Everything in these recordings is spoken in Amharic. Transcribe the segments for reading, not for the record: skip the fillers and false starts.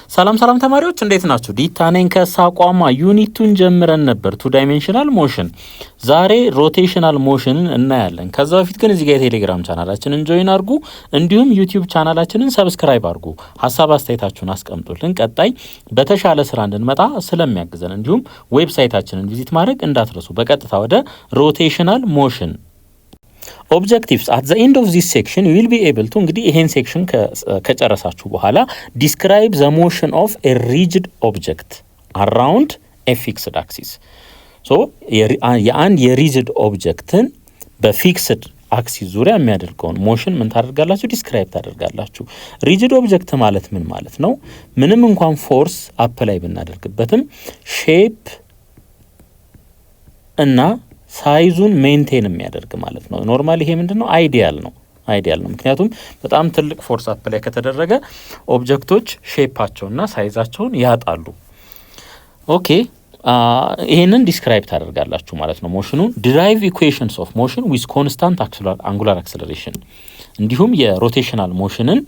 ሰላም ተማሪዎች እንዴት ናችሁ? ዲታ ነኝ ከሳቋማ ዩኒቱን ጀምረን ነበር 2 ዳይሜንሽናል ሞሽን። ዛሬ ሮቴሽናል ሞሽንን እናያለን። ከዛ በፊት ግን እዚህ ጋር የቴሌግራም ቻናላችንን ጆይን አድርጉ፣ እንዲሁም ዩቲዩብ ቻናላችንን ሰብስክራይብ አድርጉ። ሀሳብ አስተያየታችሁን አስቀምጡልን። ቀጣይ በተሻለ ስራ እንድንመጣ ስለሚያግዘን እንዲሁም ዌብሳይታችንን ቪዚት ማድረግ እንዳትረሱ። በቀጥታ ወደ ሮቴሽናል ሞሽን objectives at the end of this section you will be able to እንግዲህ ይሄን ሴክሽን ከጨረሳችሁ በኋላ describe the motion of a rigid object around a fixed axis so የአንድ የሪጅድ ኦብጀክትን በፊክስድ አክሲስ ዙሪያ የሚያደርገውን ሞሽን ምን ታደርጋላችሁ? ዲስክራይብ ታደርጋላችሁ። ሪጅድ ኦብጀክት ማለት ምን ማለት ነው? ምንም እንኳን ፎርስ አፕላይ ብናደርግበትም ሼፕ እና ሳይዙን ሜንቴን የሚያደርግ ማለት ነው። ኖርማሊ ይሄ ምንድነው? አይዲያል ነው። ምክንያቱም በጣም ትልቅ ፎርስ አፕላይ ከተደረገ ኦብጀክቶች ሼፓቸውና ሳይዛቸውን ያጣሉ። ኦኬ ይሄንን ዲስክራይብ ታደርጋላችሁ ማለት ነው። ሞሽኑን ዲራይቭ ኢኩዌሽንስ ኦፍ ሞሽን ዊዝ ኮንስታንት አንጉላር አክሰለሬሽን እንዲሁም የሮቴሽናል ሞሽንን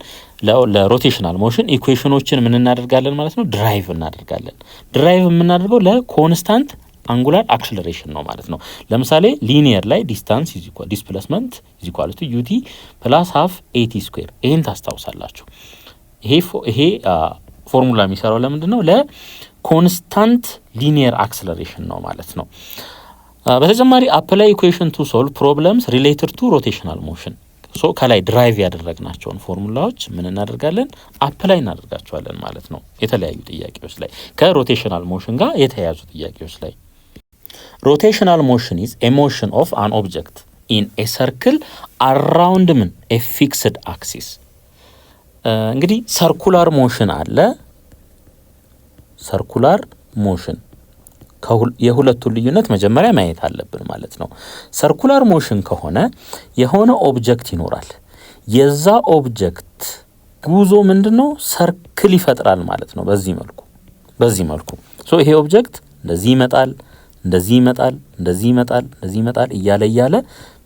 ለሮቴሽናል ሞሽን ኢኩዌሽኖችን ምን እናደርጋለን ማለት ነው? ድራይቭ እናደርጋለን። ድራይቭ የምናደርገው ለኮንስታንት አንጉላር አክሰለሬሽን ነው ማለት ነው። ለምሳሌ ሊኒየር ላይ ዲስታንስ ኢዝ ኢኳል ዲስፕሌስመንት ኢዝ ኢኳል ቱ ዩቲ ፕላስ ሃፍ ኤቲ ስኩዌር። ይሄን ታስታውሳላችሁ። ይሄ ፎርሙላ የሚሰራው ለምንድን ነው? ለኮንስታንት ሊኒየር አክሰለሬሽን ነው ማለት ነው። በተጨማሪ አፕላይ ኢኩዌሽን ቱ ሶልቭ ፕሮብለምስ ሪሌትድ ቱ ሮቴሽናል ሞሽን። ሶ ከላይ ድራይቭ ያደረግናቸውን ፎርሙላዎች ምን እናደርጋለን? አፕላይ እናደርጋቸዋለን ማለት ነው። የተለያዩ ጥያቄዎች ላይ ከሮቴሽናል ሞሽን ጋር የተያያዙ ጥያቄዎች ላይ rotational motion is a motion of an object in a circle around a fixed axis እንግዲህ ሰርኩላር ሞሽን አለ። ሰርኩላር ሞሽን የሁለቱን ልዩነት መጀመሪያ ማየት አለብን ማለት ነው። ሰርኩላር ሞሽን ከሆነ የሆነ ኦብጀክት ይኖራል። የዛ ኦብጀክት ጉዞ ምንድነው? ሰርክል ይፈጥራል ማለት ነው። በዚህ መልኩ ሶ ይሄ ኦብጀክት እንደዚህ ይመጣል እያለ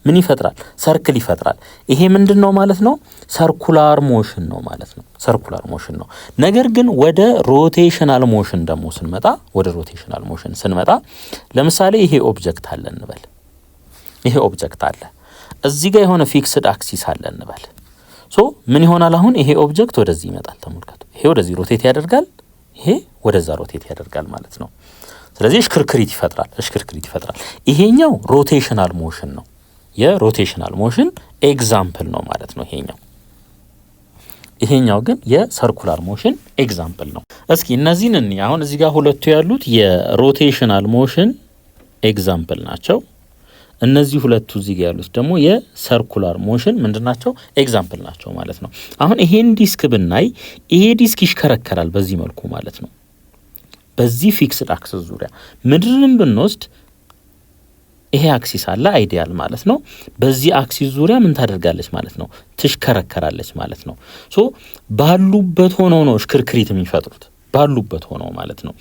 ምን ይፈጥራል? ሰርክል ይፈጥራል። ይሄ ምንድነው ማለት ነው? ሰርኩላር ሞሽን ነው ማለት ነው። ሰርኩላር ሞሽን ነው። ነገር ግን ወደ ሮቴሽናል ሞሽን ደግሞ ስንመጣ ለምሳሌ ይሄ ኦብጀክት አለ እንበል። ይሄ ኦብጀክት አለ እዚህ ጋር የሆነ ፊክስድ አክሲስ አለ እንበል። ሶ ምን ይሆናል? አሁን ይሄ ኦብጀክት ወደዚህ ይመጣል። ተመልከቱ። ይሄ ወደዚህ ሮቴት ያደርጋል፣ ይሄ ወደዛ ሮቴት ያደርጋል ማለት ነው። ስለዚህ እሽክርክሪት ይፈጥራል። ይሄኛው ሮቴሽናል ሞሽን ነው። የሮቴሽናል ሞሽን ኤግዛምፕል ነው ማለት ነው ይሄኛው ግን የሰርኩላር ሞሽን ኤግዛምፕል ነው። እስኪ እነዚህን አሁን እዚህ ጋር ሁለቱ ያሉት የሮቴሽናል ሞሽን ኤግዛምፕል ናቸው። እነዚህ ሁለቱ እዚህ ጋር ያሉት ደግሞ የሰርኩላር ሞሽን ምንድናቸው? ኤግዛምፕል ናቸው ማለት ነው። አሁን ይሄን ዲስክ ብናይ ይሄ ዲስክ ይሽከረከራል በዚህ መልኩ ማለት ነው። በዚህ ፊክስድ አክሲስ ዙሪያ ምድርን ብንወስድ ይሄ አክሲስ አለ አይዲያል ማለት ነው። በዚህ አክሲስ ዙሪያ ምን ታደርጋለች ማለት ነው? ትሽከረከራለች ማለት ነው። ሶ ባሉበት ሆነው ነው ሽክርክሪት የሚፈጥሩት ባሉበት ሆነው ማለት ነው።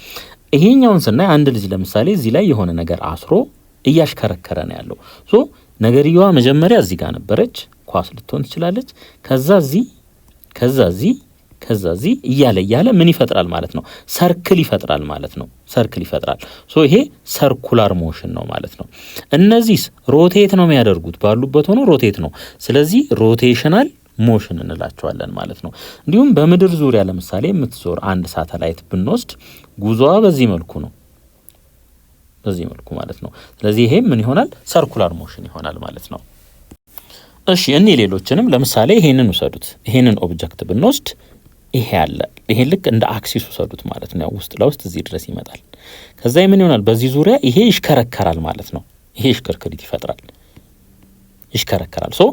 ይሄኛውን ስናይ አንድ ልጅ ለምሳሌ እዚህ ላይ የሆነ ነገር አስሮ እያሽከረከረ ነው ያለው። ሶ ነገርየዋ መጀመሪያ እዚህ ጋር ነበረች፣ ኳስ ልትሆን ትችላለች። ከዛ እዚህ እያለ ምን ይፈጥራል ማለት ነው? ሰርክል ይፈጥራል ማለት ነው። ሶ ይሄ ሰርኩላር ሞሽን ነው ማለት ነው። እነዚህ ሮቴት ነው የሚያደርጉት፣ ባሉበት ሆኖ ሮቴት ነው። ስለዚህ ሮቴሽናል ሞሽን እንላቸዋለን ማለት ነው። እንዲሁም በምድር ዙሪያ ለምሳሌ የምትዞር አንድ ሳተላይት ብንወስድ ጉዞዋ በዚህ መልኩ ማለት ነው። ስለዚህ ይሄ ምን ይሆናል? ሰርኩላር ሞሽን ይሆናል ማለት ነው። እሺ እኔ ሌሎችንም ለምሳሌ ይሄንን ውሰዱት። ይሄንን ኦብጀክት ብንወስድ ይሄ አለ። ይሄ ልክ እንደ አክሲስ ውሰዱት ማለት ነው። ውስጥ ለውስጥ እዚህ ድረስ ይመጣል። ከዛ ምን ይሆናል? በዚህ ዙሪያ ይሄ ይሽከረከራል ማለት ነው። ይሄ ሽክርክሪት ይሽከረከራል። ሶ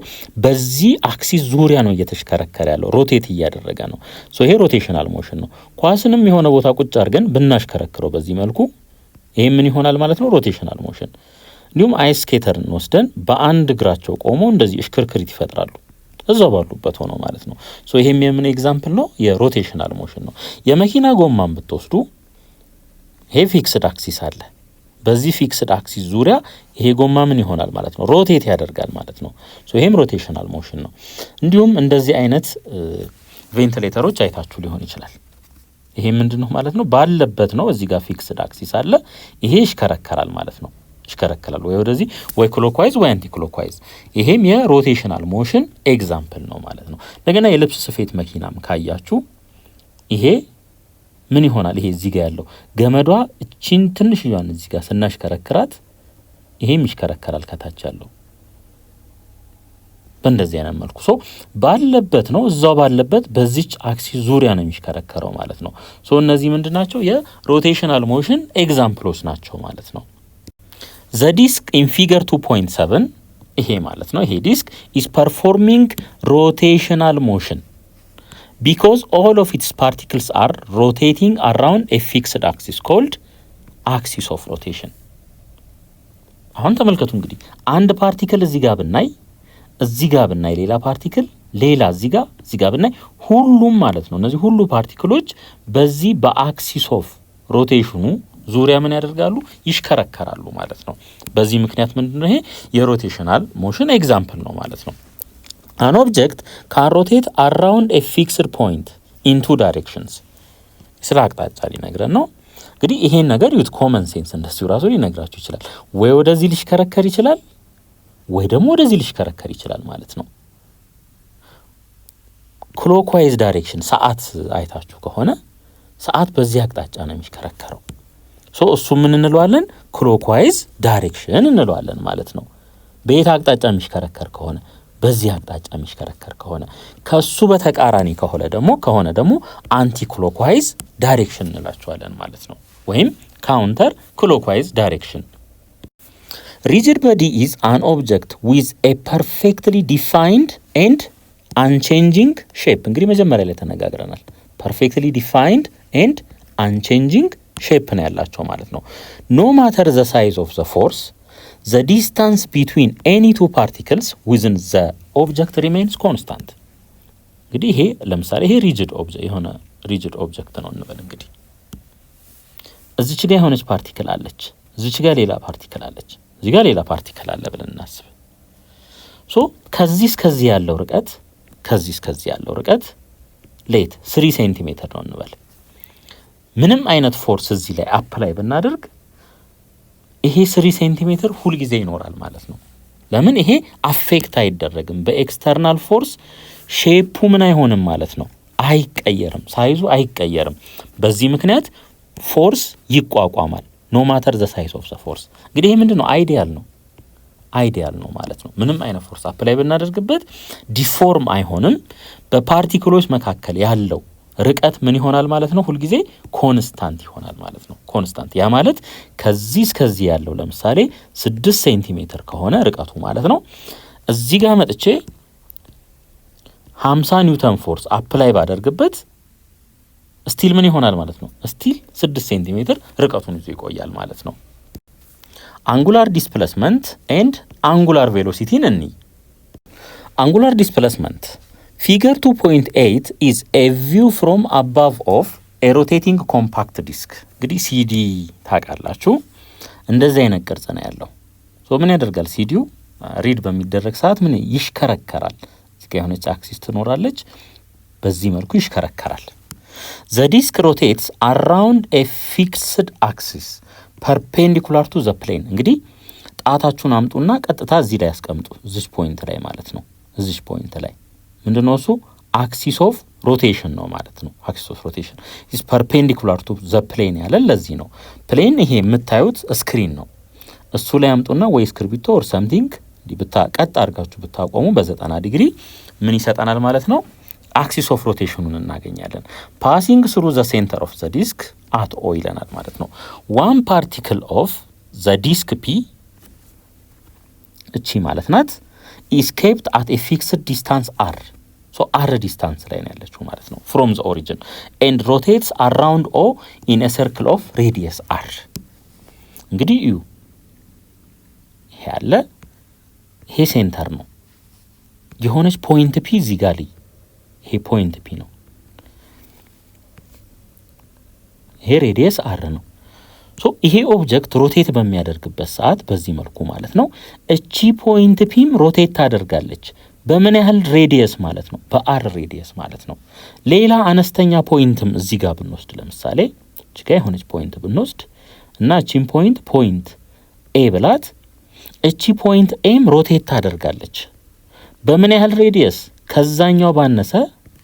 በዚህ አክሲስ ዙሪያ ነው እየተሽከረከረ ያለው፣ ሮቴት እያደረገ ነው። ሶ ይሄ ሮቴሽናል ሞሽን ነው። ኳስንም የሆነ ቦታ ቁጭ አድርገን ብናሽከረክረው በዚህ መልኩ ይሄ ምን ይሆናል ማለት ነው? ሮቴሽናል ሞሽን። እንዲሁም አይስ ስኬተርን ወስደን በአንድ እግራቸው ቆመው እንደዚህ ሽክርክሪት ይፈጥራሉ እዛው ባሉበት ሆነው ማለት ነው። ሶ ይሄም የምን ኤግዛምፕል ነው? የሮቴሽናል ሞሽን ነው። የመኪና ጎማን ብትወስዱ ይሄ ፊክስድ አክሲስ አለ። በዚህ ፊክስድ አክሲስ ዙሪያ ይሄ ጎማ ምን ይሆናል ማለት ነው? ሮቴት ያደርጋል ማለት ነው። ሶ ይሄም ሮቴሽናል ሞሽን ነው። እንዲሁም እንደዚህ አይነት ቬንቲሌተሮች አይታችሁ ሊሆን ይችላል። ይሄ ምንድነው ማለት ነው? ባለበት ነው። እዚህ ጋር ፊክስድ አክሲስ አለ። ይሄ ይሽከረከራል ማለት ነው። ይሽከረከራል ወይ ወደዚህ ወይ ክሎክዋይዝ ወይ አንቲ ክሎክዋይዝ። ይሄም የሮቴሽናል ሞሽን ኤግዛምፕል ነው ማለት ነው። እንደገና የልብስ ስፌት መኪናም ካያችሁ ይሄ ምን ይሆናል? ይሄ እዚህ ጋር ያለው ገመዷ እቺን ትንሽዬዋን እዚህ ጋር ስናሽከረክራት ይሄም ይሽከረከራል ከታች ያለው በእንደዚህ አይነት መልኩ ባለበት ነው። እዛው ባለበት በዚች አክሲስ ዙሪያ ነው የሚሽከረከረው ማለት ነው። እነዚህ ምንድናቸው? የሮቴሽናል ሞሽን ኤግዛምፕሎች ናቸው ማለት ነው። ዘ ዲስክ ኢን ፊገር 2.7 ይሄ ማለት ነው። ይሄ ዲስክ ኢዝ ፐርፎርሚንግ ሮቴሽናል ሞሽን ቢኮዝ ኦል ኦፍ ኢትስ ፓርቲክልስ አር ሮቴቲንግ አራውንድ ኤ ፊክስድ አክሲስ ኮልድ አክሲስ ኦፍ ሮቴሽን። አሁን ተመልከቱ እንግዲህ አንድ ፓርቲክል እዚህ ጋር ብናይ እዚህ ጋር ብናይ ሌላ ፓርቲክል ሌላ እዚህ ጋር ብናይ ሁሉም ማለት ነው እነዚህ ሁሉ ፓርቲክሎች በዚህ በአክሲስ ኦፍ ሮቴሽኑ ዙሪያ ምን ያደርጋሉ? ይሽከረከራሉ ማለት ነው። በዚህ ምክንያት ምንድነው ይሄ የሮቴሽናል ሞሽን ኤግዛምፕል ነው ማለት ነው። አን ኦብጀክት ካን ሮቴት አራውንድ ኤ ፊክስድ ፖይንት ኢን ቱ ዳይሬክሽንስ። ስለ አቅጣጫ ሊነግረን ነው እንግዲህ። ይሄን ነገር ዩት ኮመን ሴንስ እንደዚሁ ራሱ ሊነግራችሁ ይችላል። ወይ ወደዚህ ሊሽከረከር ይችላል ወይ ደግሞ ወደዚህ ሊሽከረከር ይችላል ማለት ነው። ክሎክዋይዝ ዳይሬክሽን ሰዓት አይታችሁ ከሆነ ሰዓት በዚህ አቅጣጫ ነው የሚሽከረከረው። እሱ ምን እንለዋለን? ክሎክዋይዝ ዳይሬክሽን እንለዋለን ማለት ነው። በየት አቅጣጫ የሚሽከረከር ከሆነ በዚህ አቅጣጫ የሚሽከረከር ከሆነ፣ ከሱ በተቃራኒ ከሆነ ደግሞ አንቲ ክሎክዋይዝ ዳይሬክሽን እንላቸዋለን ማለት ነው። ወይም ካውንተር ክሎክዋይዝ ዳይሬክሽን። ሪጂድ ቦዲ ኢዝ አን ኦብጀክት ዊዝ ኤ ፐርፌክትሊ ዲፋይንድ ኤንድ አንቼንጂንግ ሼፕ። እንግዲህ መጀመሪያ ላይ ተነጋግረናል። ፐርፌክትሊ ዲፋይንድ ኤንድ አንቼንጂንግ ሼፕ ነው ያላቸው ማለት ነው። ኖ ማተር ዘ ሳይዝ ኦፍ ዘ ፎርስ ዘ ዲስታንስ ቢትዊን ኤኒ ቱ ፓርቲክልስ ዊዝን ዘ ኦብጀክት ሪሜንስ ኮንስታንት። እንግዲህ ይሄ ለምሳሌ ይሄ የሆነ ሪጂድ ኦብጀክት ነው እንበል። እንግዲህ እዚች ጋር የሆነች ፓርቲክል አለች፣ እዚች ጋር ሌላ ፓርቲክል አለች፣ እዚህ ጋር ሌላ ፓርቲክል አለ ብለን እናስብ። ከዚህ እስከዚህ ያለው ርቀት ሌት 3 ሴንቲሜትር ነው እንበል። ምንም አይነት ፎርስ እዚህ ላይ አፕላይ ብናደርግ ይሄ 3 ሴንቲሜትር ሁል ጊዜ ይኖራል ማለት ነው። ለምን? ይሄ አፌክት አይደረግም በኤክስተርናል ፎርስ። ሼፑ ምን አይሆንም ማለት ነው፣ አይቀየርም፣ ሳይዙ አይቀየርም። በዚህ ምክንያት ፎርስ ይቋቋማል። ኖ ማተር ዘ ሳይዝ ኦፍ ዘ ፎርስ። እንግዲህ ይሄ ምንድነው? አይዲያል ነው ማለት ነው። ምንም አይነት ፎርስ አፕላይ ብናደርግበት ዲፎርም አይሆንም። በፓርቲክሎች መካከል ያለው ርቀት ምን ይሆናል ማለት ነው? ሁልጊዜ ኮንስታንት ይሆናል ማለት ነው። ኮንስታንት ያ ማለት ከዚህ እስከዚህ ያለው ለምሳሌ 6 ሴንቲሜትር ከሆነ ርቀቱ ማለት ነው። እዚህ ጋር መጥቼ 50 ኒውተን ፎርስ አፕላይ ባደርግበት ስቲል ምን ይሆናል ማለት ነው? ስቲል 6 ሴንቲሜትር ርቀቱን ይዞ ይቆያል ማለት ነው። አንጉላር ዲስፕሌስመንት ኤንድ አንጉላር ቬሎሲቲን እንይ። አንጉላር ዲስፕሌስመንት ፊገር 2.8 is a view from above of a rotating compact disc። እንግዲህ ሲዲ ታውቃላችሁ፣ እንደዚህ አይነት ቅርጽ ነው ያለው። ምን ያደርጋል? ሲዲው ሪድ በሚደረግ ሰዓት ምን ይሽከረከራል። እዚህ ጋር የሆነች አክሲስ ትኖራለች፣ በዚህ መልኩ ይሽከረከራል። the disc rotates around a fixed axis perpendicular to the plane። እንግዲህ ጣታችሁን አምጡና ቀጥታ እዚህ ላይ ያስቀምጡ፣ እዚህ ፖይንት ላይ ማለት ነው። እዚህ ፖይንት ላይ ምንድነው እሱ? አክሲስ ኦፍ ሮቴሽን ነው ማለት ነው። አክሲስ ኦፍ ሮቴሽን ኢዝ ፐርፔንዲኩላር ቱ ዘ ፕሌን ያለ ለዚህ ነው። ፕሌን ይሄ የምታዩት ስክሪን ነው። እሱ ላይ አምጡና ወይ እስክሪብቶ ኦር ሰምቲንግ እንዲህ ቀጥ አድርጋችሁ ብታቆሙ በ90 ዲግሪ ምን ይሰጠናል ማለት ነው? አክሲስ ኦፍ ሮቴሽኑን እናገኛለን። ፓሲንግ ስሩ ዘ ሴንተር ኦፍ ዘ ዲስክ አት ኦ ይለናል ማለት ነው። ዋን ፓርቲክል ኦፍ ዘ ዲስክ ፒ እቺ ማለት ናት is kept at a fixed distance r። r ዲስታንስ ላይ ነው ያለችው ማለት ነው from the origin and rotates around o in a circle of radius r። እንግዲህ እዩ ይሄ ያለ ይሄ ሴንተር ነው። የሆነች ፖይንት ፒ እዚህ ጋር ላይ ይሄ ፖይንት ፒ ነው። ይሄ ሬዲየስ r ነው። ይሄ ኦብጀክት ሮቴት በሚያደርግበት ሰዓት በዚህ መልኩ ማለት ነው እቺ ፖይንት ፒም ሮቴት ታደርጋለች በምን ያህል ሬዲየስ ማለት ነው? በአር ሬዲየስ ማለት ነው። ሌላ አነስተኛ ፖይንትም እዚህ ጋር ብንወስድ ለምሳሌ እዚህ ጋር የሆነች ፖይንት ብንወስድ እና እቺን ፖይንት ኤ ብላት እቺ ፖይንት ኤም ሮቴት ታደርጋለች በምን ያህል ሬዲየስ? ከዛኛው ባነሰ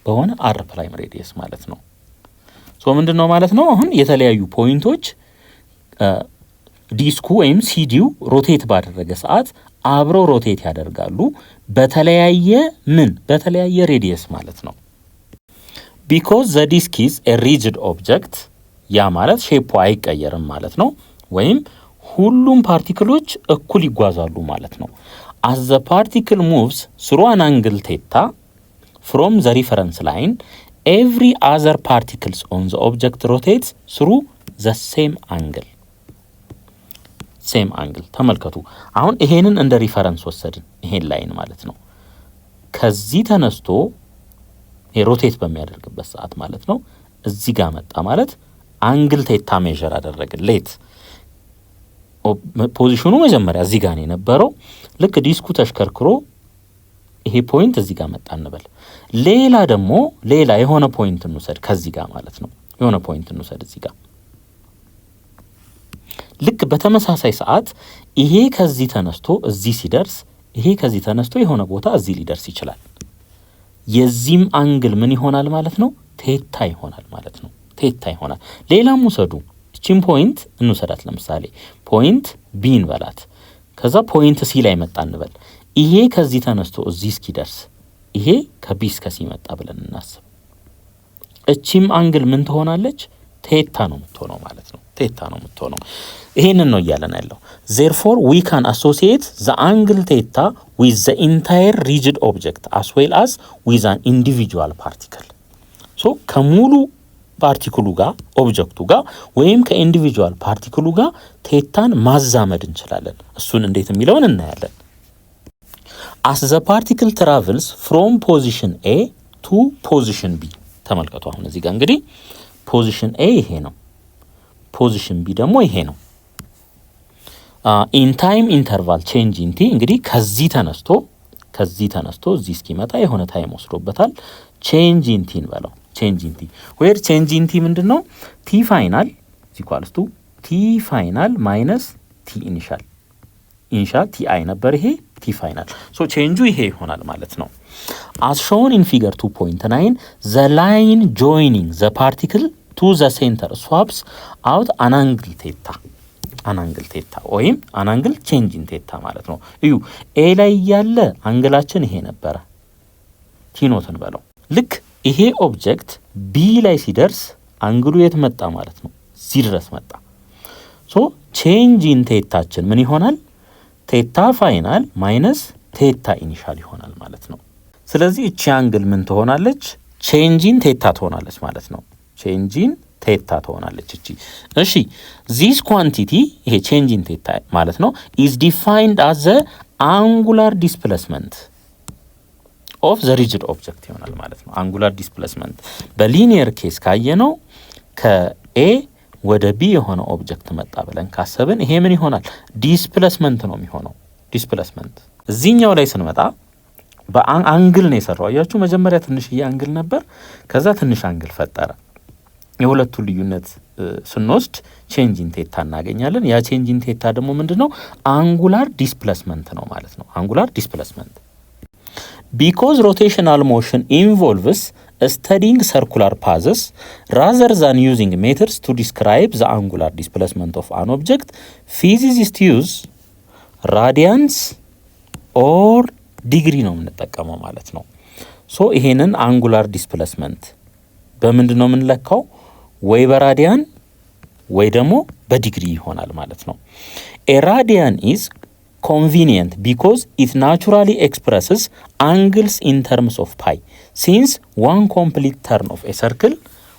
በሆነ አር ፕራይም ሬዲየስ ማለት ነው። ሶ ምንድነው ማለት ነው? አሁን የተለያዩ ፖይንቶች ዲስኩ ወይም ሲዲው ሮቴት ባደረገ ሰዓት አብረው ሮቴት ያደርጋሉ በተለያየ ሬዲየስ ማለት ነው። ቢኮዝ ዘ ዲስክ ኢዝ ኤ ሪጅድ ኦብጀክት ያ ማለት ሼፑ አይቀየርም ማለት ነው። ወይም ሁሉም ፓርቲክሎች እኩል ይጓዛሉ ማለት ነው። as the particle moves through an angle theta from the reference line every other particles on the object rotates through the same angle ተመልከቱ። አሁን ይሄንን እንደ ሪፈረንስ ወሰድን ይሄን ላይን ማለት ነው። ከዚህ ተነስቶ ሮቴት በሚያደርግበት ሰዓት ማለት ነው እዚህ ጋር መጣ ማለት አንግል ቴታ ሜዠር አደረግን። ሌት ፖዚሽኑ መጀመሪያ እዚህ ጋር ነው የነበረው። ልክ ዲስኩ ተሽከርክሮ ይሄ ፖይንት እዚህ ጋር መጣ እንበል። ሌላ የሆነ ፖይንት እንውሰድ ከዚህ ጋር ማለት ነው። የሆነ ፖይንት እንውሰድ እዚህ ጋር። ልክ በተመሳሳይ ሰዓት ይሄ ከዚህ ተነስቶ እዚህ ሲደርስ ይሄ ከዚህ ተነስቶ የሆነ ቦታ እዚህ ሊደርስ ይችላል። የዚህም አንግል ምን ይሆናል ማለት ነው? ቴታ ይሆናል ማለት ነው። ቴታ ይሆናል። ሌላም ውሰዱ። እቺን ፖይንት እንውሰዳት። ለምሳሌ ፖይንት ቢን በላት። ከዛ ፖይንት ሲ ላይ መጣ እንበል። ይሄ ከዚህ ተነስቶ እዚህ እስኪደርስ ይሄ ከቢ እስከ ሲ መጣ ብለን እናስብ። እቺም አንግል ምን ትሆናለች? ቴታ ነው የምትሆነው ማለት ነው። ቴታ ነው የምትሆነው። ይሄንን ነው እያለን ያለው። therefore we can associate the angle theta with the entire rigid object as well as with an individual particle. so ከሙሉ ፓርቲክሉ ጋር ኦብጀክቱ ጋር ወይም ከኢንዲቪጁዋል ፓርቲክሉ ጋር ቴታን ማዛመድ እንችላለን። እሱን እንዴት የሚለውን እናያለን። as the particle travels from position A to position B ተመልከቱ። አሁን እዚህ ጋር እንግዲህ ፖዚሽን A ይሄ ነው፣ ፖዚሽን B ደግሞ ይሄ ነው። ኢን ታይም ኢንተርቫል ቼንጅ ኢን ቲ እንግዲህ ከዚህ ተነስቶ እዚህ እስኪመጣ የሆነ ታይም ወስዶበታል። ቼንጅ ኢን ቲ እንበለው። ቼንጅ ኢን ቲ ዌር ቼንጅ ኢን ቲ ምንድነው? ቲ ፋይናል ኢኳልስ ቱ ቲ ፋይናል ማይነስ ቲ ኢኒሻል ቲ አይ ነበር ይሄ ቲ ፋይናል። ሶ ቼንጁ ይሄ ይሆናል ማለት ነው። as shown in figure 2.9 the line joining the particle to the center swaps out an angle theta ወይም an angle change in theta ማለት ነው። እዩ ኤ ላይ ያለ አንግላችን ይሄ ነበረ፣ ቲ ኖትን በለው። ልክ ይሄ ኦብጀክት ቢ ላይ ሲደርስ አንግሉ የት መጣ ማለት ነው? እዚህ ድረስ መጣ። ሶ ቼንጅ ኢን ቴታችን ምን ይሆናል? ቴታ ፋይናል ማይነስ ቴታ ኢኒሻል ይሆናል ማለት ነው። ስለዚህ እቺ አንግል ምን ትሆናለች? ቼንጂን ቴታ ትሆናለች ማለት ነው። ቼንጂን ቴታ ትሆናለች እቺ። እሺ ዚስ ኳንቲቲ ይሄ ቼንጂን ቴታ ማለት ነው is defined as the angular displacement of the rigid object ይሆናል ማለት ነው። አንጉላር ዲስፕሌስመንት በሊኒየር ኬስ ካየነው ከኤ ወደ ቢ የሆነ ኦብጀክት መጣ ብለን ካሰብን ይሄ ምን ይሆናል? ዲስፕሌስመንት ነው የሚሆነው። ዲስፕሌስመንት እዚህኛው ላይ ስንመጣ በአንግል ነው የሰራው። አያችሁ መጀመሪያ ትንሽዬ አንግል ነበር፣ ከዛ ትንሽ አንግል ፈጠረ። የሁለቱ ልዩነት ስንወስድ ቼንጅ ኢን ቴታ እናገኛለን። ያ ቼንጅ ኢን ቴታ ደግሞ ምንድነው? አንጉላር ዲስፕሌስመንት ነው ማለት ነው። አንጉላር ዲስፕሌስመንት because rotational motion involves studying circular paths rather than using methods to describe the angular displacement of an object, physicists use radians or degree ነው የምንጠቀመው ማለት ነው። ሶ ይሄንን አንጉላር ዲስፕሌስመንት በምንድን ነው የምንለካው? ወይ በራዲያን ወይ ደግሞ በዲግሪ ይሆናል ማለት ነው። a radian is convenient because it naturally expresses angles in terms of pi since one complete turn of a circle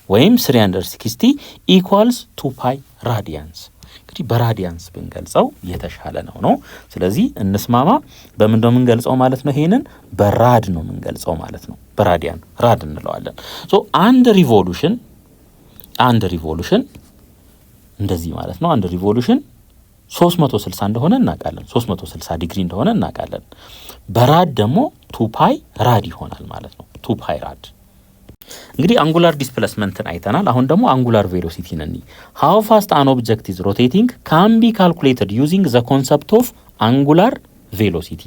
ወይም 360 equals 2 pi radians። እንግዲህ በራዲያንስ ብንገልጸው የተሻለ ነው። ስለዚህ እንስማማ። በምን ነው የምንገልጸው ማለት ነው? ይሄንን በራድ ነው የምንገልጸው ማለት ነው። በራዲያን ራድ እንለዋለን። ሶ አንድ ሪቮሉሽን እንደዚህ ማለት ነው። አንድ ሪቮሉሽን 360 እንደሆነ እናውቃለን። 360 ዲግሪ እንደሆነ እናውቃለን። በራድ ደግሞ 2 ፓይ ራድ ይሆናል ማለት ነው። 2 ፓይ ራድ። እንግዲህ አንጉላር ዲስፕሌስመንትን አይተናል። አሁን ደግሞ አንጉላር ቬሎሲቲን እንይ። ሃው ፋስት አን ኦብጀክት ኢዝ ሮቴቲንግ ካን ቢ ካልኩሌትድ ዩዚንግ ዘ ኮንሰፕት ኦፍ አንጉላር ቬሎሲቲ።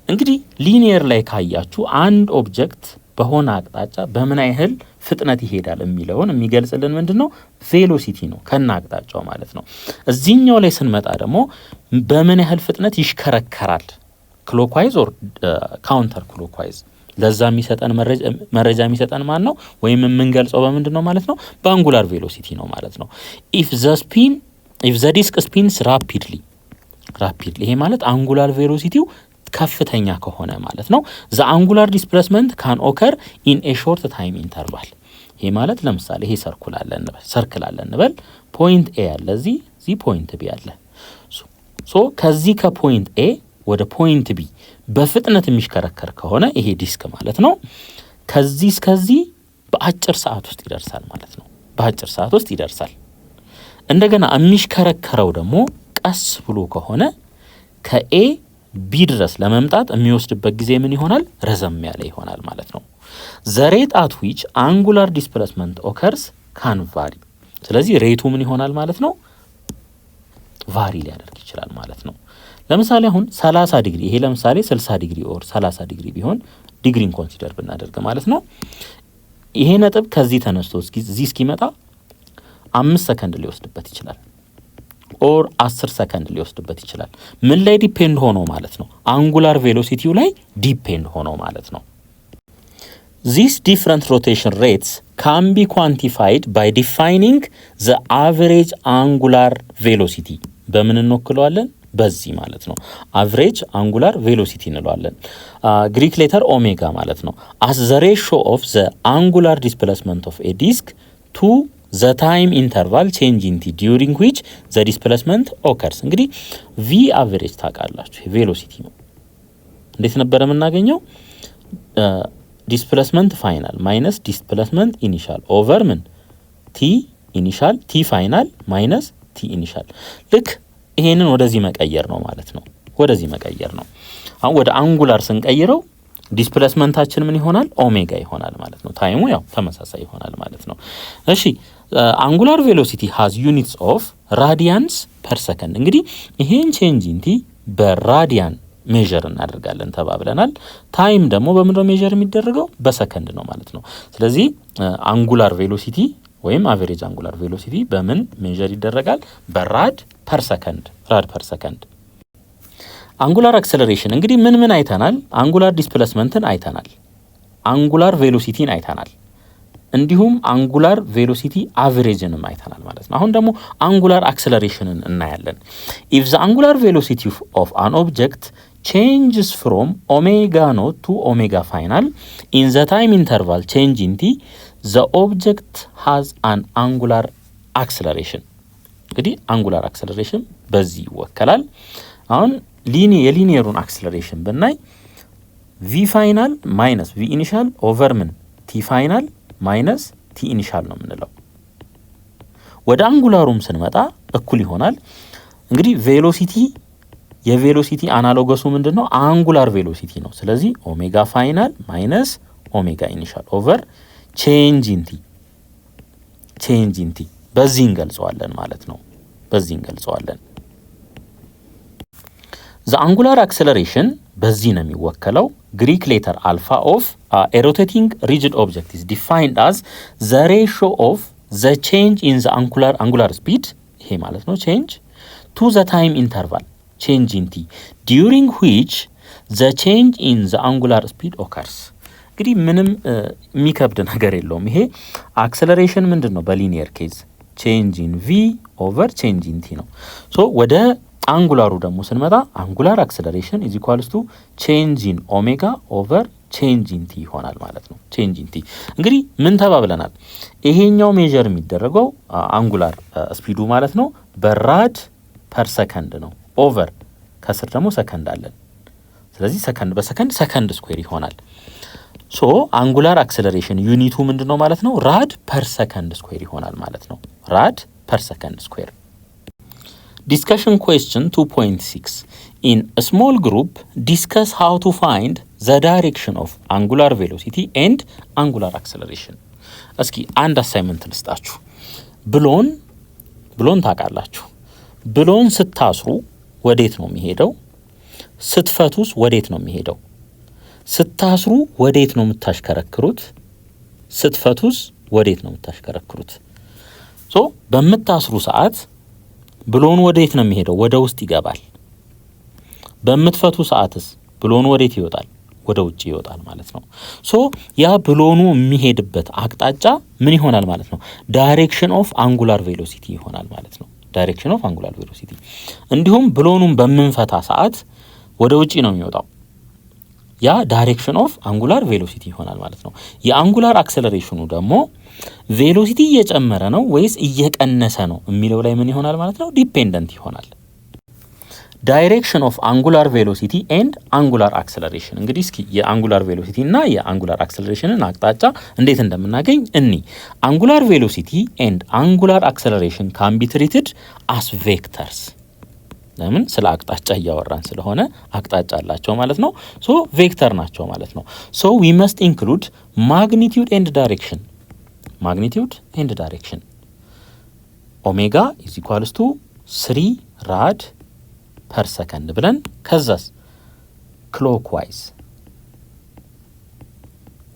እንግዲህ ሊኒየር ላይ ካያችሁ አንድ ኦብጀክት በሆነ አቅጣጫ በምን ያህል ፍጥነት ይሄዳል የሚለውን የሚገልጽልን ምንድነው? ቬሎሲቲ ነው፣ ከና አቅጣጫው ማለት ነው። እዚህኛው ላይ ስንመጣ ደግሞ በምን ያህል ፍጥነት ይሽከረከራል፣ ክሎክዋይዝ ኦር ካውንተር ክሎክዋይዝ። ለዛ የሚሰጠን መረጃ የሚሰጠን ማን ነው? ወይም የምንገልጸው በምንድነው ማለት ነው? በአንጉላር ቬሎሲቲ ነው ማለት ነው። ኢፍ ዘ ዲስክ ስፒንስ ራፒድሊ፣ ይሄ ማለት አንጉላር ቬሎሲቲው ከፍተኛ ከሆነ ማለት ነው። ዘ አንጉላር ዲስፕሌስመንት ካን ኦከር ኢን ኤ ሾርት ታይም ኢንተርቫል። ይሄ ማለት ለምሳሌ ይሄ ሰርክል አለ እንበል። ፖይንት ኤ አለ፣ እዚህ ፖይንት ቢ አለ። ሶ ከዚህ ከፖይንት ኤ ወደ ፖይንት ቢ በፍጥነት የሚሽከረከር ከሆነ ይሄ ዲስክ ማለት ነው ከዚህ እስከዚህ በአጭር ሰዓት ውስጥ ይደርሳል ማለት ነው። በአጭር ሰዓት ውስጥ ይደርሳል። እንደገና የሚሽከረከረው ደግሞ ቀስ ብሎ ከሆነ ከኤ ቢ ድረስ ለመምጣት የሚወስድበት ጊዜ ምን ይሆናል? ረዘም ያለ ይሆናል ማለት ነው። ዘ ሬት አት ዊች አንጉላር ዲስፕሌስመንት ኦከርስ ካን ቫሪ። ስለዚህ ሬቱ ምን ይሆናል ማለት ነው? ቫሪ ሊያደርግ ይችላል ማለት ነው። ለምሳሌ አሁን 30 ዲግሪ፣ ይሄ ለምሳሌ 60 ዲግሪ ኦር 30 ዲግሪ ቢሆን ዲግሪን ኮንሲደር ብናደርግ ማለት ነው። ይሄ ነጥብ ከዚህ ተነስቶ እዚህ እስኪመጣ 5 ሰከንድ ሊወስድበት ይችላል ኦር 10 ሰከንድ ሊወስድበት ይችላል። ምን ላይ ዲፔንድ ሆኖ ማለት ነው? አንጉላር ቬሎሲቲው ላይ ዲፔንድ ሆኖ ማለት ነው። These different rotation rates can be quantified by defining the average angular velocity. በምን እንወክለዋለን? በዚህ ማለት ነው። average angular velocity እንለዋለን። ግሪክ ሌተር ኦሜጋ ማለት ነው። as the ratio of the angular displacement of a disk to the time interval change in t during which the displacement occurs. እንግዲህ v average ታውቃላችሁ፣ ቬሎሲቲ ነው። እንዴት ነበር የምናገኘው? ዲስፕሌስመንት ፋይናል ማይነስ ዲስፕሌስመንት ኢኒሻል ኦቨር ምን ቲ ኢኒሻል ቲ ፋይናል ማይነስ ቲ ኢኒሻል። ልክ ይሄንን ወደዚህ መቀየር ነው ማለት ነው። ወደዚህ መቀየር ነው። አሁን ወደ አንጉላር ስንቀይረው ዲስፕሌስመንታችን ምን ይሆናል? ኦሜጋ ይሆናል ማለት ነው። ታይሙ ያው ተመሳሳይ ይሆናል ማለት ነው። እሺ አንጉላር ቬሎሲቲ ሃዝ ዩኒትስ ኦፍ ራዲያንስ ፐር ሰከንድ። እንግዲህ ይሄን ቼንጅ ኢን ቲ በራዲያን ሜጀር እናደርጋለን ተባብለናል። ታይም ደግሞ በምን ነው ሜጀር የሚደረገው? በሰከንድ ነው ማለት ነው። ስለዚህ አንጉላር ቬሎሲቲ ወይም አቨሬጅ አንጉላር ቬሎሲቲ በምን ሜጀር ይደረጋል? በራድ ፐር ሰከንድ። ራድ ፐር ሰከንድ። አንጉላር አክሰለሬሽን እንግዲህ ምን አይተናል? አንጉላር ዲስፕሌስመንትን አይተናል። አንጉላር ቬሎሲቲን አይተናል። እንዲሁም አንጉላር ቬሎሲቲ አቨሬጅንም አይተናል ማለት ነው። አሁን ደግሞ አንጉላር አክሰለሬሽንን እናያለን። ኢፍ ዘ አንጉላር ቬሎሲቲ ኦፍ አን ኦብጀክት changes from omega naught to omega final in the time interval change in t, the object has an angular acceleration. እንግዲህ አንጉላር አክሰለሬሽን በዚህ ይወከላል። አሁን የሊኒየሩን አክሰለሬሽን ብናይ v ፋይናል ማይነስ v ኢኒሻል ኦቨር ምን t ፋይናል ማይነስ ቲ ኢኒሻል ነው የምንለው። ወደ አንጉላሩም ስንመጣ እኩል ይሆናል። እንግዲህ ቬሎሲቲ የቬሎሲቲ አናሎገሱ ምንድነው? አንጉላር ቬሎሲቲ ነው። ስለዚህ ኦሜጋ ፋይናል ማይነስ ኦሜጋ ኢኒሻል ኦቨር ቼንጅ ኢን ቲ በዚህ እንገልጸዋለን ማለት ነው። በዚህ እንገልጸዋለን። ዘ አንጉላር አክሰለሬሽን በዚህ ነው የሚወከለው። ግሪክ ሌተር አልፋ ኦፍ a rotating rigid object is defined as the ratio of the change in the angular speed, ይሄ ማለት ነው change, to the time interval change in t during which the change in the angular speed occurs. እንግዲህ ምንም የሚከብድ ነገር የለውም። ይሄ አክሰለሬሽን ምንድነው? በሊኒየር ኬዝ change in v over change in t ነው። ሶ ወደ አንጉላሩ ደግሞ ስንመጣ አንጉላር አክሰለሬሽን is equals to change in omega over change in t ይሆናል ማለት ነው። change in t እንግዲህ ምን ተባብለናል? ይሄኛው ሜጀር የሚደረገው አንጉላር ስፒዱ ማለት ነው በራድ ፐር ሰከንድ ነው። ኦቨር ከስር ደግሞ ሰከንድ አለን። ስለዚህ ሰከንድ በሰከንድ ሰከንድ ስኩዌር ይሆናል። ሶ አንጉላር አክሰለሬሽን ዩኒቱ ምንድነው ማለት ነው? ራድ ፐር ሰከንድ ስኩዌር ይሆናል ማለት ነው። ራድ ፐር ሰከንድ ስኩዌር። Discussion question 2.6 in a small group discuss how to find the direction of angular velocity and angular acceleration። እስኪ አንድ አሳይመንት ልስጣችሁ። ብሎን ታውቃላችሁ። ብሎን ስታስሩ ወዴት ነው የሚሄደው? ስትፈቱስ ወዴት ነው የሚሄደው? ስታስሩ ወዴት ነው የምታሽከረክሩት? ስትፈቱስ ወዴት ነው የምታሽከረክሩት? በምታስሩ ሰዓት ብሎን ወዴት ነው የሚሄደው? ወደ ውስጥ ይገባል። በምትፈቱ ሰዓትስ ብሎን ወዴት ይወጣል? ወደ ውጭ ይወጣል ማለት ነው። ያ ብሎኑ የሚሄድበት አቅጣጫ ምን ይሆናል ማለት ነው? ዳይሬክሽን ኦፍ አንጉላር ቬሎሲቲ ይሆናል ማለት ነው። ዳይሬክሽን ኦፍ አንጉላር ቬሎሲቲ። እንዲሁም ብሎኑን በምንፈታ ሰዓት ወደ ውጭ ነው የሚወጣው። ያ ዳይሬክሽን ኦፍ አንጉላር ቬሎሲቲ ይሆናል ማለት ነው። የአንጉላር አክሰለሬሽኑ ደግሞ ቬሎሲቲ እየጨመረ ነው ወይስ እየቀነሰ ነው የሚለው ላይ ምን ይሆናል ማለት ነው? ዲፔንደንት ይሆናል። ዳይሬክሽን ኦፍ አንጉላር ቬሎሲቲ ኤንድ አንጉላር አክሰለሬሽን። እንግዲህ እስኪ የአንጉላር ቬሎሲቲ እና የአንጉላር አክሰለሬሽንን አቅጣጫ እንዴት እንደምናገኝ አንጉላር ቬሎሲቲ ኤንድ አንጉላር አክሰለሬሽን ካን ቢ ትሪትድ አስ ቬክተርስ። ለምን? ስለ አቅጣጫ እያወራን ስለሆነ አቅጣጫ አላቸው ማለት ነው። ቬክተር ናቸው ማለት ነው። ዊ መስት ኢንክሉድ ማግኒቲዩድ ኤንድ ዳይሬክሽን። ማግኒቲዩድ ኤንድ ዳይሬክሽን ኦሜጋ ኢዝ ኢኳልስ ቱ 3 ራድ ፐር ሰከንድ ብለን ከዛስ ክሎክዋይዝ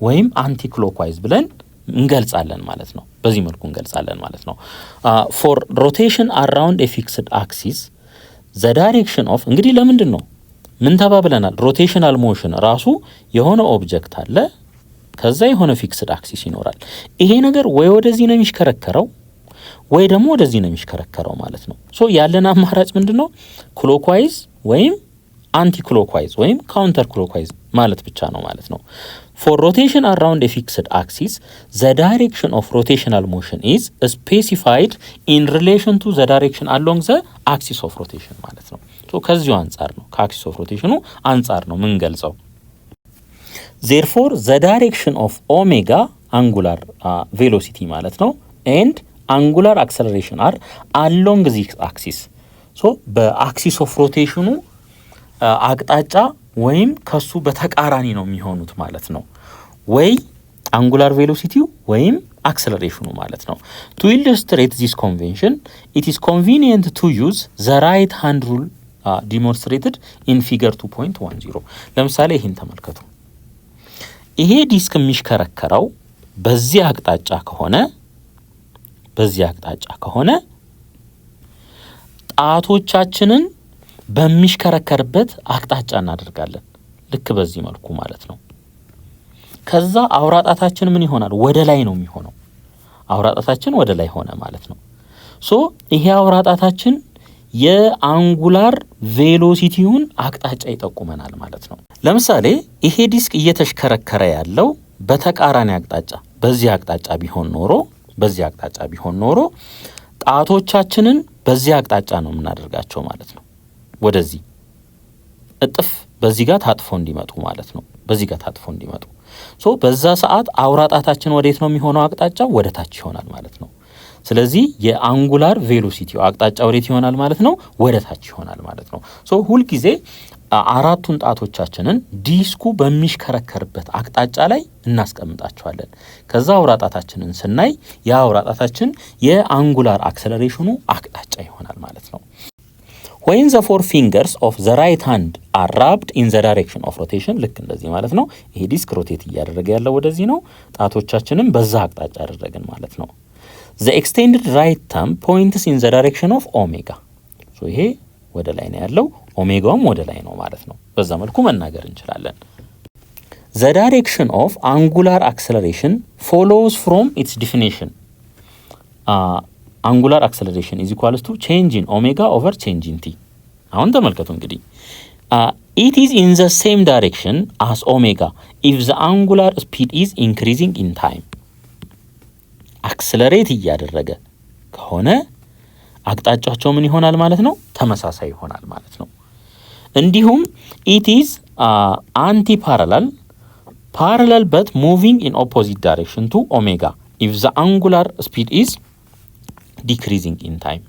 ወይም አንቲ ክሎክዋይዝ ብለን እንገልጻለን ማለት ነው። በዚህ መልኩ እንገልጻለን ማለት ነው። ፎር ሮቴሽን አራውንድ ኤ ፊክስድ አክሲስ ዘ ዳይሬክሽን ኦፍ እንግዲህ ለምንድን ነው ምን ተባብለናል? ሮቴሽናል ሞሽን ራሱ የሆነ ኦብጀክት አለ፣ ከዛ የሆነ ፊክስድ አክሲስ ይኖራል። ይሄ ነገር ወይ ወደዚህ ነው የሚሽከረከረው ወይ ደግሞ ወደዚህ ነው የሚሽከረከረው ማለት ነው። ያለን አማራጭ ምንድነው? ክሎክዋይዝ ወይም አንቲ ክሎክዋይዝ ወይም ካውንተር ክሎክዋይዝ ማለት ብቻ ነው ማለት ነው። ፎር ሮቴሽን አራውንድ ኤ ፊክስድ አክሲስ ዘ ዳይሬክሽን ኦፍ ሮቴሽናል ሞሽን ኢዝ ስፔሲፋይድ ኢን ሪሌሽን ቱ ዘ ዳይሬክሽን አሎንግ ዘ አክሲስ ኦፍ ሮቴሽን ማለት ነው። ከዚሁ አንጻር ነው ከአክሲስ ኦፍ ሮቴሽኑ አንጻር ነው ምን ገልጸው። ዜርፎር ዘ ዳይሬክሽን ኦፍ ኦሜጋ አንጉላር ቬሎሲቲ ማለት ነው ኤንድ አንጉላር አክሰለሬሽን አር አሎንግ ዚስ አክሲስ። በአክሲስ ኦፍ ሮቴሽኑ አቅጣጫ ወይም ከሱ በተቃራኒ ነው የሚሆኑት ማለት ነው። ወይ አንጉላር ቬሎሲቲው ወይም አክሰለሬሽኑ ማለት ነው። ቱ ኢሉስትሬት ዚስ ኮንቬንሽን ኢት ኢዝ ኮንቪኒየንት ቱ ዩዝ ዘ ራይት ሃንድ ሩል ዲሞንስትሬትድ ኢን ፊገር 2.10። ለምሳሌ ይህን ተመልከቱ። ይሄ ዲስክ የሚሽከረከረው በዚህ አቅጣጫ ከሆነ ጣቶቻችንን በሚሽከረከርበት አቅጣጫ እናደርጋለን። ልክ በዚህ መልኩ ማለት ነው። ከዛ አውራጣታችን ምን ይሆናል? ወደ ላይ ነው የሚሆነው። አውራጣታችን ወደ ላይ ሆነ ማለት ነው። ይሄ አውራጣታችን የአንጉላር ቬሎሲቲውን አቅጣጫ ይጠቁመናል ማለት ነው። ለምሳሌ ይሄ ዲስክ እየተሽከረከረ ያለው በተቃራኒ አቅጣጫ በዚህ አቅጣጫ ቢሆን ኖሮ ጣቶቻችንን በዚህ አቅጣጫ ነው የምናደርጋቸው ማለት ነው። ወደዚህ እጥፍ በዚህ ጋር ታጥፎ እንዲመጡ ማለት ነው። በዛ ሰዓት አውራጣታችን ወዴት ነው የሚሆነው? አቅጣጫው ወደ ታች ይሆናል ማለት ነው። ስለዚህ የአንጉላር ቬሎሲቲው አቅጣጫ ወዴት ይሆናል ማለት ነው? ወደ ታች ይሆናል ማለት ነው። ሁልጊዜ አራቱን ጣቶቻችንን ዲስኩ በሚሽከረከርበት አቅጣጫ ላይ እናስቀምጣቸዋለን። ከዛ አውራጣታችንን ስናይ የአውራጣታችን የአንጉላር አክሰለሬሽኑ አቅጣጫ ይሆናል ማለት ነው። when the four fingers of the right hand are rubbed in the direction of rotation ልክ እንደዚህ ማለት ነው። ይሄ ዲስክ ሮቴት እያደረገ ያለው ወደዚህ ነው። ጣቶቻችንን በዛ አቅጣጫ አደረግን ማለት ነው። the extended right thumb points in the direction of omega ይሄ ወደ ላይ ነው ያለው፣ ኦሜጋውም ወደ ላይ ነው ማለት ነው። በዛ መልኩ መናገር እንችላለን። the direction of angular acceleration follows from its definition angular acceleration is equals to change in omega over change in t። አሁን ተመልከቱ እንግዲህ it is in the same direction as omega if the angular speed is increasing in time። አክሰለሬት እያደረገ ከሆነ አቅጣጫቸው ምን ይሆናል ማለት ነው? ተመሳሳይ ይሆናል ማለት ነው። እንዲሁም it is parallel but moving in opposite direction to omega if the angular speed is decreasing in time።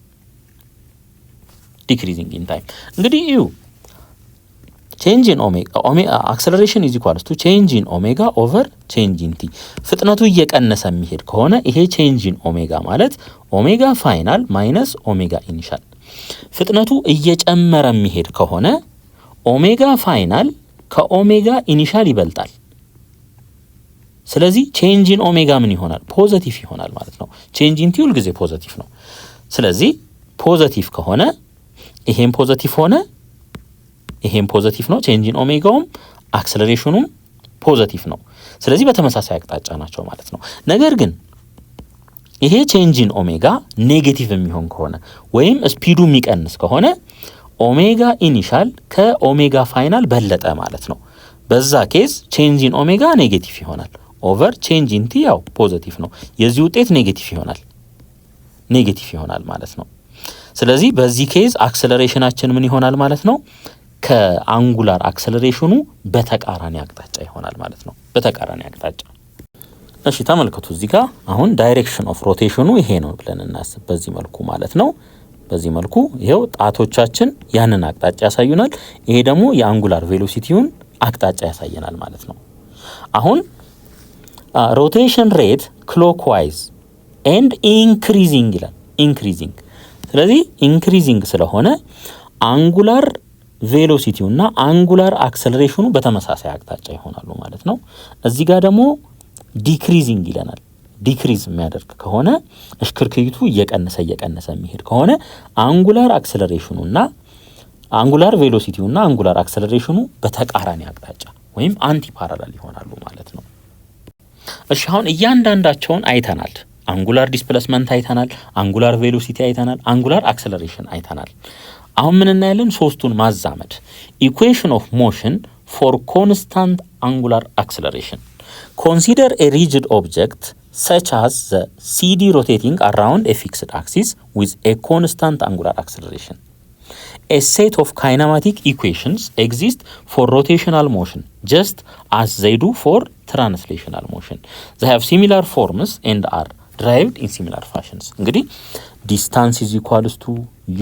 ዲክሪዚንግ ኢን ታይም። እንግዲህ እዩ ቼንጅ ኢን ኦሜጋ አክሰለሬሽን ኢዝ ኢኳልስ ቱ ቼንጅ ኢን ኦሜጋ ኦቨር ቼንጅ ኢን ቲ። ፍጥነቱ እየቀነሰ የሚሄድ ከሆነ ይሄ ቼንጅ ኢን ኦሜጋ ማለት ኦሜጋ ፋይናል ማይነስ ኦሜጋ ኢኒሻል። ፍጥነቱ እየጨመረ የሚሄድ ከሆነ ኦሜጋ ፋይናል ከኦሜጋ ኢኒሻል ይበልጣል። ስለዚህ ቼንጅ ኢን ኦሜጋ ምን ይሆናል? ፖዘቲቭ ይሆናል ማለት ነው። ቼንጅ ኢን ቲ ሁል ጊዜ ፖዘቲቭ ነው። ስለዚህ ፖዘቲቭ ከሆነ ይሄም ፖዘቲቭ ሆነ፣ ይሄም ፖዘቲቭ ነው። ቼንጅ ኢን ኦሜጋውም አክሰለሬሽኑም ፖዘቲቭ ነው። ስለዚህ በተመሳሳይ አቅጣጫ ናቸው ማለት ነው። ነገር ግን ይሄ ቼንጅ ኢን ኦሜጋ ኔጌቲቭ የሚሆን ከሆነ ወይም ስፒዱ የሚቀንስ ከሆነ ኦሜጋ ኢኒሻል ከኦሜጋ ፋይናል በለጠ ማለት ነው። በዛ ኬዝ ቼንጅ ኢን ኦሜጋ ኔጌቲቭ ይሆናል ኦቨር ቼንጅ ኢን ቲ ያው ፖዘቲቭ ነው። የዚህ ውጤት ኔጌቲቭ ይሆናል ማለት ነው። ስለዚህ በዚህ ኬዝ አክሰለሬሽናችን ምን ይሆናል ማለት ነው? ከአንጉላር አክሰለሬሽኑ በተቃራኒ አቅጣጫ ይሆናል ማለት ነው። በተቃራኒ አቅጣጫ። እሺ ተመልከቱ እዚህ ጋር አሁን ዳይሬክሽን ኦፍ ሮቴሽኑ ይሄ ነው ብለን እናስብ። በዚህ መልኩ ማለት ነው። በዚህ መልኩ ይሄው ጣቶቻችን ያንን አቅጣጫ ያሳዩናል። ይሄ ደግሞ የአንጉላር ቬሎሲቲውን አቅጣጫ ያሳየናል ማለት ነው። አሁን ሮቴሽን ሬት ክሎክዋይዝ ኤንድ ኢንክሪዚንግ ይላል። ኢንክሪዚንግ ስለዚህ ኢንክሪዚንግ ስለሆነ አንጉላር ቬሎሲቲውና አንጉላር አክሰለሬሽኑ በተመሳሳይ አቅጣጫ ይሆናሉ ማለት ነው። እዚህ ጋር ደግሞ ዲክሪዚንግ ይለናል። ዲክሪዝ የሚያደርግ ከሆነ እሽክርክሪቱ እየቀነሰ የሚሄድ ከሆነ አንጉላር አክሰለሬሽኑና አንጉላር ቬሎሲቲውና አንጉላር አክሰለሬሽኑ በተቃራኒ አቅጣጫ ወይም አንቲ ፓራላል ይሆናሉ ማለት ነው። እሺ አሁን እያንዳንዳቸውን አይተናል። አንጉላር ዲስፕሌስመንት አይተናል፣ አንጉላር ቬሎሲቲ አይተናል፣ አንጉላር አክሰለሬሽን አይተናል። አሁን ምን እናያለን? ሶስቱን ማዛመድ። ኢኩዌሽን ኦፍ ሞሽን ፎር ኮንስታንት አንጉላር አክሰለሬሽን ኮንሲደር ኤ ሪጅድ ኦብጀክት such as the CD rotating around a fixed axis with a constant angular acceleration. A set of kinematic equations exist for rotational motion just as they do for translational motion. They have similar forms and are derived in similar fashions. እንግዲህ distance is equals to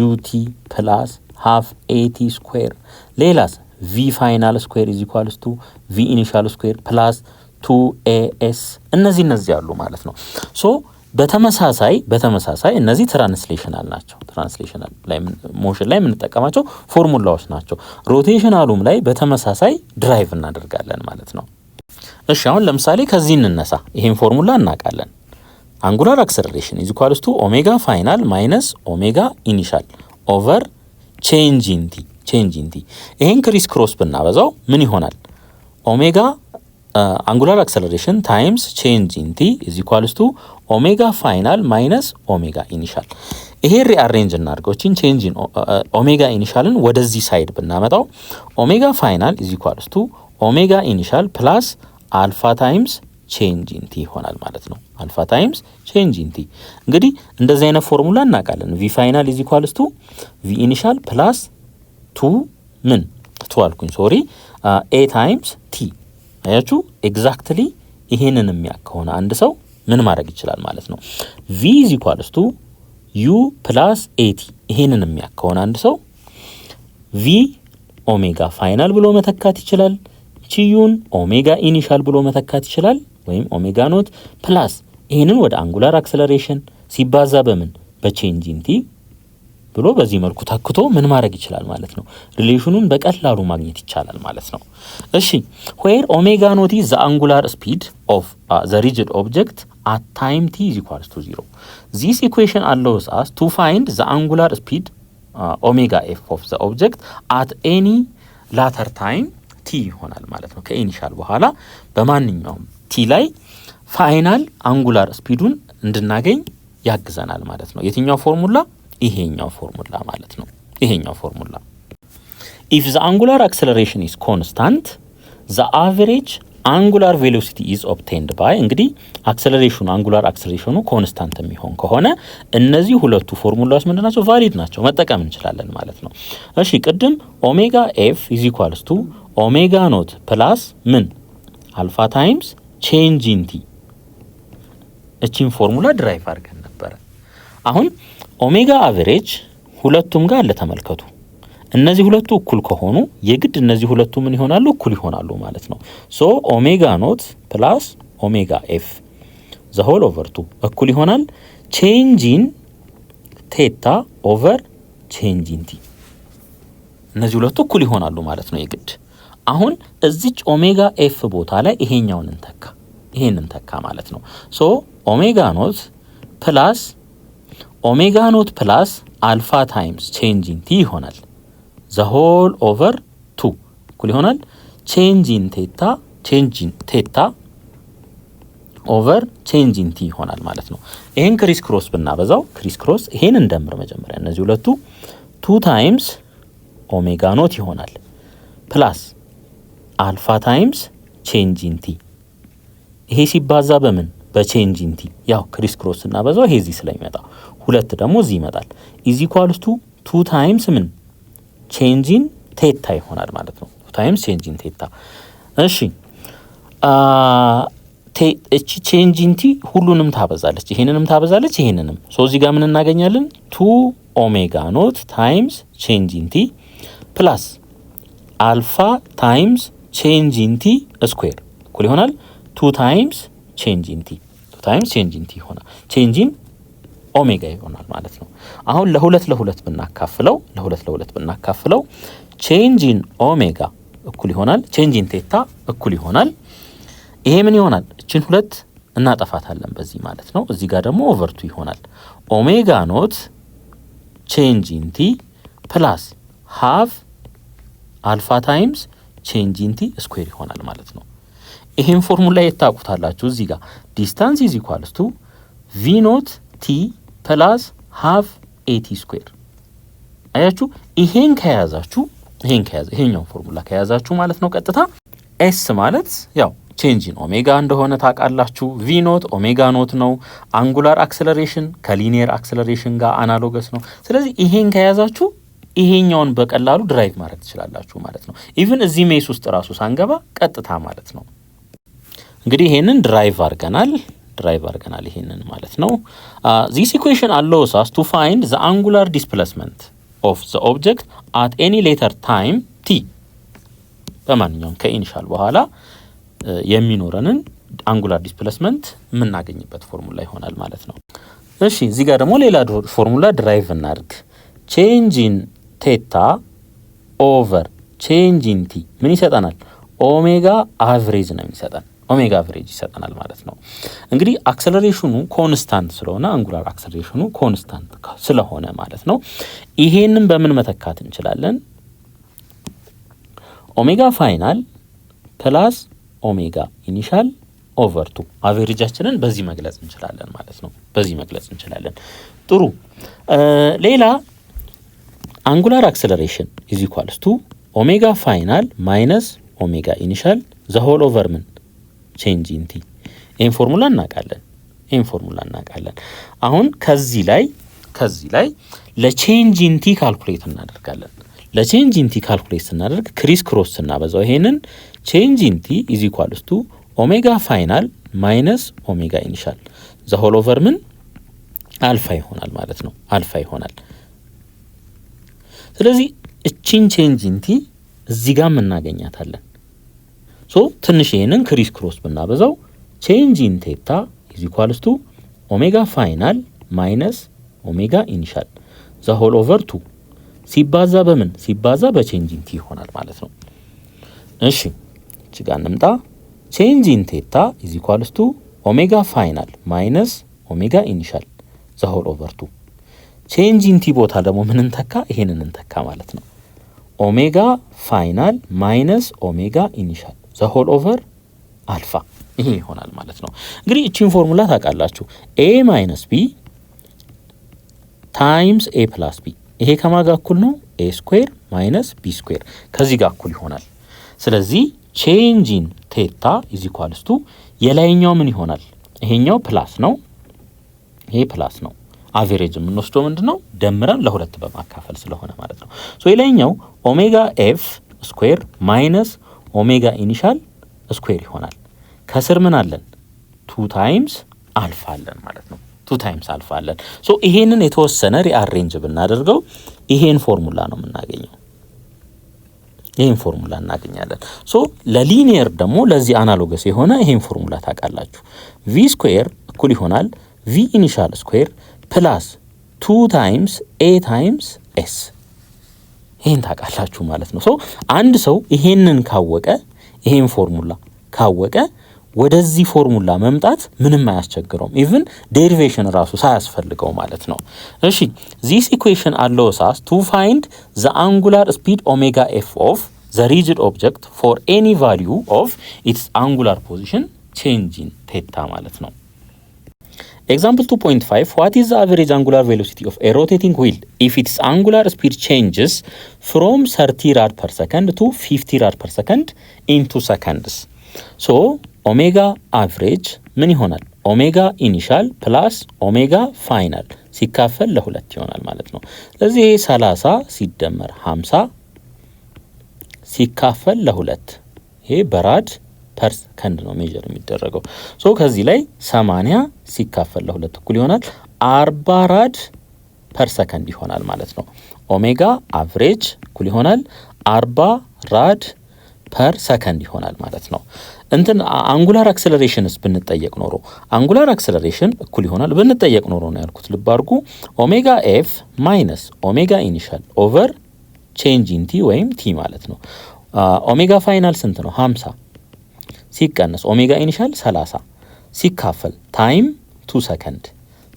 ut plus half at square ሌላስ v final square is equals to v initial square plus 2as እነዚህ ያሉ ማለት ነው። ሶ በተመሳሳይ እነዚህ ትራንስሌሽናል ናቸው። ትራንስሌሽናል ላይ ሞሽን ላይ የምንጠቀማቸው ፎርሙላዎች ናቸው። ሮቴሽናሉም ላይ በተመሳሳይ ድራይቭ እናደርጋለን ማለት ነው። እሺ አሁን ለምሳሌ ከዚህ እንነሳ። ይሄን ፎርሙላ እናውቃለን። አንጉላር አክሰለሬሽን ኢዝ ኢኳልስ ቱ ኦሜጋ ፋይናል ማይነስ ኦሜጋ ኢኒሻል ኦቨር ቼንጅ ኢን ቲ። ይሄን ክሪስ ክሮስ ብናበዛው ምን ይሆናል? ኦሜጋ አንጉላር አክሰለሬሽን ታይምስ ቼንጅ ኢን ቲ ኢዝ ኢኳልስ ቱ ኦሜጋ ፋይናል ማይነስ ኦሜጋ ኢኒሻል። ይሄ ሪአሬንጅ እናድርገው። ቼንጅ ኢን ኦሜጋ ኢኒሻልን ወደዚህ ሳይድ ብናመጣው ኦሜጋ ፋይናል ኢዝ ኢኳልስ ቱ ኦሜጋ ኢኒሻል ፕላስ አልፋ ታይምስ ቼንጅ ኢን ቲ ይሆናል ማለት ነው። አልፋ ታይምስ ቼንጅ ኢን ቲ። እንግዲህ እንደዚህ አይነት ፎርሙላ እናውቃለን። ቪ ፋይናል ኢዝ ኢኳልስ ቱ ቪ ኢኒሻል ፕላስ ኤ ታይምስ ቲ። አያችሁ ኤግዛክትሊ ይሄንን የሚያክ ከሆነ አንድ ሰው ምን ማድረግ ይችላል ማለት ነው። ቪ ኢዝ ኢኳልስ ቱ ዩ ፕላስ ኤቲ። ይሄንን የሚያክ ከሆነ አንድ ሰው ቪ ኦሜጋ ፋይናል ብሎ መተካት ይችላል። ቺዩን ኦሜጋ ኢኒሻል ብሎ መተካት ይችላል። ወይም ኦሜጋ ኖት ፕላስ ይሄንን ወደ አንጉላር አክሰለሬሽን ሲባዛ በምን በቼንጅ ኢን ቲ ብሎ በዚህ መልኩ ተክቶ ምን ማድረግ ይችላል ማለት ነው። ሪሌሽኑን በቀላሉ ማግኘት ይቻላል ማለት ነው። እሺ where omega naught is the angular speed of the rigid object at time t is equals to 0. This equation allows us to find the angular speed omega f of the object at any later time t ይሆናል ማለት ነው። ከኢኒሻል በኋላ በማንኛውም t ላይ ፋይናል አንጉላር ስፒዱን እንድናገኝ ያግዘናል ማለት ነው። የትኛው ፎርሙላ? ይሄኛው ፎርሙላ ማለት ነው። ይሄኛው ፎርሙላ if the angular acceleration is constant the average angular velocity is obtained by እንግዲህ አክሰለሬሽኑ አንጉላር አክሰለሬሽኑ ኮንስታንት የሚሆን ከሆነ እነዚህ ሁለቱ ፎርሙላዎች ምንድናቸው? ቫሊድ ናቸው፣ መጠቀም እንችላለን ማለት ነው። እሺ ቅድም ኦሜጋ ኤፍ is equals to ኦሜጋ ኖት ፕላስ ምን አልፋ ታይምስ ቼንጅ ኢን ቲ እቺን ፎርሙላ ድራይቭ አድርገን ነበር። አሁን ኦሜጋ አቨሬጅ ሁለቱም ጋር አለ ተመልከቱ። እነዚህ ሁለቱ እኩል ከሆኑ የግድ እነዚህ ሁለቱ ምን ይሆናሉ? እኩል ይሆናሉ ማለት ነው። ሶ ኦሜጋ ኖት ፕላስ ኦሜጋ ኤፍ ዘ ሆል ኦቨር 2 እኩል ይሆናል ቼንጂን ቴታ ኦቨር ቼንጂን ቲ። እነዚህ ሁለቱ እኩል ይሆናሉ ማለት ነው የግድ። አሁን እዚች ኦሜጋ ኤፍ ቦታ ላይ ይሄኛውን እንተካ ማለት ነው። ሶ ኦሜጋ ኖት ፕላስ አልፋ ታይምስ ቼንጂን ቲ ይሆናል ዘ ሆል ኦቨር 2 እኩል ይሆናል ቼንጂን ቴታ ኦቨር ቼንጂን ቲ ይሆናል ማለት ነው። ይሄን ክሪስ ክሮስ ብናበዛው ይሄን እንደምር መጀመሪያ እነዚህ ሁለቱ 2 ታይምስ ኦሜጋ ኖት ይሆናል ፕላስ አልፋ ታይምስ ቼንጂን ቲ። ይሄ ሲባዛ በምን? በቼንጂን ቲ። ያው ክሪስ ክሮስ እናበዛው ይሄ እዚህ ስለሚመጣ ሁለት ደግሞ እዚህ ይመጣል። ኢዝ ኢኳልስ ቱ 2 ታይምስ ምን? ቼንጂን ቴታ ይሆናል ማለት ነው። 2 ታይምስ ቼንጂን ቴታ። እሺ እቺ ቼንጂን ቲ ሁሉንም ታበዛለች፣ ይሄንንም ታበዛለች፣ ይሄንንም። ሶ እዚህ ጋር ምን እናገኛለን? 2 ኦሜጋ ኖት ታይምስ ቼንጂን ቲ ፕላስ አልፋ ታይምስ ቼንጂን ቲ ስኩዌር እኩል ይሆናል 2 ታይምስ ቼንጂን ቲ ይሆናል ቼንጂን ኦሜጋ ይሆናል ማለት ነው። አሁን ለሁለት ብናካፍለው ቼንጂን ኦሜጋ እኩል ይሆናል ቼንጂን ቴታ እኩል ይሆናል ይሄ ምን ይሆናል? እችን ሁለት እናጠፋታለን በዚህ ማለት ነው። እዚህ ጋር ደግሞ ኦቨር 2 ይሆናል ኦሜጋ ኖት ቼንጂን ቲ ፕላስ ሃፍ አልፋ ታይምስ ቼንጂን ቲ ስኩዌር ይሆናል ማለት ነው። ይሄን ፎርሙላ የታውቁታላችሁ። እዚህ ጋር ዲስታንስ ኢዝ ኢኳልስ ቱ ቪ ኖት ቲ ፕላስ ሃፍ ኤቲ ስኩዌር። አያችሁ ይሄን ከያዛችሁ ይሄኛውን ፎርሙላ ከያዛችሁ ማለት ነው ቀጥታ ኤስ ማለት ያው ቼንጂን ኦሜጋ እንደሆነ ታውቃላችሁ። ቪ ኖት ኦሜጋ ኖት ነው። አንጉላር አክሰለሬሽን ከሊኒየር አክሰለሬሽን ጋር አናሎገስ ነው። ስለዚህ ይሄን ከያዛችሁ ይሄኛውን በቀላሉ ድራይቭ ማድረግ ትችላላችሁ ማለት ነው። ኢቭን እዚህ ሜስ ውስጥ ራሱ ሳንገባ ቀጥታ ማለት ነው። እንግዲህ ይሄንን ድራይቭ አድርገናል ይሄንን ማለት ነው። ዚስ ኢኩዌሽን allows us to find the angular displacement of the object at any later time t። በማንኛውም ከኢኒሻል በኋላ የሚኖረንን አንጉላር ዲስፕሌስመንት የምናገኝበት ፎርሙላ ይሆናል ማለት ነው። እሺ እዚህ ጋር ደግሞ ሌላ ፎርሙላ ድራይቭ እናድርግ። ቼንጂን ቴታ ኦቨር ቼንጂን ቲ ምን ይሰጠናል? ኦሜጋ አቨሬጅ ነው የሚሰጠን። ኦሜጋ አቨሬጅ ይሰጠናል ማለት ነው። እንግዲህ አክሰለሬሽኑ ኮንስታንት ስለሆነ አንጉላር አክሰለሬሽኑ ኮንስታንት ስለሆነ ማለት ነው ይሄንን በምን መተካት እንችላለን? ኦሜጋ ፋይናል ፕላስ ኦሜጋ ኢኒሻል ኦቨር 2 አቨሬጃችንን በዚህ መግለጽ እንችላለን ማለት ነው። ጥሩ ሌላ አንጉላር አክሰለሬሽን ኢዝ ኢኳልስ ቱ ኦሜጋ ፋይናል ማይነስ ኦሜጋ ኢኒሻል ዘ ሆል ኦቨር ምን ቼንጂን ቲ። ይሄን ፎርሙላ እናውቃለን። አሁን ከዚህ ላይ ለቼንጂን ቲ ካልኩሌት እናደርጋለን። ለቼንጂን ቲ ካልኩሌት ስናደርግ ክሪስ ክሮስ ስናበዛው ይሄንን ቼንጂን ቲ ኢዝ ኢኳልስ ቱ ኦሜጋ ፋይናል ማይነስ ኦሜጋ ኢኒሻል ዘ ሆል ኦቨር ምን አልፋ ይሆናል ማለት ነው። ስለዚህ እቺን ቼንጂን ቲ እዚህ ጋር እናገኛታለን። ሶ ትንሽ ይሄንን ክሪስ ክሮስ ብናበዛው ቼንጂን ቴታ ኢዝ ኢኳልስ ቱ ኦሜጋ ፋይናል ማይነስ ኦሜጋ ኢኒሻል ዘ ሆል ኦቨር 2 ሲባዛ በቼንጂን ቲ ይሆናል ማለት ነው። እሺ እዚህ ጋር እንምጣ። ቼንጂን ቴታ ኢዝ ኢኳልስ ቱ ኦሜጋ ፋይናል ማይነስ ኦሜጋ ኢኒሻል ዘ ሆል ኦቨር 2 ቼንጂን ቲ ቦታ ደግሞ ምን እንተካ? ይሄንን እንተካ ማለት ነው። ኦሜጋ ፋይናል ማይነስ ኦሜጋ ኢኒሻል ዘ ሆል ኦቨር አልፋ ይሄ ይሆናል ማለት ነው። እንግዲህ እቺን ፎርሙላ ታውቃላችሁ። ኤ ማይነስ ቢ ታይምስ ኤ ፕላስ ቢ ይሄ ከማጋ እኩል ነው? ኤ ስኩዌር ማይነስ ቢ ስኩዌር ከዚህ ጋር እኩል ይሆናል። ስለዚህ ቼንጂን ቴታ ኢዝ ኢኳልስ ቱ የላይኛው ምን ይሆናል? ይሄኛው ፕላስ ነው፣ ይሄ ፕላስ ነው። አቨሬጅ የምንወስደው ምንድነው? ደምረን ለሁለት በማካፈል ስለሆነ ማለት ነው። ሶ የላይኛው ኦሜጋ ኤፍ ስኩዌር ማይነስ ኦሜጋ ኢኒሻል ስኩዌር ይሆናል። ከስር ምን አለን? 2 ታይምስ አልፋ አለን ማለት ነው። 2 ታይምስ አልፋ አለን። ሶ ይሄንን የተወሰነ ሪአሬንጅ ብናደርገው ይሄን ፎርሙላ ነው የምናገኘው። ይሄን ፎርሙላ እናገኛለን። ሶ ለሊኒየር ደግሞ ለዚህ አናሎገስ የሆነ ይሄን ፎርሙላ ታውቃላችሁ። ቪ ስኩዌር እኩል ይሆናል ቪ ኢኒሻል ስኩዌር ፕላስ 2 ታይምስ ኤ ታይምስ ኤስ። ይሄን ታውቃላችሁ ማለት ነው። ሶ አንድ ሰው ይሄንን ካወቀ ይሄን ፎርሙላ ካወቀ ወደዚህ ፎርሙላ መምጣት ምንም አያስቸግረውም። ኢቭን ዴሪቬሽን ራሱ ሳያስፈልገው ማለት ነው። እሺ ዚስ ኢኩዌሽን allows us to find the angular speed omega f of the rigid object for any value of its angular position change in theta ማለት ነው። Example 2.5 what is the average angular velocity of a rotating wheel if its angular speed changes from 30 rad per second to 50 rad per second in 2 seconds. So ኦሜጋ አቨሬጅ ምን ይሆናል? ኦሜጋ ኢኒሻል ፕላስ ኦሜጋ ፋይናል ሲካፈል ለ2 ይሆናል ማለት ነው። ስለዚህ ይሄ 30 ሲደመር 50 ሲካፈል ለ2 ይሄ በራድ ፐር ሰከንድ ነው ሜጀር የሚደረገው። ሶ ከዚህ ላይ 80 ሲካፈል ለ2 እኩል ይሆናል 40 ራድ ፐር ሰከንድ ይሆናል ማለት ነው። ኦሜጋ አቨሬጅ እኩል ይሆናል 40 ራድ ፐር ሰከንድ ይሆናል ማለት ነው። እንትን አንጉላር አክሰለሬሽንስ ብንጠየቅ ኖሮ አንጉላር አክሰለሬሽን እኩል ይሆናል ብንጠየቅ ኖሮ ነው ያልኩት። ልብ አድርጉ። ኦሜጋ ኤፍ ማይነስ ኦሜጋ ኢኒሻል ኦቨር ቼንጅ ኢን ቲ ወይም ቲ ማለት ነው። ኦሜጋ ፋይናል ስንት ነው? 50 ሲቀነስ ኦሜጋ ኢኒሻል 30 ሲካፈል ታይም 2 ሰከንድ።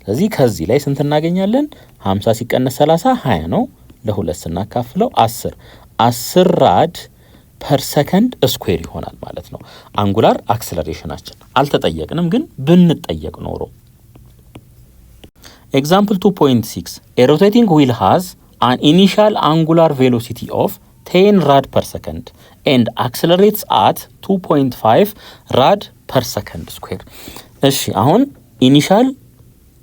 ስለዚህ ከዚህ ላይ ስንት እናገኛለን? 50 ሲቀነስ 30 20 ነው። ለ2 ስናካፍለው 10 ራድ ፐር ሰከንድ ስኩዌር ይሆናል ማለት ነው። አንጉላር አክሰለሬሽናችን አልተጠየቅንም፣ ግን ብንጠየቅ ኖሮ ኤግዛምፕል 2.6 a rotating wheel has an initial angular velocity of 10 rad per second and accelerates at 2.5 rad per second square። እሺ አሁን ኢኒሻል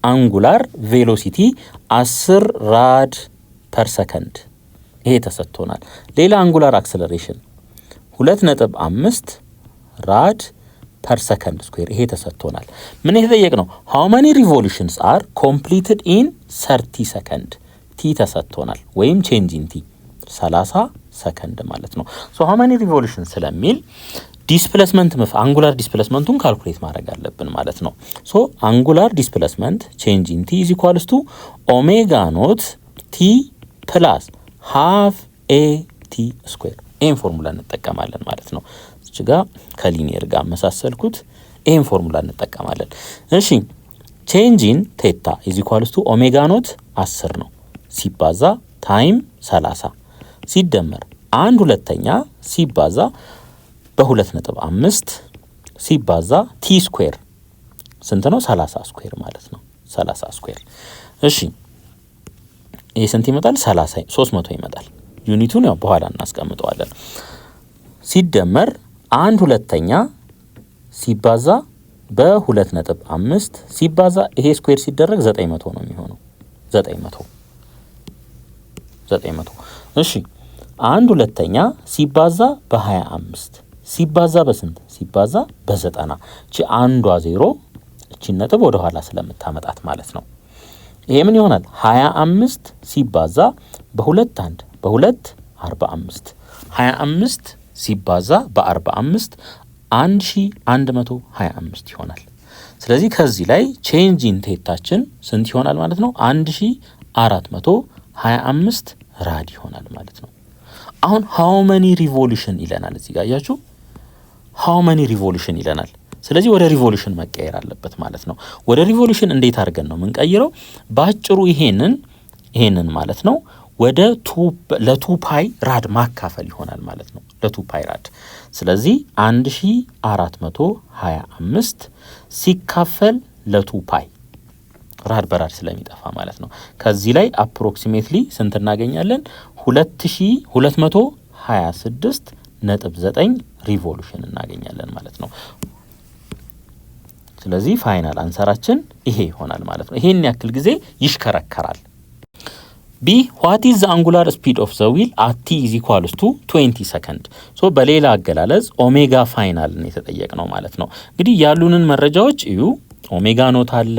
አንጉላር ቬሎሲቲ 10 ራድ ፐር ሰከንድ ይሄ ተሰጥቶናል። ሌላ አንጉላር አክሰለሬሽን 2.5 ራድ ፐር ሰከንድ ስኩዌር ይሄ ተሰጥቶናል። ምን የተጠየቅ ነው? how many revolutions are completed in 30 ሰከንድ ቲ ተሰጥቶናል፣ ወይም change in t 30 ሰከንድ ማለት ነው። so how many revolutions ስለሚል ዲስፕሌስመንት አንጉላር ዲስፕሌስመንቱን ካልኩሌት ማድረግ አለብን ማለት ነው። so አንጉላር ዲስፕሌስመንት change in t is equals to omega naught t plus half a t square ይሄን ፎርሙላ እንጠቀማለን ማለት ነው። እዚህ ጋር ከሊኒየር ጋር መሳሰልኩት። ይሄን ፎርሙላ እንጠቀማለን። እሺ ቼንጅ ኢን ቴታ ኢዝ ኢኳልስ ቱ ኦሜጋ ኖት 10 ነው ሲባዛ ታይም 30 ሲደመር 1/2 ሲባዛ በ2.5 ሲባዛ ቲ ስኩዌር ስንት ነው? 30 ስኩዌር ማለት ነው። 30 ስኩዌር። እሺ ይሄ ስንት ይመጣል? 300 ይመጣል። ዩኒቱን ያው በኋላ እናስቀምጠዋለን። ሲደመር 1/2 ሲባዛ በ2.5 ሲባዛ ይሄ ስኩዌር ሲደረግ 900 ነው የሚሆነው። 900 እሺ 1/2 ሲባዛ በ25 ሲባዛ በስንት? ሲባዛ በ90 እቺ አንዷ 0 እቺ ነጥብ ወደ ኋላ ስለምታመጣት ማለት ነው። ይሄ ምን ይሆናል? 25 ሲባዛ በ2 45 25 ሲባዛ በ45 1125 ይሆናል። ስለዚህ ከዚህ ላይ ቼንጅ ኢን ቴታችን ስንት ይሆናል ማለት ነው? 1425 ራድ ይሆናል ማለት ነው። አሁን ሃው መኒ ሪቮሉሽን ይለናል። እዚህ ጋር አያችሁ ሃው መኒ ሪቮሉሽን ይለናል። ስለዚህ ወደ ሪቮሉሽን መቀየር አለበት ማለት ነው። ወደ ሪቮሉሽን እንዴት አድርገን ነው የምንቀይረው? ባጭሩ ይሄንን ማለት ነው ወደ ለ2 ፓይ ራድ ማካፈል ይሆናል ማለት ነው። ለ2 ፓይ ራድ። ስለዚህ 1425 ሲካፈል ለ2 ፓይ ራድ በራድ ስለሚጠፋ ማለት ነው። ከዚህ ላይ አፕሮክሲሜትሊ ስንት እናገኛለን? 2226.9 ሪቮሉሽን እናገኛለን ማለት ነው። ስለዚህ ፋይናል አንሰራችን ይሄ ይሆናል ማለት ነው። ይሄን ያክል ጊዜ ይሽከረከራል። ቢ what is the angular speed of the wheel at t is equals to 20 second። ሶ በሌላ አገላለጽ ኦሜጋ ፋይናል ነው የተጠየቅነው ማለት ነው። እንግዲህ ያሉንን መረጃዎች እዩ። ኦሜጋ ኖት አለ፣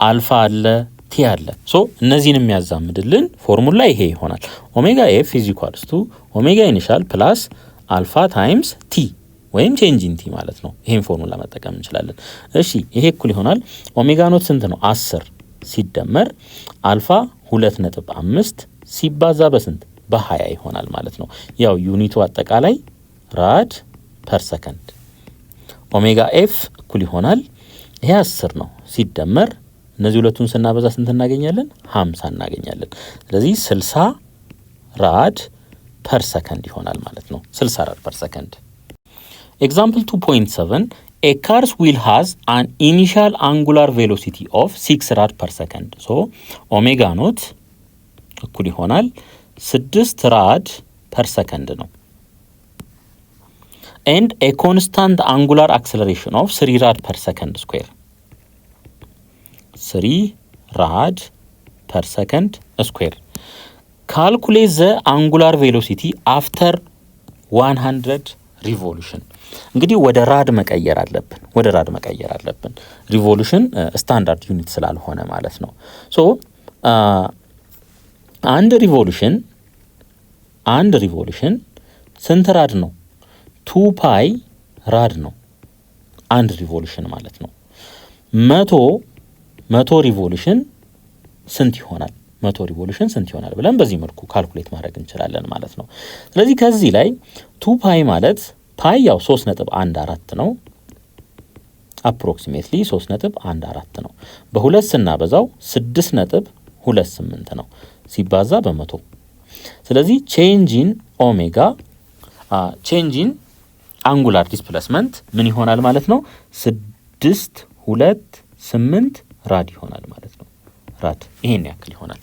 አልፋ አለ ቲ አለ። ሶ እነዚህን የሚያዛምድልን ፎርሙላ ይሄ ይሆናል። ኦሜጋ ኤፍ ኢዝ ኢኳልስ ቱ ኦሜጋ ኢኒሻል ፕላስ አልፋ ታይምስ ቲ ወይም ቼንጅ ኢን ቲ ማለት ነው። ይሄን ፎርሙላ መጠቀም እንችላለን። እሺ ይሄ እኩል ይሆናል ኦሜጋ ኖት ስንት ነው? 10 ሲደመር አልፋ 2.5 ሲባዛ በስንት? በ20 ይሆናል ማለት ነው። ያው ዩኒቱ አጠቃላይ ራድ ፐር ሰከንድ። ኦሜጋ ኤፍ እኩል ይሆናል ይሄ 10 ነው ሲደመር እነዚህ ሁለቱን ስናበዛ ስንት እናገኛለን? 50 እናገኛለን። ስለዚህ 60 ራድ ፐር ሰከንድ ይሆናል ማለት ነው። 60 ራድ ፐር ሰከንድ። ኤግዛምፕል 2.7 a car's wheel has an initial angular velocity of 6 rad per second. so ኦሜጋ ኖት እኩል ይሆናል 6 ራድ ፐር ሰከንድ ነው and a constant angular acceleration of 3 rad per second square 3 rad per second square. calculate the angular velocity after 100 revolution. እንግዲህ ወደ ራድ መቀየር አለብን። ሪቮሉሽን ስታንዳርድ ዩኒት ስላልሆነ ማለት ነው። ሶ አንድ ሪቮሉሽን ስንት ራድ ነው? 2 ፓይ ራድ ነው አንድ ሪቮሉሽን ማለት ነው። መቶ ሪቮሉሽን ስንት ይሆናል? 100 ሪቮሉሽን ስንት ይሆናል ብለን በዚህ መልኩ ካልኩሌት ማድረግ እንችላለን ማለት ነው። ስለዚህ ከዚህ ላይ 2 ፓይ ማለት ፓይ ያው 3.14 ነው። አፕሮክሲሜትሊ 3.14 ነው። በሁለት ስናበዛው 6.28 ነው ሲባዛ በመቶ። ስለዚህ ቼንጂን ኦሜጋ ቼንጂን አንጉላር ዲስፕሌስመንት ምን ይሆናል ማለት ነው? 628 ራድ ይሆናል ማለት ነው። ራድ ይሄን ያክል ይሆናል።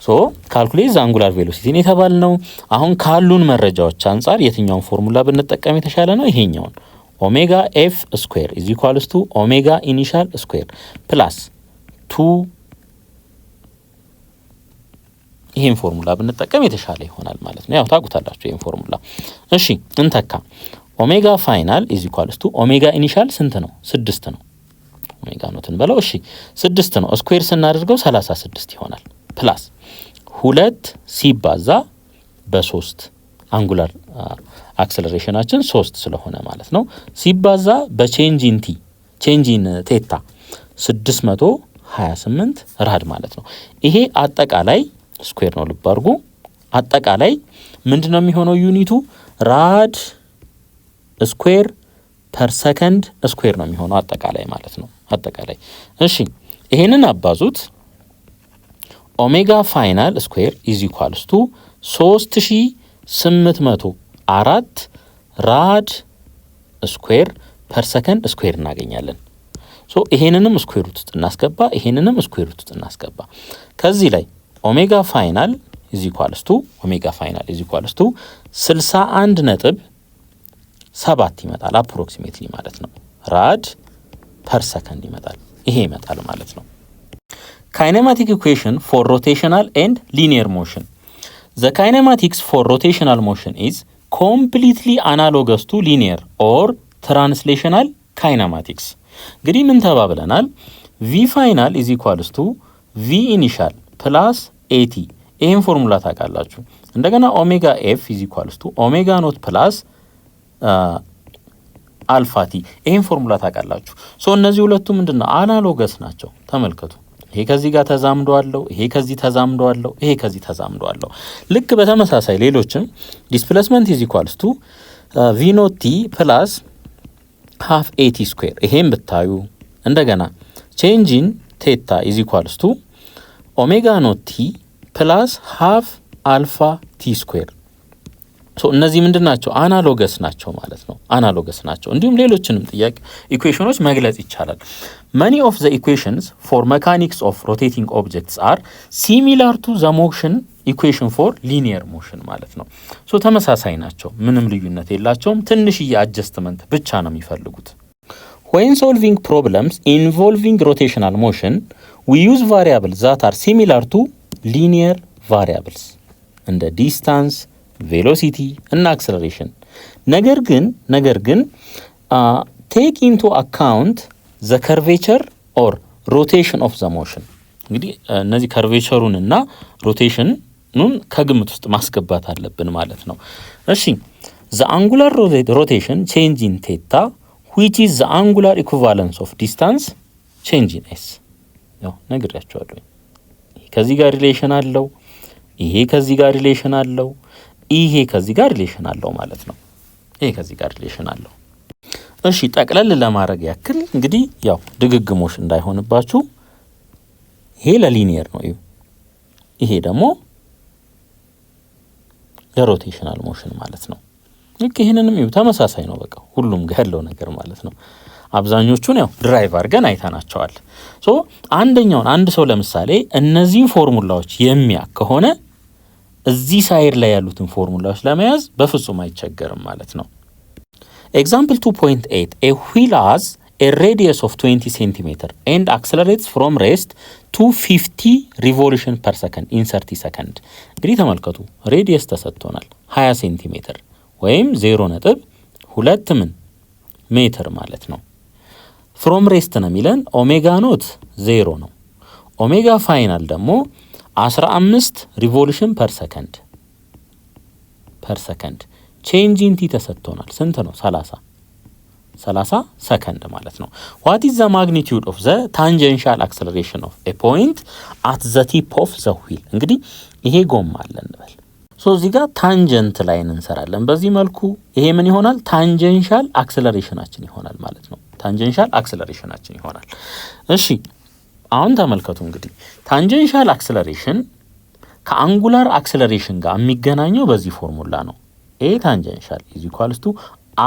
ሶ ካልኩሌት ዘ አንጉላር ቬሎሲቲን የተባልነው አሁን ካሉን መረጃዎች አንጻር የትኛውን ፎርሙላ ብንጠቀም የተሻለ ነው? ይሄኛውን ኦሜጋ ኤፍ ስኩዌር ኢዝ ኢኳልስ ቱ ኦሜጋ ኢኒሻል ስኩዌር ፕላስ 2 ይሄን ፎርሙላ ብንጠቀም የተሻለ ይሆናል ማለት ነው። ያው ታውቁታላችሁ ይሄን ፎርሙላ። እሺ እንተካ። ኦሜጋ ፋይናል ኢዝ ኢኳልስ ቱ ኦሜጋ ኢኒሻል ስንት ነው? 6 ነው። ኦሜጋ ኖትን በለው። እሺ 6 ነው። ስኩዌር ስናደርገው 36 ይሆናል ፕላስ 2 ሲባዛ በ3 አንጉላር አክሰለሬሽናችን 3 ስለሆነ ማለት ነው ሲባዛ በቼንጂን ቲ ቼንጂን ቴታ 628 ራድ ማለት ነው። ይሄ አጠቃላይ ስኩዌር ነው። ልብ አድርጉ። አጠቃላይ ምንድነው የሚሆነው? ዩኒቱ ራድ ስኩዌር ፐር ሰከንድ ስኩዌር ነው የሚሆነው አጠቃላይ ማለት ነው። አጠቃላይ እሺ ይሄንን አባዙት። ኦሜጋ ፋይናል ስኩዌር ኢዝ ኢኳልስ ቱ 3804 ራድ ስኩዌር ፐር ሰከንድ ስኩዌር እናገኛለን። ሶ ይሄንንም ስኩዌር ውስጥ እናስገባ፣ ይሄንንም ስኩዌር ውስጥ እናስገባ። ከዚህ ላይ ኦሜጋ ፋይናል ኢዝ ኢኳልስ ቱ 61.7 ይመጣል አፕሮክሲሜትሊ ማለት ነው። ራድ ፐር ሰከንድ ይመጣል። ይሄ ይመጣል ማለት ነው። ካይኔማቲክ ኢኩዌሽን ፎር ሮቴሽናል ኤንድ ሊኒየር ሞሽን ዘ ካይኔማቲክስ ፎር ሮቴሽናል ሞሽን ኢዝ ኮምፕሊትሊ አናሎገስ ቱ ሊኒየር ኦር ትራንስሌሽናል ካይኔማቲክስ። እንግዲህ ምን ተባብለናል? ቪ ፋይናል ኢዝ ኢኳልስ ቱ ቪ ኢኒሻል ፕላስ ኤቲ። ይሄን ፎርሙላ ታውቃላችሁ። እንደገና ኦሜጋ ኤፍ ኢዝ ኢኳልስ ቱ ኦሜጋ ኖት ፕላስ አልፋቲ። ይሄን ፎርሙላ ታውቃላችሁ። ሶ እነዚህ ሁለቱ ምንድነው? አናሎገስ ናቸው። ተመልከቱ። ይሄ ከዚህ ጋር ተዛምዶ አለው፣ ይሄ ከዚህ ተዛምዶ አለው፣ ይሄ ከዚህ ተዛምዶ አለው። ልክ በተመሳሳይ ሌሎችም ዲስፕሌስመንት ኢዝ ኢኳልስ ቱ ቪ ኖት ቲ ፕላስ ሃፍ ኤቲ ስኩዌር ይሄን ብታዩ፣ እንደገና ቼንጂን ቴታ ኢዝ ኢኳልስ ቱ ኦሜጋ ኖት ቲ ፕላስ ሃፍ አልፋ ቲ ስኩዌር። ሶ እነዚህ ምንድን ናቸው? አናሎገስ ናቸው ማለት ነው። አናሎገስ ናቸው። እንዲሁም ሌሎችንም ጥያቄ ኢኩዌሽኖች መግለጽ ይቻላል። many of the equations for mechanics of rotating objects are similar to the motion equation for linear motion ማለት ነው። ሶ ተመሳሳይ ናቸው። ምንም ልዩነት የላቸውም። ትንሽዬ አጀስትመንት ብቻ ነው የሚፈልጉት። when solving problems involving rotational motion we use variables that are similar to linear variables እንደ distance ቬሎሲቲ እና አክሰለሬሽን። ነገር ግን ቴክ ኢንቱ አካውንት ዘ ከርቬቸር ኦር ሮቴሽን ኦፍ ዘ ሞሽን እንግዲህ እነዚህ ከርቬቸሩን እና ሮቴሽኑን ከግምት ውስጥ ማስገባት አለብን ማለት ነው። እሺ ዘ አንጉላር ሮቴሽን ቼንጅ ኢን ቴታ which is the angular equivalence of distance change in s ያው ነግሬያቸዋለሁ። ከዚህ ጋር ሪሌሽን አለው፣ ይሄ ከዚህ ጋር ሪሌሽን አለው፣ ይሄ ከዚህ ጋር ሪሌሽን አለው ማለት ነው። ይሄ ከዚህ ጋር ሪሌሽን አለው። እሺ ጠቅለል ለማድረግ ያክል እንግዲህ ያው ድግግሞሽ እንዳይሆንባችሁ ይሄ ለሊኒየር ነው፣ ይሄ ደግሞ ለሮቴሽናል ሞሽን ማለት ነው። ልክ ይሄንንም ተመሳሳይ ነው፣ በቃ ሁሉም ጋር ያለው ነገር ማለት ነው። አብዛኞቹን ያው ድራይቭ አድርገን አይተናቸዋል። ሶ አንደኛውን አንድ ሰው ለምሳሌ እነዚህን ፎርሙላዎች የሚያውቅ ከሆነ እዚህ ሳይድ ላይ ያሉትን ፎርሙላዎች ለመያዝ በፍጹም አይቸገርም ማለት ነው። ኤግዛምፕል 2.8 a wheel has a radius of 20 cm and accelerates from rest to 50 revolution per second in 30 second። እንግዲህ ተመልከቱ ሬዲየስ ተሰጥቶናል 20 ሴንቲሜትር ወይም 0.2 ሜትር ማለት ነው። ፍሮም ሬስት ነው የሚለን ኦሜጋ ኖት 0 ነው። ኦሜጋ ፋይናል ደግሞ 15 ሪቮሉሽን ፐር ሰከንድ ቼንጅ ኢን ቲ ተሰጥቶናል። ስንት ነው? 30 ሰከንድ ማለት ነው። ዋት ኢዝ ዘ ማግኒቲዩድ ኦፍ ዘ ታንጀንሻል አክሰለሬሽን ኦፍ ኤ ፖይንት አት ዘ ቲፕ ኦፍ ዘ ዊል። እንግዲህ ይሄ ጎማ አለ እንበል። ሶ እዚህ ጋር ታንጀንት ላይን እንሰራለን። በዚህ መልኩ ይሄ ምን ይሆናል? ታንጀንሻል አክሰለሬሽናችን ይሆናል ማለት ነው። ታንጀንሻል አክሰለሬሽናችን ይሆናል። እሺ አሁን ተመልከቱ እንግዲህ ታንጀንሻል አክሰለሬሽን ከአንጉላር አክሰለሬሽን ጋር የሚገናኘው በዚህ ፎርሙላ ነው። ኤ ታንጀንሻል ኢዝ ኢኳልስ ቱ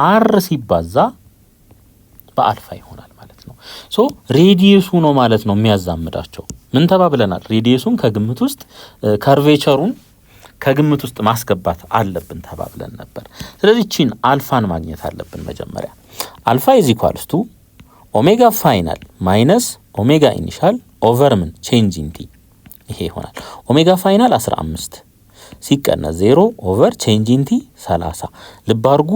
አር ሲባዛ በአልፋ ይሆናል ማለት ነው። ሶ ሬዲየሱ ነው ማለት ነው የሚያዛምዳቸው። ምን ተባብለናል? ሬዲየሱን ከግምት ውስጥ ከርቬቸሩን ከግምት ውስጥ ማስገባት አለብን ተባብለን ነበር። ስለዚህ ቺን አልፋን ማግኘት አለብን መጀመሪያ። አልፋ ኢዝ ኢኳልስ ቱ ኦሜጋ ፋይናል ማይነስ ኦሜጋ ኢኒሻል ኦቨር ምን ቼንጅ ኢን ቲ ይሄ ይሆናል። ኦሜጋ ፋይናል 15 ሲቀነስ 0 ኦቨር ቼንጅ ኢን ቲ 30። ልብ አድርጉ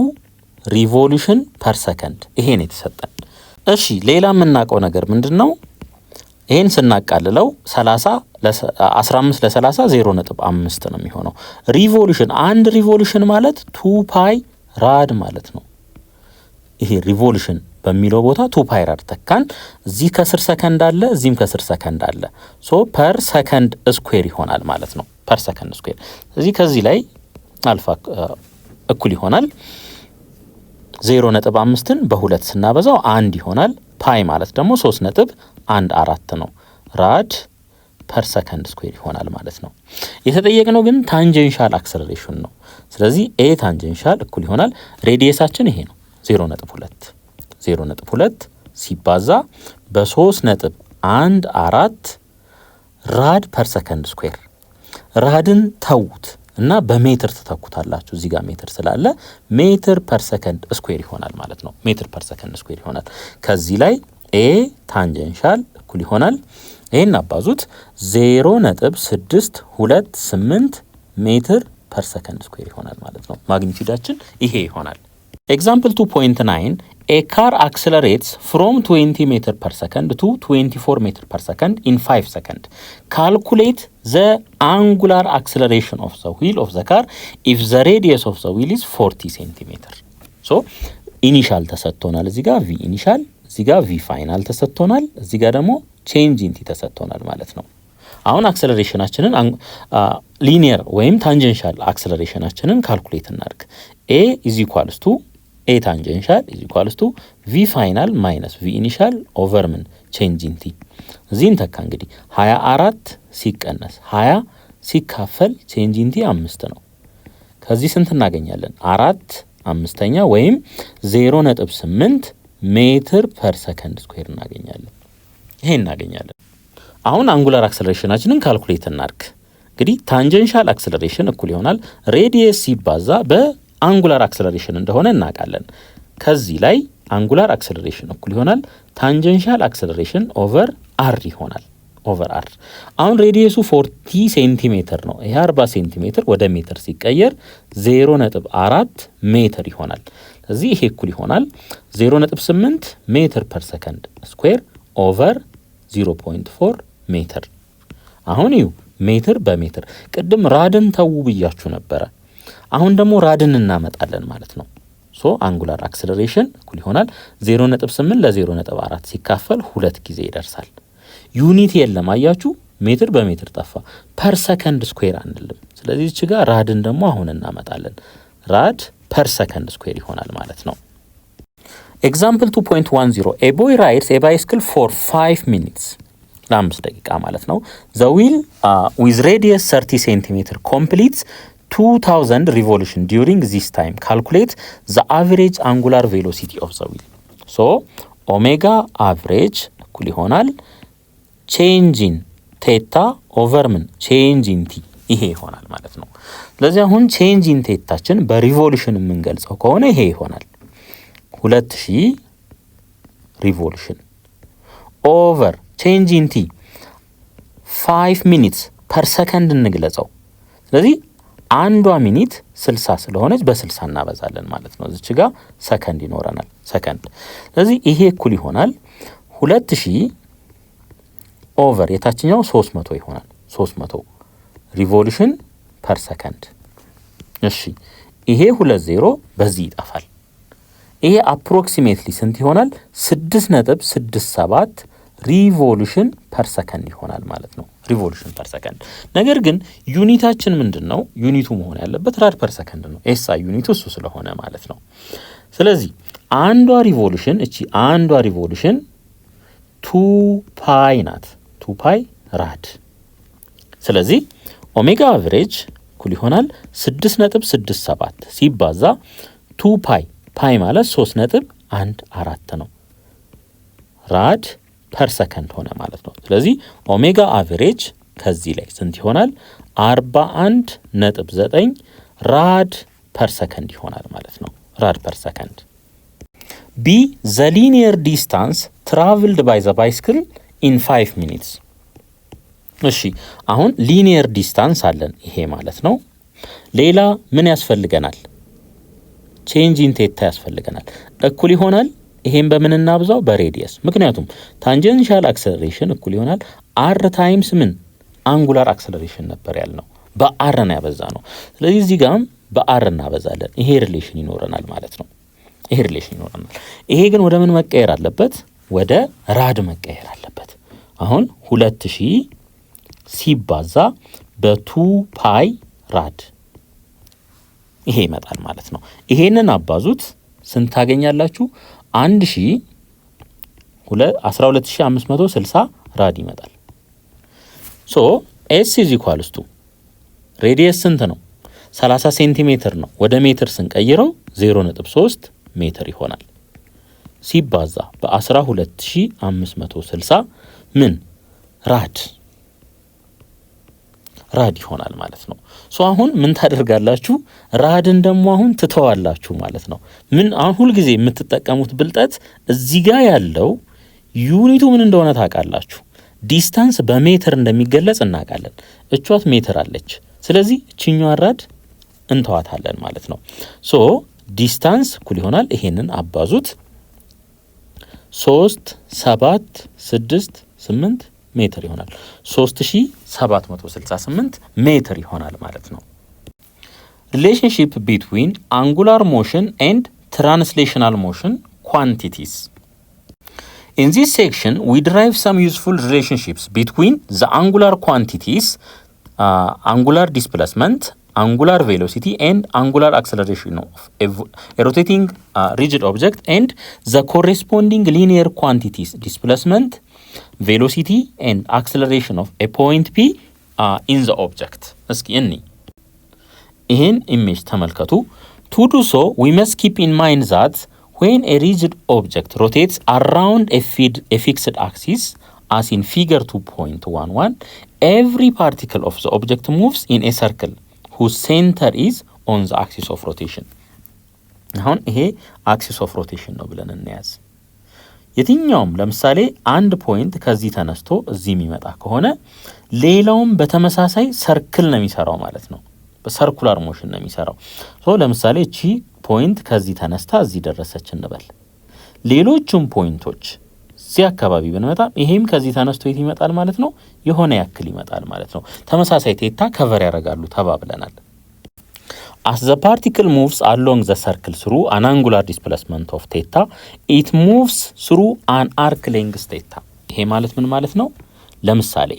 ሪቮሉሽን ፐር ሰከንድ ይሄ ነው የተሰጠን። እሺ ሌላ የምናውቀው ነገር ምንድነው? ይሄን ስናቃልለው 15 ለ30 0.5 ነው የሚሆነው። ሪቮሉሽን አንድ ሪቮሉሽን ማለት 2 ፓይ ራድ ማለት ነው። ይሄ ሪቮሉሽን በሚለው ቦታ 2 ፓይ ራድ ተካን። እዚህ ከስር ሰከንድ አለ፣ እዚህም ከስር ሰከንድ አለ። ሶ ፐር ሰከንድ ስኩዌር ይሆናል ማለት ነው። ፐር ሰከንድ ስኩዌር እዚህ ከዚህ ላይ አልፋ እኩል ይሆናል 0.5ን በ2 ስናበዛው 1 ይሆናል። ፓይ ማለት ደግሞ 3.14 ነው። ራድ ፐር ሰከንድ ስኩዌር ይሆናል ማለት ነው። የተጠየቅነው ግን ታንጀንሻል አክሰለሬሽን ነው። ስለዚህ ኤ ታንጀንሻል እኩል ይሆናል ሬዲየሳችን ይሄ ነው 0.2 ሲባዛ በ3.14 ራድ ፐር ሰከንድ ስኩዌር። ራድን ተውት እና በሜትር ተተኩታላችሁ። እዚህ ጋር ሜትር ስላለ ሜትር ፐር ሰከንድ ስኩዌር ይሆናል ማለት ነው። ሜትር ፐር ሰከንድ ስኩዌር ይሆናል። ከዚህ ላይ ኤ ታንጀንሻል እኩል ይሆናል ይሄን አባዙት 0.628 ሜትር ፐር ሰከንድ ስኩዌር ይሆናል ማለት ነው። ማግኒቲዩዳችን ይሄ ይሆናል። ኤግዛምፕል 2.9 a car accelerates from 20 meter per second to 24 meter per second in 5 seconds. Calculate the angular acceleration of the wheel of the car if the radius of the wheel is 40 centimeter. So initial ተሰጥቶናል እዚህ ጋር v initial እዚህ ጋር v final ተሰጥቶናል እዚህ ጋር ደግሞ change in t ተሰጥቶናል ማለት ነው። አሁን አክሰለሬሽናችንን ሊኒየር ወይም ታንጀንሻል አክሰለሬሽናችንን ካልኩሌት እናድርግ። a is equals to a tangential is equals to v final minus v initial over ምን change in t እዚህን ተካ እንግዲህ 24 ሲቀነስ 20 ሲካፈል change in t 5 ነው። ከዚህ ስንት እናገኛለን? 4 5ኛ ወይም 0.8 ሜትር ፐር ሰከንድ ስኩዌር እናገኛለን። ይሄ እናገኛለን። አሁን አንጉላር አክሰለሬሽናችንን ካልኩሌት እናድርግ። እንግዲህ ታንጀንሻል አክሰለሬሽን እኩል ይሆናል ሬዲየስ ሲባዛ በአንጉላር አክሰለሬሽን እንደሆነ እናውቃለን። ከዚህ ላይ አንጉላር አክሰለሬሽን እኩል ይሆናል ታንጀንሻል አክሰለሬሽን ኦቨር አር ይሆናል። ኦቨር አር አሁን ሬዲየሱ 40 ሴንቲሜትር ነው። ይሄ 40 ሴንቲሜትር ወደ ሜትር ሲቀየር 0.4 ሜትር ይሆናል። ስለዚህ ይሄ እኩል ይሆናል 0.8 ሜትር ፐር ሰከንድ ስኩዌር ኦቨር 0.4 ሜትር። አሁን እዩ ሜትር በሜትር ቅድም ራድን ተው ብያችሁ ነበረ። አሁን ደግሞ ራድን እናመጣለን ማለት ነው። ሶ አንጉላር አክሰለሬሽን እኩል ይሆናል 0.8 ለ0.4 ሲካፈል 2 ጊዜ ይደርሳል። ዩኒት የለም አያችሁ፣ ሜትር በሜትር ጠፋ። ፐር ሰከንድ ስኩዌር አንልም። ስለዚህ እዚህ ጋር ራድን ደግሞ አሁን እናመጣለን። ራድ ፐር ሰከንድ ስኩዌር ይሆናል ማለት ነው። ኤግዛምፕል 2.10 ኤ ቦይ ራይድስ ኤ ባይስክል ፎር 5 ሚኒትስ ለ5 ደቂቃ ማለት ነው። ዘ ዊል ዊዝ ሬዲየስ 30 ሴንቲሜትር ኮምፕሊትስ 2000 revolution during this time. Calculate the average angular velocity of the wheel. So omega average እኩል ይሆናል change in theta over ምን change in t ይሄ ይሆናል ማለት ነው። ስለዚህ አሁን change in thetaችን በሪቮሉሽን የምንገልጸው ከሆነ ይሄ ይሆናል 2000 revolution over change in t 5 minutes per second እንግለጸው። ስለዚህ አንዷ ሚኒት 60 ስለሆነች በ60 እናበዛለን ማለት ነው። እዚች ጋር ሰከንድ ይኖረናል ሰከንድ። ስለዚህ ይሄ እኩል ይሆናል 2000 ኦቨር የታችኛው 300 ይሆናል 300 ሪቮሉሽን ፐር ሰከንድ። እሺ ይሄ 20 በዚህ ይጠፋል። ይሄ አፕሮክሲሜትሊ ስንት ይሆናል? 6.67 ሪቮሉሽን ፐር ሰከንድ ይሆናል ማለት ነው። ሪቮሉሽን ፐር ሰከንድ። ነገር ግን ዩኒታችን ምንድነው? ዩኒቱ መሆን ያለበት ራድ ፐር ሰከንድ ነው። ኤስአይ ዩኒቱ እሱ ስለሆነ ማለት ነው። ስለዚህ አንዷ ሪቮሉሽን እቺ አንዷ ሪቮሉሽን 2 ፓይ ናት። 2 ፓይ ራድ። ስለዚህ ኦሜጋ አቨሬጅ እኩል ይሆናል 6.67 ሲባዛ 2 ፓይ ፓይ ማለት 3.14 ነው። ራድ ፐር ሰከንድ ሆነ ማለት ነው። ስለዚህ ኦሜጋ አቨሬጅ ከዚህ ላይ ስንት ይሆናል? 41.9 ራድ ፐር ሰከንድ ይሆናል ማለት ነው። ራድ ፐር ሰከንድ። ቢ ዘ ሊኒየር ዲስታንስ ትራቭልድ ባይ ዘ ባይስክል ኢን 5 ሚኒትስ። እሺ አሁን ሊኒየር ዲስታንስ አለን ይሄ ማለት ነው። ሌላ ምን ያስፈልገናል? ቼንጅ ኢን ቴታ ያስፈልገናል። እኩል ይሆናል ይሄን በምን እናብዛው? በሬዲየስ። ምክንያቱም ታንጀንሻል አክሰለሬሽን እኩል ይሆናል አር ታይምስ ምን አንጉላር አክሰለሬሽን ነበር ያልነው፣ በአር ነው ያበዛ ነው። ስለዚህ እዚህ ጋርም በአር እናበዛለን። ይሄ ሪሌሽን ይኖረናል ማለት ነው። ይሄ ሪሌሽን ይኖረናል። ይሄ ግን ወደ ምን መቀየር አለበት? ወደ ራድ መቀየር አለበት። አሁን 2000 ሲባዛ በ2 ፓይ ራድ ይሄ ይመጣል ማለት ነው። ይሄንን አባዙት ስንት ታገኛላችሁ? 12560 ራድ ይመጣል። ሶ ኤስ ኢዝ ኢኳልስ ቱ ሬዲየስ ስንት ነው? 30 ሴንቲሜትር ነው። ወደ ሜትር ስንቀይረው 0.3 ሜትር ይሆናል። ሲባዛ በ12560 ምን ራድ ይሆናል ማለት ነው። ሶ አሁን ምን ታደርጋላችሁ? ራድን ደግሞ አሁን ትተዋላችሁ ማለት ነው። ምን አሁን ሁል ጊዜ የምትጠቀሙት ብልጠት እዚህ ጋር ያለው ዩኒቱ ምን እንደሆነ ታውቃላችሁ። ዲስታንስ በሜትር እንደሚገለጽ እናውቃለን። እቿት ሜትር አለች። ስለዚህ እችኛዋን ራድ እንተዋታለን ማለት ነው። ሶ ዲስታንስ እኩል ይሆናል ይሄንን አባዙት 3 7 6 8 ሜትር ይሆናል። 3768 ሜትር ይሆናል ማለት ነው። ሪሌሽንሺፕ ቢትዊን አንጉላር ሞሽን ኤንድ ትራንስሌሽናል ሞሽን ኳንቲቲስ። In this section, we derive some useful relationships between the angular quantities, angular displacement, angular velocity, and angular acceleration of a rotating rigid object, and the corresponding linear quantities, displacement, velocity, and acceleration of a point P in the object. እስኪ እኒ ይህን ኢሜጅ ተመልከቱ። To do so, we must keep in mind that when a rigid object rotates around a fixed axis, as in figure 2.11, every particle of the object moves in a circle whose center is on the axis of rotation. አሁን ይሄ axis of rotation ነው ብለን እንያዝ። የትኛውም ለምሳሌ አንድ ፖይንት ከዚህ ተነስቶ እዚህ የሚመጣ ከሆነ ሌላውም በተመሳሳይ ሰርክል ነው የሚሰራው ማለት ነው። በሰርኩላር ሞሽን ነው የሚሰራው። ሶ ለምሳሌ እቺ ፖይንት ከዚህ ተነስታ እዚህ ደረሰች እንበል። ሌሎቹም ፖይንቶች እዚህ አካባቢ ብንመጣ ይሄም ከዚህ ተነስቶ የት ይመጣል ማለት ነው? የሆነ ያክል ይመጣል ማለት ነው። ተመሳሳይ ቴታ ከቨር ያደርጋሉ ተባብለናል። as the particle moves along the circle through an angular displacement of theta it moves through an arc length theta። ይሄ ማለት ምን ማለት ነው? ለምሳሌ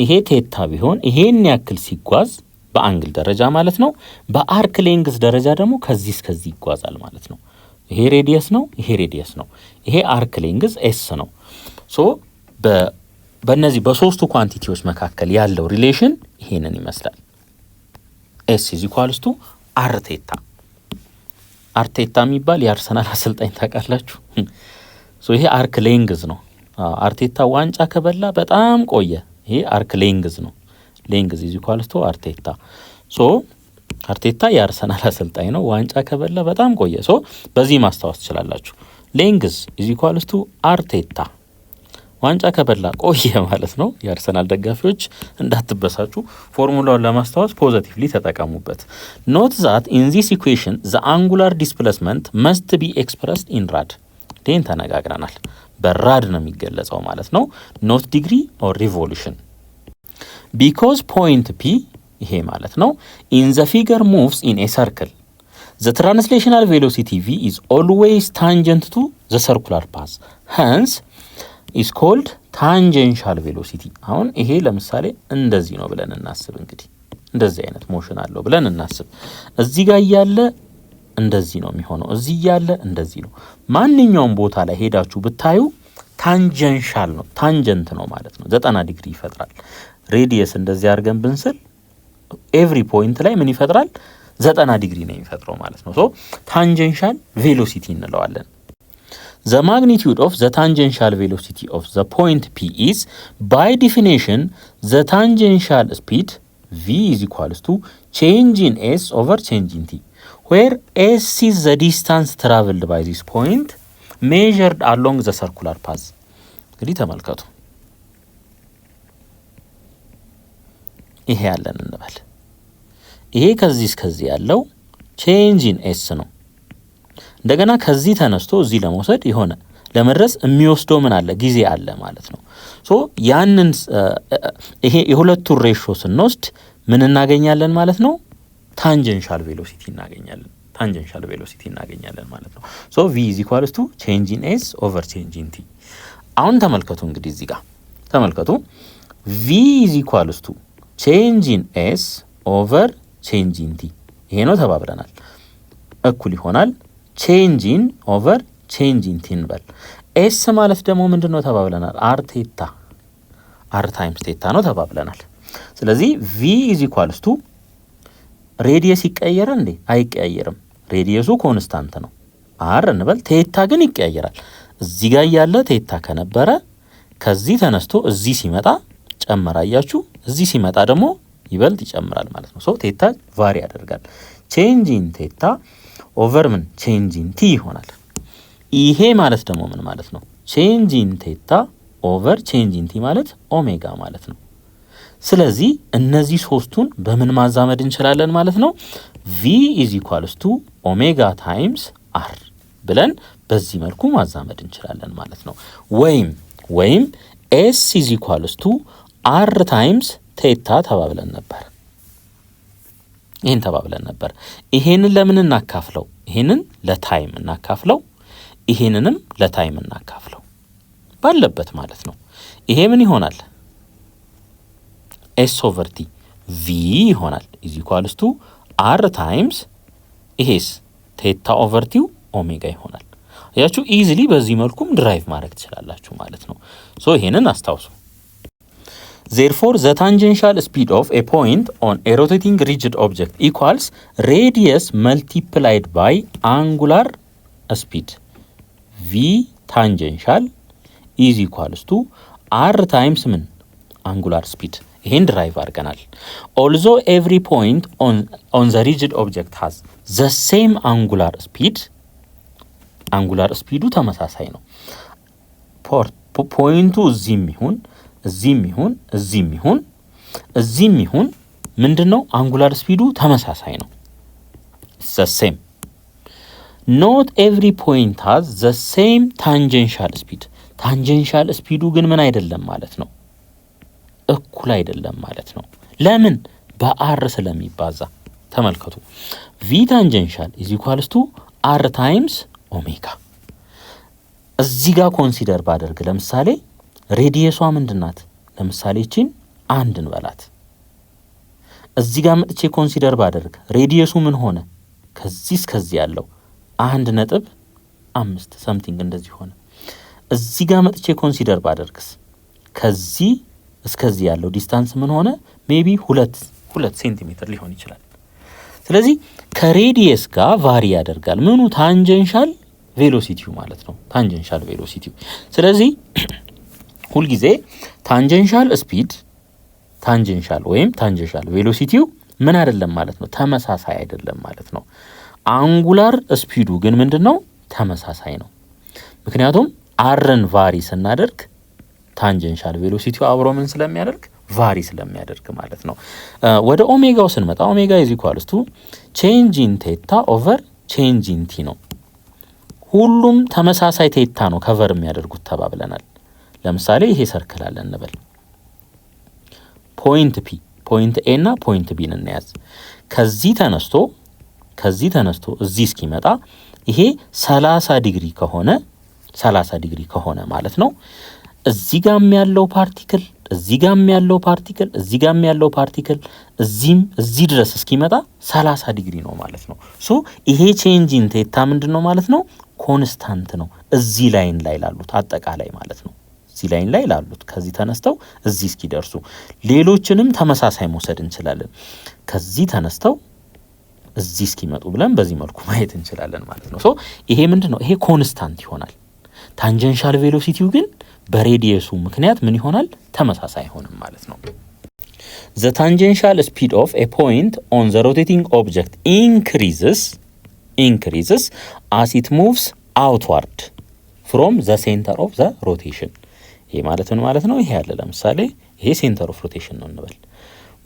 ይሄ ቴታ ቢሆን ይሄን ያክል ሲጓዝ በአንግል ደረጃ ማለት ነው። በአርክ ሌንግዝ ደረጃ ደግሞ ከዚህ እስከዚህ ይጓዛል ማለት ነው። ይሄ ሬዲየስ ነው፣ ይሄ ሬዲየስ ነው፣ ይሄ አርክ ሌንግዝ ኤስ ነው። ሶ በእነዚህ በሶስቱ ኳንቲቲዎች መካከል ያለው ሪሌሽን ይሄንን ይመስላል። ኤስ ኢዝ ኢኳልስ ቱ አርቴታ። አርቴታ የሚባል የአርሰናል አሰልጣኝ ታውቃላችሁ? ሶ ይሄ አርክ ሌንግዝ ነው። አርቴታ ዋንጫ ከበላ በጣም ቆየ። ይሄ አርክ ሌንግዝ ነው። ሌንግዝ ኢዝ ኢኳልስ ቱ አርቴታ። ሶ አርቴታ የአርሰናል አሰልጣኝ ነው። ዋንጫ ከበላ በጣም ቆየ። ሶ በዚህ ማስታወስ ትችላላችሁ። ሌንግዝ ኢዝ ኢኳልስ ቱ አርቴታ። ዋንጫ ከበላ ቆየ ማለት ነው። የአርሰናል ደጋፊዎች እንዳትበሳጩ፣ ፎርሙላውን ለማስታወስ ፖዚቲቭሊ ተጠቀሙበት። ኖት ዛት ኢን ዚስ ኢኩዌሽን ዘ አንጉላር ዲስፕሌስመንት መስት ቢ ኤክስፕረስድ ኢን ራድ። ይህን ተነጋግረናል። በራድ ነው የሚገለጸው ማለት ነው። ኖት ዲግሪ ኦር ሪቮሉሽን። ቢኮዝ ፖይንት ፒ ይሄ ማለት ነው ኢን ዘ ፊገር ሙቭስ ኢን ኤ ሰርክል ዘ ትራንስሌሽናል ቬሎሲቲ ቪ ኢዝ ኦልዌይስ ታንጀንት ቱ ዘ ሰርኩላር ፓዝ ሃንስ ኢዝ ኮልድ ታንጀንሻል ቬሎሲቲ። አሁን ይሄ ለምሳሌ እንደዚህ ነው ብለን እናስብ። እንግዲህ እንደዚህ አይነት ሞሽን አለው ብለን እናስብ። እዚህ ጋር እያለ እንደዚህ ነው የሚሆነው፣ እዚህ እያለ እንደዚህ ነው። ማንኛውም ቦታ ላይ ሄዳችሁ ብታዩ ታንጀንሻል ነው፣ ታንጀንት ነው ማለት ነው። 90 ዲግሪ ይፈጥራል። ሬዲየስ እንደዚህ አድርገን ብንስል ኤቭሪ ፖይንት ላይ ምን ይፈጥራል? 90 ዲግሪ ነው የሚፈጥረው ማለት ነው። ሶ ታንጀንሻል ቬሎሲቲ እንለዋለን። The magnitude of the tangential velocity of the point P is by definition the tangential speed v is equals to change in s over change in t, where s is the distance traveled by this point measured along the circular path። እንግዲህ ተመልከቱ፣ ይሄ ያለን እንበል። ይሄ ከዚህ እስከዚህ ያለው change in s ነው። እንደገና ከዚህ ተነስቶ እዚህ ለመውሰድ የሆነ ለመድረስ የሚወስደው ምን አለ? ጊዜ አለ ማለት ነው። ሶ ያንን ይሄ የሁለቱን ሬሾ ስንወስድ ምን እናገኛለን ማለት ነው? ታንጀንሻል ቬሎሲቲ እናገኛለን። ታንጀንሻል ቬሎሲቲ እናገኛለን ማለት ነው። ሶ v is equals to change in s over change in t። አሁን ተመልከቱ እንግዲህ እዚህ ጋር ተመልከቱ። v is equals to change in s over change in t ይሄ ነው ተባብለናል። እኩል ይሆናል ቼንጅ ኢን ኦቨር ቼንጅ ኢን ቲ እንበል። ኤስ ማለት ደግሞ ምንድን ነው ተባብለናል? አር ቴታ፣ አር ታይምስ ቴታ ነው ተባብለናል። ስለዚህ ቪ ኢዝ ኢኳልስ ቱ ሬዲየስ ይቀየራል እንዴ? አይቀያየርም። ሬዲየሱ ኮንስታንት ነው አር እንበል። ቴታ ግን ይቀያየራል። እዚህ ጋር ያለ ቴታ ከነበረ ከዚህ ተነስቶ እዚህ ሲመጣ ጨመራ። አያችሁ? እዚህ ሲመጣ ደግሞ ይበልጥ ይጨምራል ማለት ነው። ሶ ቴታ ቫሪ ያደርጋል። ቼንጅ ኢን ቴታ ኦቨር ምን ቼንጅ ኢን ቲ ይሆናል። ይሄ ማለት ደግሞ ምን ማለት ነው? ቼንጅ ኢን ቴታ ኦቨር ቼንጅ ኢን ቲ ማለት ኦሜጋ ማለት ነው። ስለዚህ እነዚህ ሶስቱን በምን ማዛመድ እንችላለን ማለት ነው? ቪ ኢዝ ኢኳልስ ቱ ኦሜጋ ታይምስ አር ብለን በዚህ መልኩ ማዛመድ እንችላለን ማለት ነው። ወይም ኤስ ኢዝ ኢኳልስ ቱ አር ታይምስ ቴታ ተባብለን ነበር። ይሄን ተባብለን ነበር። ይሄንን ለምን እናካፍለው? ይሄንን ለታይም እናካፍለው፣ ይሄንንም ለታይም እናካፍለው ባለበት ማለት ነው። ይሄ ምን ይሆናል? ኤስ ኦቨር ቲ ቪ ይሆናል ኢዝ ኢኳልስ ቱ አር ታይምስ ይሄስ ቴታ ኦቨር ቲው ኦሜጋ ይሆናል። አያችሁ፣ ኢዚሊ በዚህ መልኩም ድራይቭ ማድረግ ትችላላችሁ ማለት ነው። ሶ ይሄንን አስታውሱ። Therefore, the tangential speed of a point on a rotating rigid object equals radius multiplied by angular speed. V tangential is equals to r times ምን angular speed. ይሄን ድራይቭ አድርገናል። Although every point on the rigid object has the same angular speed, angular speed ተመሳሳይ ነው። ፖይንቱ እዚህም ይሁን እዚህም ይሁን እዚህም ይሁን ምንድነው? አንጉላር ስፒዱ ተመሳሳይ ነው። the same. ኖት ኤቭሪ ፖይንት ሃዝ ዘ ሴም ታንጀንሻል ስፒድ። ታንጀንሻል ስፒዱ ግን ምን አይደለም ማለት ነው? እኩል አይደለም ማለት ነው። ለምን? በአር ስለሚባዛ። ተመልከቱ ቪ ታንጀንሻል ኢዝ ኢኳልስ ቱ አር ታይምስ ኦሜጋ። እዚህ ጋር ኮንሲደር ባደርግ ለምሳሌ ሬዲየሷ ምንድናት? ለምሳሌ እቺን አንድ እንበላት። እዚህ ጋር መጥቼ ኮንሲደር ባደርግ ሬዲየሱ ምን ሆነ? ከዚህ እስከዚህ ያለው 1.5 ሰምቲንግ እንደዚህ ሆነ። እዚህ ጋር መጥቼ ኮንሲደር ባደርግስ ከዚህ እስከዚህ ያለው ዲስታንስ ምን ሆነ? ሜቢ 2 ሴንቲሜትር ሊሆን ይችላል። ስለዚህ ከሬዲየስ ጋር ቫሪ ያደርጋል ምኑ? ታንጀንሻል ቬሎሲቲው ማለት ነው። ታንጀንሻል ቬሎሲቲው። ስለዚህ ሁልጊዜ ታንጀንሻል ስፒድ ታንጀንሻል ወይም ታንጀንሻል ቬሎሲቲው ምን አይደለም ማለት ነው? ተመሳሳይ አይደለም ማለት ነው። አንጉላር ስፒዱ ግን ምንድነው? ተመሳሳይ ነው። ምክንያቱም አርን ቫሪ ስናደርግ ታንጀንሻል ቬሎሲቲው አብሮ ምን ስለሚያደርግ? ቫሪ ስለሚያደርግ ማለት ነው። ወደ ኦሜጋው ስንመጣ ኦሜጋ ኢዝ ኢኳልስ ቱ ቼንጅ ኢን ቴታ ኦቨር ቼንጅ ኢን ቲ ነው። ሁሉም ተመሳሳይ ቴታ ነው ከቨር የሚያደርጉት ተባብለናል። ለምሳሌ ይሄ ሰርክል አለ እንበል። ፖይንት ፒ ፖይንት ኤ እና ፖይንት ቢን እንያዝ። ከዚህ ተነስቶ እዚህ እስኪመጣ ይሄ 30 ዲግሪ ከሆነ ማለት ነው እዚህ ጋም ያለው ፓርቲክል እዚህ ጋም ያለው ፓርቲክል እዚህ ድረስ እስኪመጣ 30 ዲግሪ ነው ማለት ነው። ሶ ይሄ ቼንጅ ኢን ቴታ ምንድነው ማለት ነው? ኮንስታንት ነው እዚህ ላይን ላይ ላሉት አጠቃላይ ማለት ነው። እዚህ ላይን ላይ ላሉት ከዚህ ተነስተው እዚህ እስኪደርሱ ሌሎችንም ተመሳሳይ መውሰድ እንችላለን። ከዚህ ተነስተው እዚህ እስኪመጡ ብለን በዚህ መልኩ ማየት እንችላለን ማለት ነው። ሶ ይሄ ምንድነው? ይሄ ኮንስታንት ይሆናል። ታንጀንሻል ቬሎሲቲው ግን በሬዲየሱ ምክንያት ምን ይሆናል? ተመሳሳይ አይሆንም ማለት ነው። The tangential speed of a point on the rotating object increases as it moves outward from the center of the rotation። ይሄ ማለት ምን ማለት ነው? ይሄ ያለ ለምሳሌ ይሄ ሴንተር ኦፍ ሮቴሽን ነው እንበል።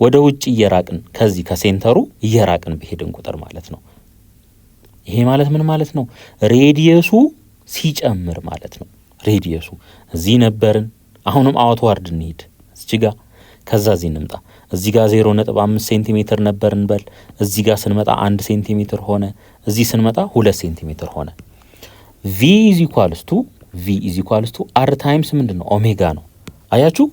ወደ ውጭ እየራቅን ከዚህ ከሴንተሩ እየራቅን በሄድን ቁጥር ማለት ነው። ይሄ ማለት ምን ማለት ነው? ሬዲየሱ ሲጨምር ማለት ነው። ሬዲየሱ እዚህ ነበርን፣ አሁንም አውትዋርድ እንሂድ እዚህ ጋር፣ ከዛ እዚህ እንምጣ። እዚህ ጋር 0.5 ሴንቲሜትር ነበርን በል፣ እዚህ ጋር ስንመጣ 1 ሴንቲሜትር ሆነ፣ እዚህ ስንመጣ 2 ሴንቲሜትር ሆነ። v is equals to r ታይምስ ምንድነው? ኦሜጋ ነው። አያችሁ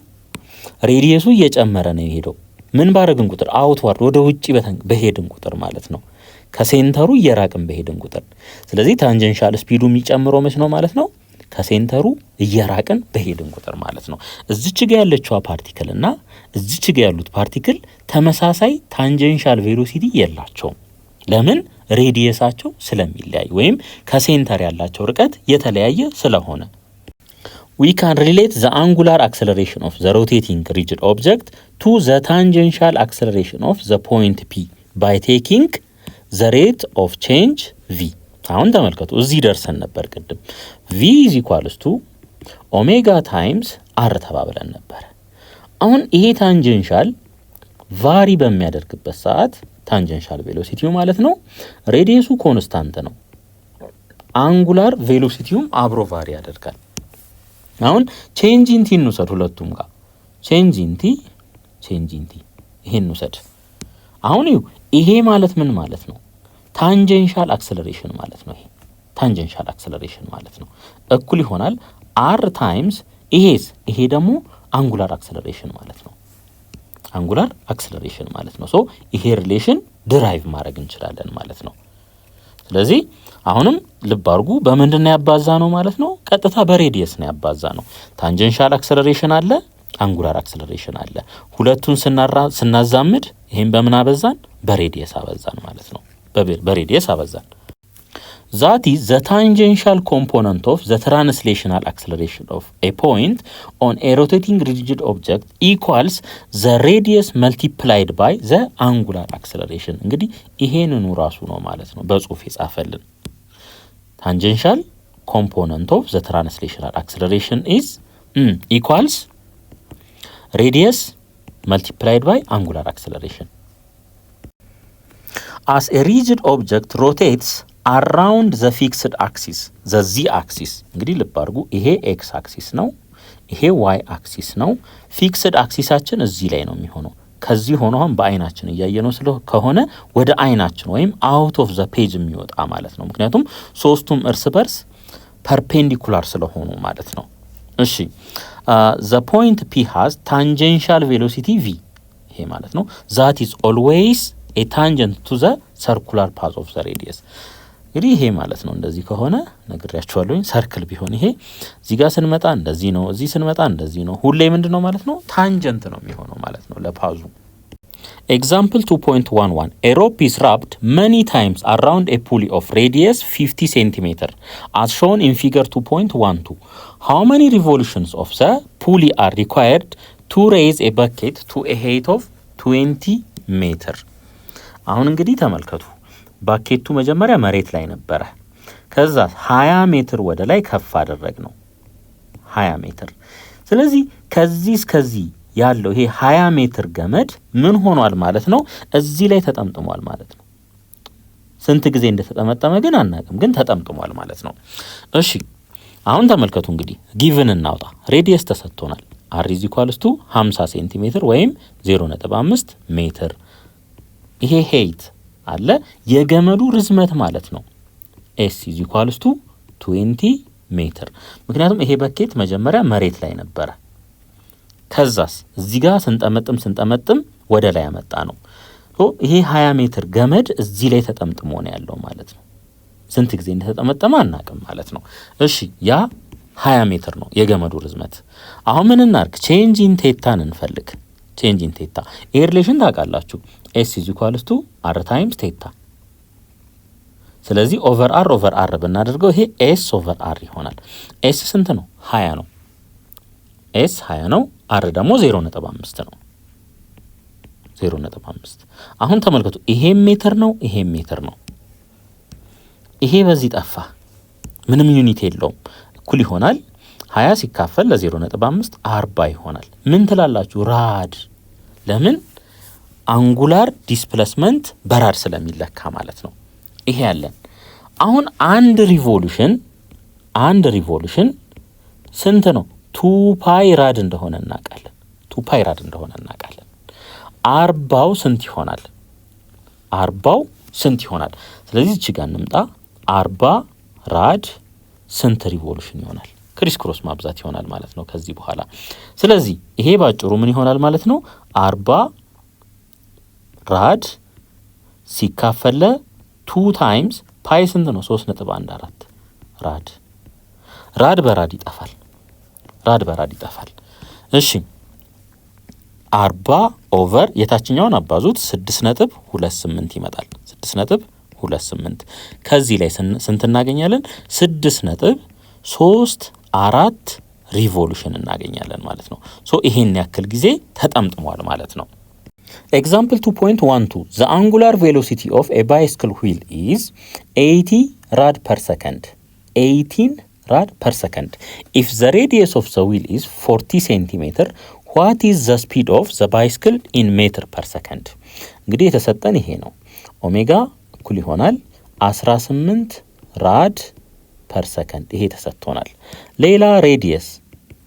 ሬዲየሱ እየጨመረ ነው የሄደው ምን ባረግን ቁጥር? አውትዋርድ ወደ ውጪ በሄድን ቁጥር ማለት ነው። ከሴንተሩ እየራቅን በሄድን ቁጥር። ስለዚህ ታንጀንሻል ስፒዱ የሚጨምረው መች ነው ማለት ነው? ከሴንተሩ እየራቅን በሄድን ቁጥር ማለት ነው። እዚች ጋ ያለችዋ ፓርቲክል እና እዚች ጋ ያሉት ፓርቲክል ተመሳሳይ ታንጀንሻል ቬሎሲቲ የላቸውም። ለምን? ሬዲየሳቸው ስለሚለያይ ወይም ከሴንተር ያላቸው ርቀት የተለያየ ስለሆነ። We can relate the angular acceleration of the rotating rigid object to the tangential acceleration of the point P by taking the rate of change v። አሁን ተመልከቱ እዚህ ደርሰን ነበር ቅድም v is equals to ኦሜጋ ታይምስ r ተባብለን ነበር። አሁን ይሄ ታንጀንሻል ቫሪ በሚያደርግበት ሰዓት ታንጀንሻል ቬሎሲቲው ማለት ነው ሬዲየሱ ኮንስታንት ነው፣ አንጉላር ቬሎሲቲውም አብሮ ቫሪ ያደርጋል። አሁን ቼንጅ ኢን ቲ እንውሰድ፣ ሁለቱም ጋር ቼንጅ ኢን ቲ ይሄን እንውሰድ። አሁን ይሄ ማለት ምን ማለት ነው? ታንጀንሻል አክሰለሬሽን ማለት ነው። ይሄ ታንጀንሻል አክሰለሬሽን ማለት ነው እኩል ይሆናል r ታይምስ ይሄ ደግሞ አንጉላር አክሰለሬሽን ማለት ነው። አንጉላር አክሰለሬሽን ማለት ነው። ሶ ይሄ ሪሌሽን ድራይቭ ማድረግ እንችላለን ማለት ነው። ስለዚህ አሁንም ልብ አድርጉ በምንድን ነው ያባዛ ነው ማለት ነው? ቀጥታ በሬዲየስ ነው ያባዛ ነው። ታንጀንሻል አክሰለሬሽን አለ፣ አንጉላር አክሰለሬሽን አለ። ሁለቱን ስናዛምድ ይሄን በምን አበዛን? በሬዲየስ አበዛን ማለት ነው። በሬዲየስ አበዛን። that is the tangential component of the translational acceleration of a point on a rotating rigid object equals the radius multiplied by the angular acceleration። እንግዲህ ይሄንኑ ራሱ ነው ማለት ነው በጽሁፍ የጻፈልን። tangential component of the translational acceleration is equals radius multiplied by angular acceleration. As a rigid object rotates አራውንድ ዘ ፊክስድ አክሲስ ዘ ዚ አክሲስ። እንግዲህ ልብ አድርጉ፣ ይሄ ኤክስ አክሲስ ነው፣ ይሄ ዋይ አክሲስ ነው። ፊክስድ አክሲሳችን እዚህ ላይ ነው የሚሆነው። ከዚህ ሆኖ አሁን በአይናችን እያየነው ከሆነ ወደ አይናችን ወይም አውት ኦፍ ዘ ፔጅ የሚወጣ ማለት ነው። ምክንያቱም ሶስቱም እርስ በርስ ፐርፔንዲኩላር ስለሆኑ ማለት ነው። እሺ ዘ ፖይንት ፒ ሃዝ ታንጀንሻል ቬሎሲቲ ቪ። ይሄ ማለት ነው ዛት ኢዝ ኦልዌይስ ኤ ታንጀንት ቱ ዘ ሰርኩላር ፓዝ ኦፍ ዘ ሬዲየስ። እንግዲህ ይሄ ማለት ነው እንደዚህ ከሆነ ነግሬያችኋለሁኝ። ሰርክል ቢሆን ይሄ እዚህ ጋር ስንመጣ እንደዚህ ነው፣ እዚህ ስንመጣ እንደዚህ ነው። ሁሌ ምንድን ነው ማለት ነው ታንጀንት ነው የሚሆነው ማለት ነው ለፓዙ። ኤግዛምፕል 2.11 ኤ ሮፕ ኢዝ ራፕድ መኒ ታይምስ አራውንድ ኤ ፑሊ ኦፍ ሬዲየስ 50 ሴንቲሜትር አስ ሾን ኢን ፊገር 2.12 ሃው መኒ ሪቮሉሽንስ ኦፍ ዘ ፑሊ አር ሪኳየርድ ቱ ሬይዝ ኤ በኬት ቱ ኤ ሄይት ኦፍ 20 ሜትር። አሁን እንግዲህ ተመልከቱ፣ ባኬቱ መጀመሪያ መሬት ላይ ነበረ። ከዛ 20 ሜትር ወደ ላይ ከፍ አደረግ ነው 20 ሜትር። ስለዚህ ከዚህ እስከዚህ ያለው ይሄ 20 ሜትር ገመድ ምን ሆኗል ማለት ነው? እዚህ ላይ ተጠምጥሟል ማለት ነው። ስንት ጊዜ እንደተጠመጠመ ግን አናውቅም፣ ግን ተጠምጥሟል ማለት ነው። እሺ አሁን ተመልከቱ እንግዲህ ጊቭን እናውጣ። ሬዲየስ ተሰጥቶናል። አር ኢዝ ኢኳልስ ቱ 50 ሴንቲሜትር ወይም 0.5 ሜትር። ይሄ ሄይት አለ የገመዱ ርዝመት ማለት ነው። ኤስ ኢዝ ኢኳልስ ቱ 20 ሜትር። ምክንያቱም ይሄ በኬት መጀመሪያ መሬት ላይ ነበረ። ከዛስ እዚህ ጋር ስንጠመጥም ወደ ላይ ያመጣ ነው። ይሄ 20 ሜትር ገመድ እዚህ ላይ ተጠምጥሞ ነው ያለው ማለት ነው። ስንት ጊዜ እንደተጠመጠመ አናውቅም ማለት ነው። እሺ ያ 20 ሜትር ነው የገመዱ ርዝመት። አሁን ምን እናርግ? ቼንጅ ኢን ቴታን እንፈልግ። ቼንጅ ኢን ቴታ ይሄ ሪሌሽን ታውቃላችሁ። ኤስ ኢዝ ኢኳልስ ቱ አር ታይምስ ቴታ። ስለዚህ ኦቨር አር ብናደርገው ይሄ ኤስ ኦቨር አር ይሆናል። ኤስ ስንት ነው? 20 ነው። ኤስ 20 ነው። አር ደግሞ 0.5 ነው። 0.5 አሁን ተመልከቱ፣ ይሄም ሜትር ነው፣ ይሄም ሜትር ነው። ይሄ በዚህ ጠፋ፣ ምንም ዩኒት የለውም። እኩል ይሆናል 20 ሲካፈል ለ0.5 40 ይሆናል። ምን ትላላችሁ? ራድ። ለምን? አንጉላር ዲስፕሌስመንት በራድ ስለሚለካ ማለት ነው። ይሄ ያለን አሁን አንድ ሪቮሉሽን ስንት ነው? 2 ፓይ ራድ እንደሆነ እናውቃለን። 2 ፓይ ራድ እንደሆነ እናውቃለን። 40ው ስንት ይሆናል? 40ው ስንት ይሆናል? ስለዚህ እዚህ ጋር እንምጣ። 40 ራድ ስንት ሪቮሉሽን ይሆናል? ክሪስ ክሮስ ማብዛት ይሆናል ማለት ነው ከዚህ በኋላ። ስለዚህ ይሄ ባጭሩ ምን ይሆናል ማለት ነው? 40 ራድ ሲካፈለ 2 ታይምስ ፓይ ስንት ነው? 3.14 ራድ በራድ ይጠፋል። እሺ 40 ኦቨር የታችኛውን አባዙት 6.28 ይመጣል። 6.28 ከዚህ ላይ ስንት እናገኛለን? 6.34 ሪቮሉሽን እናገኛለን ማለት ነው። ሶ ይሄን ያክል ጊዜ ተጠምጥሟል ማለት ነው። ኤግዛምፕል 2.12 the angular velocity of a bicycle wheel is 80 rad per second. 18 rad per second. If the radius of the wheel is 40 centimeter, what is the speed of the bicycle in meter per second? እንግዲህ የተሰጠን ይሄ ነው። ኦሜጋ እኩል ይሆናል 18 ራድ ፐር ሰከንድ። ይሄ ተሰጥቶናል። ሌላ ሬዲየስ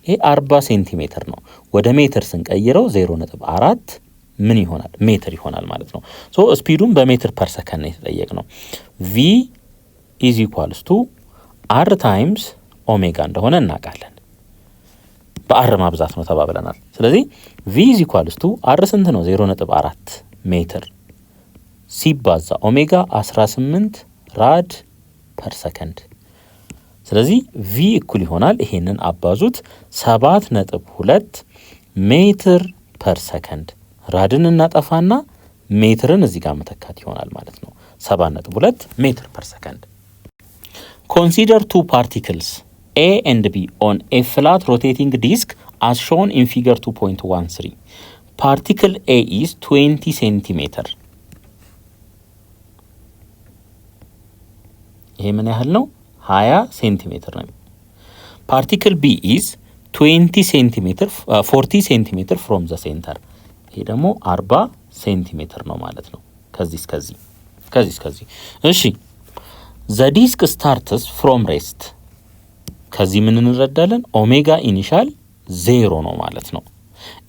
ይሄ 40 ሴንቲሜትር ነው። ወደ ሜትር ስንቀይረው 0.4 ምን ይሆናል? ሜትር ይሆናል ማለት ነው። ሶ ስፒዱን በሜትር ፐር ሰከንድ ነው የተጠየቅነው። ቪ ኢዝ ኢኳልስ ቱ አር ታይምስ ኦሜጋ እንደሆነ እናውቃለን። በአር ማብዛት ነው ተባብለናል። ስለዚህ ቪ ኢዝ ኢኳልስ ቱ አር ስንት ነው? 0.4 ሜትር ሲባዛ ኦሜጋ 18 ራድ ፐር ሰከንድ። ስለዚህ ቪ እኩል ይሆናል ይሄንን አባዙት 7.2 ሜትር ፐር ሰከንድ። ራድን እናጠፋና ሜትርን እዚህ ጋር መተካት ይሆናል ማለት ነው። 7.2 ሜትር ፐር ሰከንድ። ኮንሲደር ቱ ፓርቲክልስ A and B on a flat rotating disk as shown in figure 2.13. Particle A is 20 centimeter. ይሄ ምን ያህል ነው? 20 ሴንቲሜትር ነው። ፓርቲክል B is 20 ሴንቲሜትር 40 ሴንቲሜትር from the center. ይሄ ደግሞ 40 ሴንቲሜትር ነው ማለት ነው። ከዚህ እስከዚህ። እሺ ዘ ዲስክ ስታርትስ ፍሮም ሬስት ከዚህ ምን እንረዳለን? ኦሜጋ ኢኒሻል 0 ነው ማለት ነው።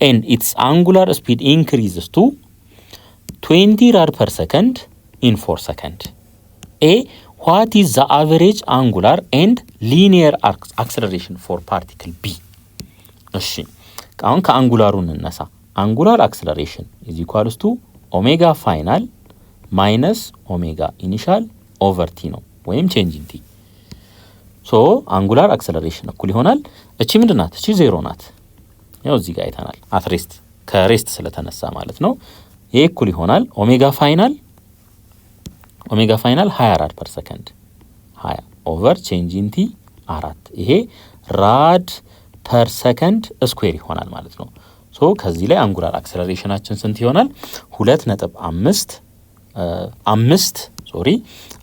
ኤንድ ኢትስ አንጉላር ስፒድ ኢንክሪዝስ ቱ 20 ራድ ፐር ሰከንድ ኢን 4 ሰከንድ። ኤ ዋት ኢዝ ዘ አቨሬጅ አንጉላር ኤንድ ሊኒየር አክሰለሬሽን ፎር ፓርቲክል ቢ። እሺ አሁን ከአንጉላሩ እንነሳ። አንጉላር አክሰለሬሽን ኢዝ ኢኳልስ ቱ ኦሜጋ ፋይናል ማይነስ ኦሜጋ ኢኒሻል ኦቨር ቲ ነው ወይም ቼንጅ ኢን ቲ። ሶ አንጉላር አክሰለሬሽን እኩል ይሆናል እቺ ምንድናት? እቺ 0 ናት። ያው እዚህ ጋር አይተናል አት ሬስት ከሬስት ስለተነሳ ማለት ነው። ይሄ እኩል ይሆናል ኦሜጋ ፋይናል 20 ራድ ፐር ሰከንድ 20 ኦቨር ቼንጅ ኢን ቲ 4 ይሄ ራድ ፐር ሰከንድ ስኩዌር ይሆናል ማለት ነው። ሶ ከዚህ ላይ አንጉላር አክሰለሬሽናችን ስንት ይሆናል?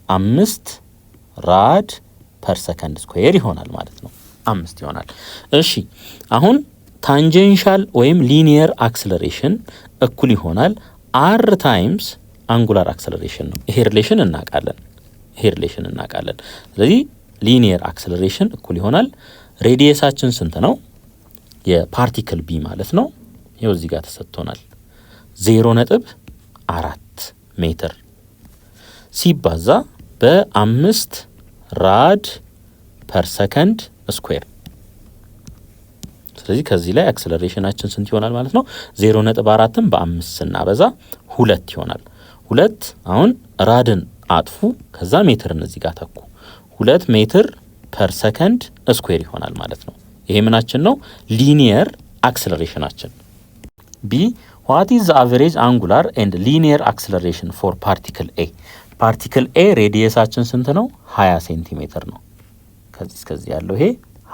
5 ራድ ፐር ሰከንድ ስኩዌር ይሆናል ማለት ነው። 5 ይሆናል። እሺ አሁን ታንጀንሻል ወይም ሊኒየር አክሰለሬሽን እኩል ይሆናል r ታይምስ አንጉላር አክሰለሬሽን ነው። ይሄ ሪሌሽን እናውቃለን። ስለዚህ ሊኒየር አክሰለሬሽን እኩል ይሆናል ሬዲየሳችን ስንት ነው? የፓርቲክል ቢ ማለት ነው። ይኸው እዚህ ጋር ተሰጥቶናል 0.4 ሜትር ሲባዛ በ5 ራድ ፐር ሰከንድ ስኩዌር። ስለዚህ ከዚህ ላይ አክሰለሬሽናችን ስንት ይሆናል ማለት ነው? 0.4ን በ5 ስናበዛ 2 ይሆናል። 2 አሁን ራድን አጥፉ፣ ከዛ ሜትርን እዚህ ጋር ተኩ። 2 ሜትር ፐር ሰከንድ ስኩዌር ይሆናል ማለት ነው። ይሄ ምናችን ነው? ሊኒየር አክሰለሬሽናችን። ቢ ዋት ኢዝ ዘ አቨሬጅ አንጉላር ኤንድ ሊኒየር አክሰለሬሽን ፎር ፓርቲክል ኤ። ፓርቲክል ኤ ሬዲየሳችን ስንት ነው? 20 ሴንቲሜትር ነው። ከዚህ እስከዚህ ያለው ይሄ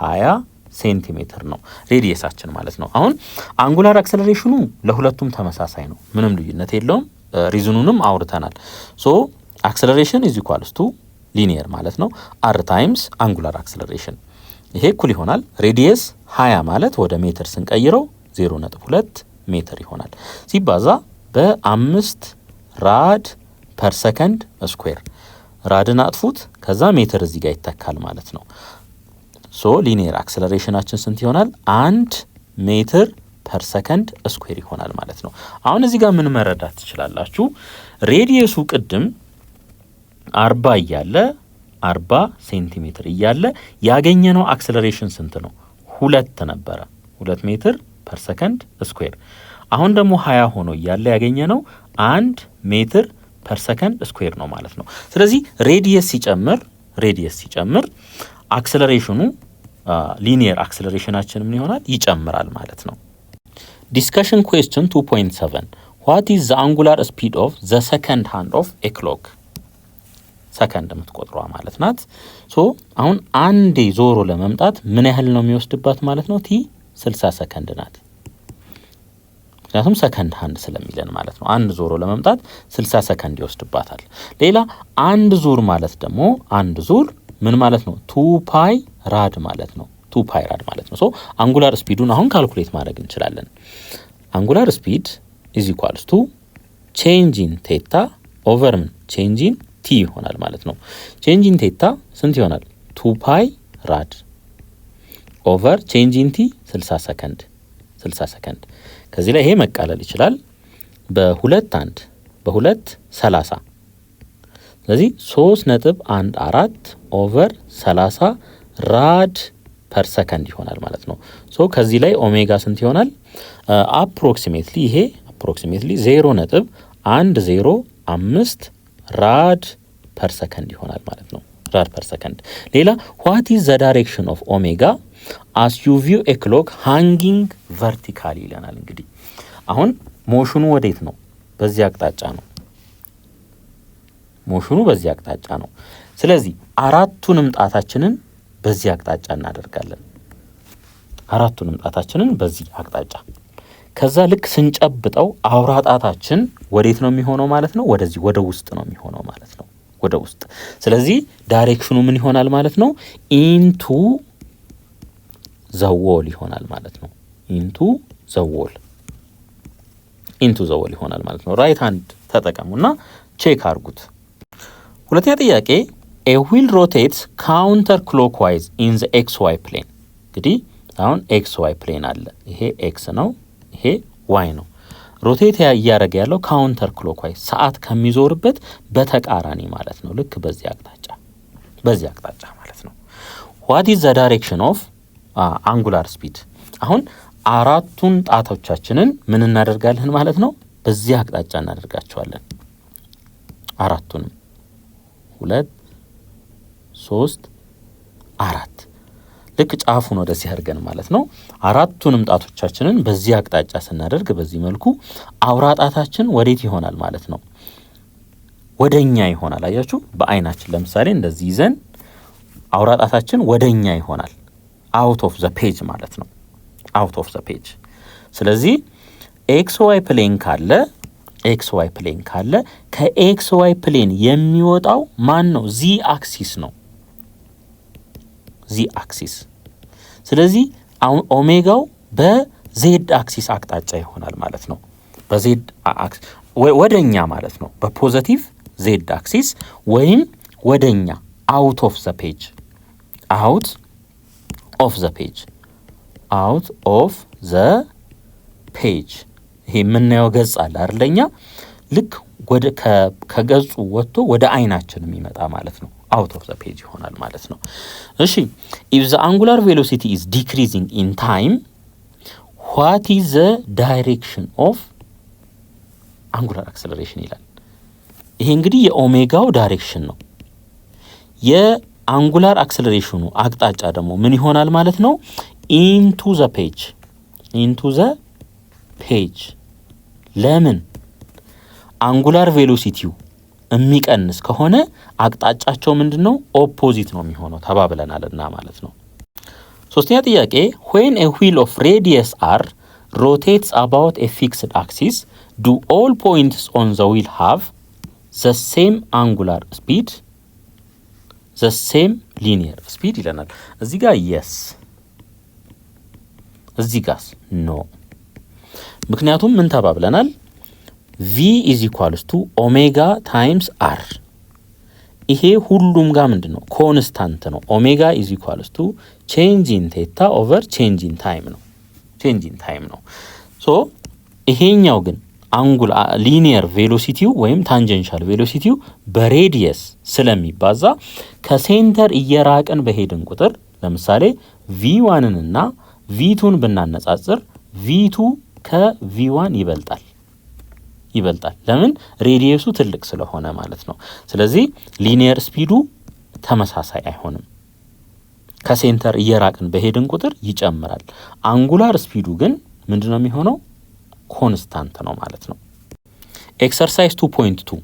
20 ሴንቲሜትር ነው ሬዲየሳችን ማለት ነው። አሁን አንጉላር አክሰለሬሽኑ ለሁለቱም ተመሳሳይ ነው፣ ምንም ልዩነት የለውም። ሪዝኑንም አውርተናል። ሶ አክሰለሬሽን ኢዝ ኢኳልስ ቱ ሊኒየር ማለት ነው r ታይምስ አንጉላር አክሰለሬሽን። ይሄ እኩል ይሆናል ሬዲየስ 20 ማለት ወደ ሜትር ስንቀይረው 0.2 ሜትር ይሆናል ሲባዛ በ5 ራድ ፐር ሰከንድ ስኩዌር። ራድን አጥፉት፣ ከዛ ሜትር እዚህ ጋር ይተካል ማለት ነው። ሶ ሊኒየር አክሰለሬሽናችን ስንት ይሆናል? 1 ሜትር ፐር ሰከንድ ስኩዌር ይሆናል ማለት ነው። አሁን እዚህ ጋር ምን መረዳት ትችላላችሁ? ሬዲየሱ ቅድም 40 እያለ 40 ሴንቲሜትር እያለ ያገኘነው አክሰለሬሽን ስንት ነው? 2 ነበረ፣ 2 ሜትር ፐር ሰከንድ ስኩዌር። አሁን ደግሞ 20 ሆኖ እያለ ያገኘነው 1 ሜትር ፐር ሰከንድ ስኩዌር ነው ማለት ነው። ስለዚህ ሬዲየስ ሲጨምር አክሰለሬሽኑ ሊኒየር አክሰለሬሽናችን ምን ይሆናል? ይጨምራል ማለት ነው። ዲስከሽን ኩዌስችን 2.7 ዋት ኢዝ ዘ አንጉላር ስፒድ ኦፍ ዘ ሰከንድ ሃንድ ኦፍ ኤ ክሎክ። ሰከንድ የምትቆጥሯ ማለት ናት። ሶ አሁን አንዴ ዞሮ ለመምጣት ምን ያህል ነው የሚወስድባት ማለት ነው? ቲ 60 ሰከንድ ናት። ምክንያቱም ሰከንድ ሃንድ ስለሚለን ማለት ነው። አንድ ዞሮ ለመምጣት 60 ሰከንድ ይወስድባታል። ሌላ አንድ ዙር ማለት ደግሞ አንድ ዙር ምን ማለት ነው? 2 ፓይ ራድ ማለት ነው። 2 ፓይ ራድ ማለት ነው። ሶ አንጉላር ስፒዱን አሁን ካልኩሌት ማድረግ እንችላለን። አንጉላር ስፒድ ኢዝ ኢኳልስ ቱ ቼንጅ ኢን ቴታ ኦቨር ምን ቼንጅ ኢን ቲ ይሆናል ማለት ነው። ቼንጅ ኢን ቴታ ስንት ይሆናል? 2 ፓይ ራድ ኦቨር ቼንጅ ኢን ቲ 60 ሰከንድ። ከዚህ ላይ ይሄ መቃለል ይችላል። በሁለት 30 ስለዚህ 3.14 ኦቨር 30 ራድ ፐር ሰከንድ ይሆናል ማለት ነው። ሶ ከዚህ ላይ ኦሜጋ ስንት ይሆናል? አፕሮክሲሜትሊ 0.105 ራድ ፐር ሰከንድ ይሆናል ማለት ነው። ራድ ፐር ሰከንድ። ሌላ ዋት ኢዝ ዘ ዳይሬክሽን ኦፍ ኦሜጋ አስ ዩ ቪው ኤ ክሎክ ሃንጊንግ ቨርቲካሊ ይለናል። እንግዲህ አሁን ሞሽኑ ወዴት ነው? በዚህ አቅጣጫ ነው። ሞሽኑ በዚህ አቅጣጫ ነው። ስለዚህ አራቱንም ጣታችንን በዚህ አቅጣጫ እናደርጋለን። አራቱንም ጣታችንን በዚህ አቅጣጫ። ከዛ ልክ ስንጨብጠው አውራ ጣታችን ወዴት ነው የሚሆነው ማለት ነው? ወደዚህ ወደ ውስጥ ነው የሚሆነው ማለት ነው። ወደ ውስጥ። ስለዚህ ዳይሬክሽኑ ምን ይሆናል ማለት ነው? ኢንቱ ዘ ዎል ይሆናል ማለት ነው። ኢንቱ ዘ ዎል ይሆናል ማለት ነው። ራይት ሃንድ ተጠቀሙና ቼክ አድርጉት። ሁለተኛ ጥያቄ a wheel rotates counter clockwise in the xy plane እንግዲህ አሁን xy plane አለ ይሄ x ነው ይሄ y ነው ሮቴት ያያረገ ያለው ካውንተር ክሎክዋይዝ ሰዓት ከሚዞርበት በተቃራኒ ማለት ነው ልክ በዚህ አቅጣጫ ማለት ነው what is the direction of angular speed አሁን አራቱን ጣቶቻችንን ምን እናደርጋለን ማለት ነው በዚህ አቅጣጫ እናደርጋቸዋለን አራቱንም 2 3 4 ልክ ጫፉን ወደዚህ አድርገን ማለት ነው አራቱንም ጣቶቻችንን በዚህ አቅጣጫ ስናደርግ በዚህ መልኩ አውራጣታችን ወዴት ይሆናል ማለት ነው ወደኛ ይሆናል አያችሁ በአይናችን ለምሳሌ እንደዚህ ይዘን አውራጣታችን ወደኛ ይሆናል out of the page ማለት ነው out of the page ስለዚህ xy plane ካለ ከxy plane የሚወጣው ማን ነው z axis ነው z axis ስለዚህ ኦሜጋው በዜድ አክሲስ አቅጣጫ ይሆናል ማለት ነው በዜድ አክሲስ ወደኛ ማለት ነው በፖዚቲቭ ዜድ አክሲስ ወይም ወደኛ out of the page ይሄ ምንየው ገጽ አለ አይደለኛ ልክ ወደ ከገጹ ወጥቶ ወደ አይናችን የሚመጣ ማለት ነው out of the page ይሆናል ማለት ነው እሺ if the angular velocity is decreasing in time what is the direction of angular acceleration ይላል ይሄ እንግዲህ የኦሜጋው ዳይሬክሽን ነው የአንጉላር አክሰለሬሽኑ አቅጣጫ ደግሞ ምን ይሆናል ማለት ነው into the page ለምን አንጉላር ቬሎሲቲው የሚቀንስ ከሆነ አቅጣጫቸው ምንድነው ኦፖዚት ነው የሚሆነው ተባብለናልና ማለት ነው ሶስተኛ ጥያቄ when a wheel of radius r rotates about a fixed axis do all points on the wheel have the same angular speed the same linear speed ይለናል እዚህ ጋር yes እዚህ ጋር no ምክንያቱም ምን ተባብለናል v is equals to omega times r ይሄ ሁሉም ጋር ምንድነው ኮንስታንት ነው ኦሜጋ is equals to change in theta over change in time ነው ሶ ይሄኛው ግን አንጉል ሊኒየር ቬሎሲቲው ወይም ታንጀንሻል ቬሎሲቲው በሬዲየስ ስለሚባዛ ከሴንተር እየራቀን በሄድን ቁጥር ለምሳሌ v1 እና v2ን ብናነጻጽር v2 ከv1 ይበልጣል ለምን ሬዲየሱ ትልቅ ስለሆነ ማለት ነው ስለዚህ ሊኒየር ስፒዱ ተመሳሳይ አይሆንም ከሴንተር እየራቅን በሄድን ቁጥር ይጨምራል አንጉላር ስፒዱ ግን ምንድነው የሚሆነው ኮንስታንት ነው ማለት ነው ኤክሰርሳይዝ 2.2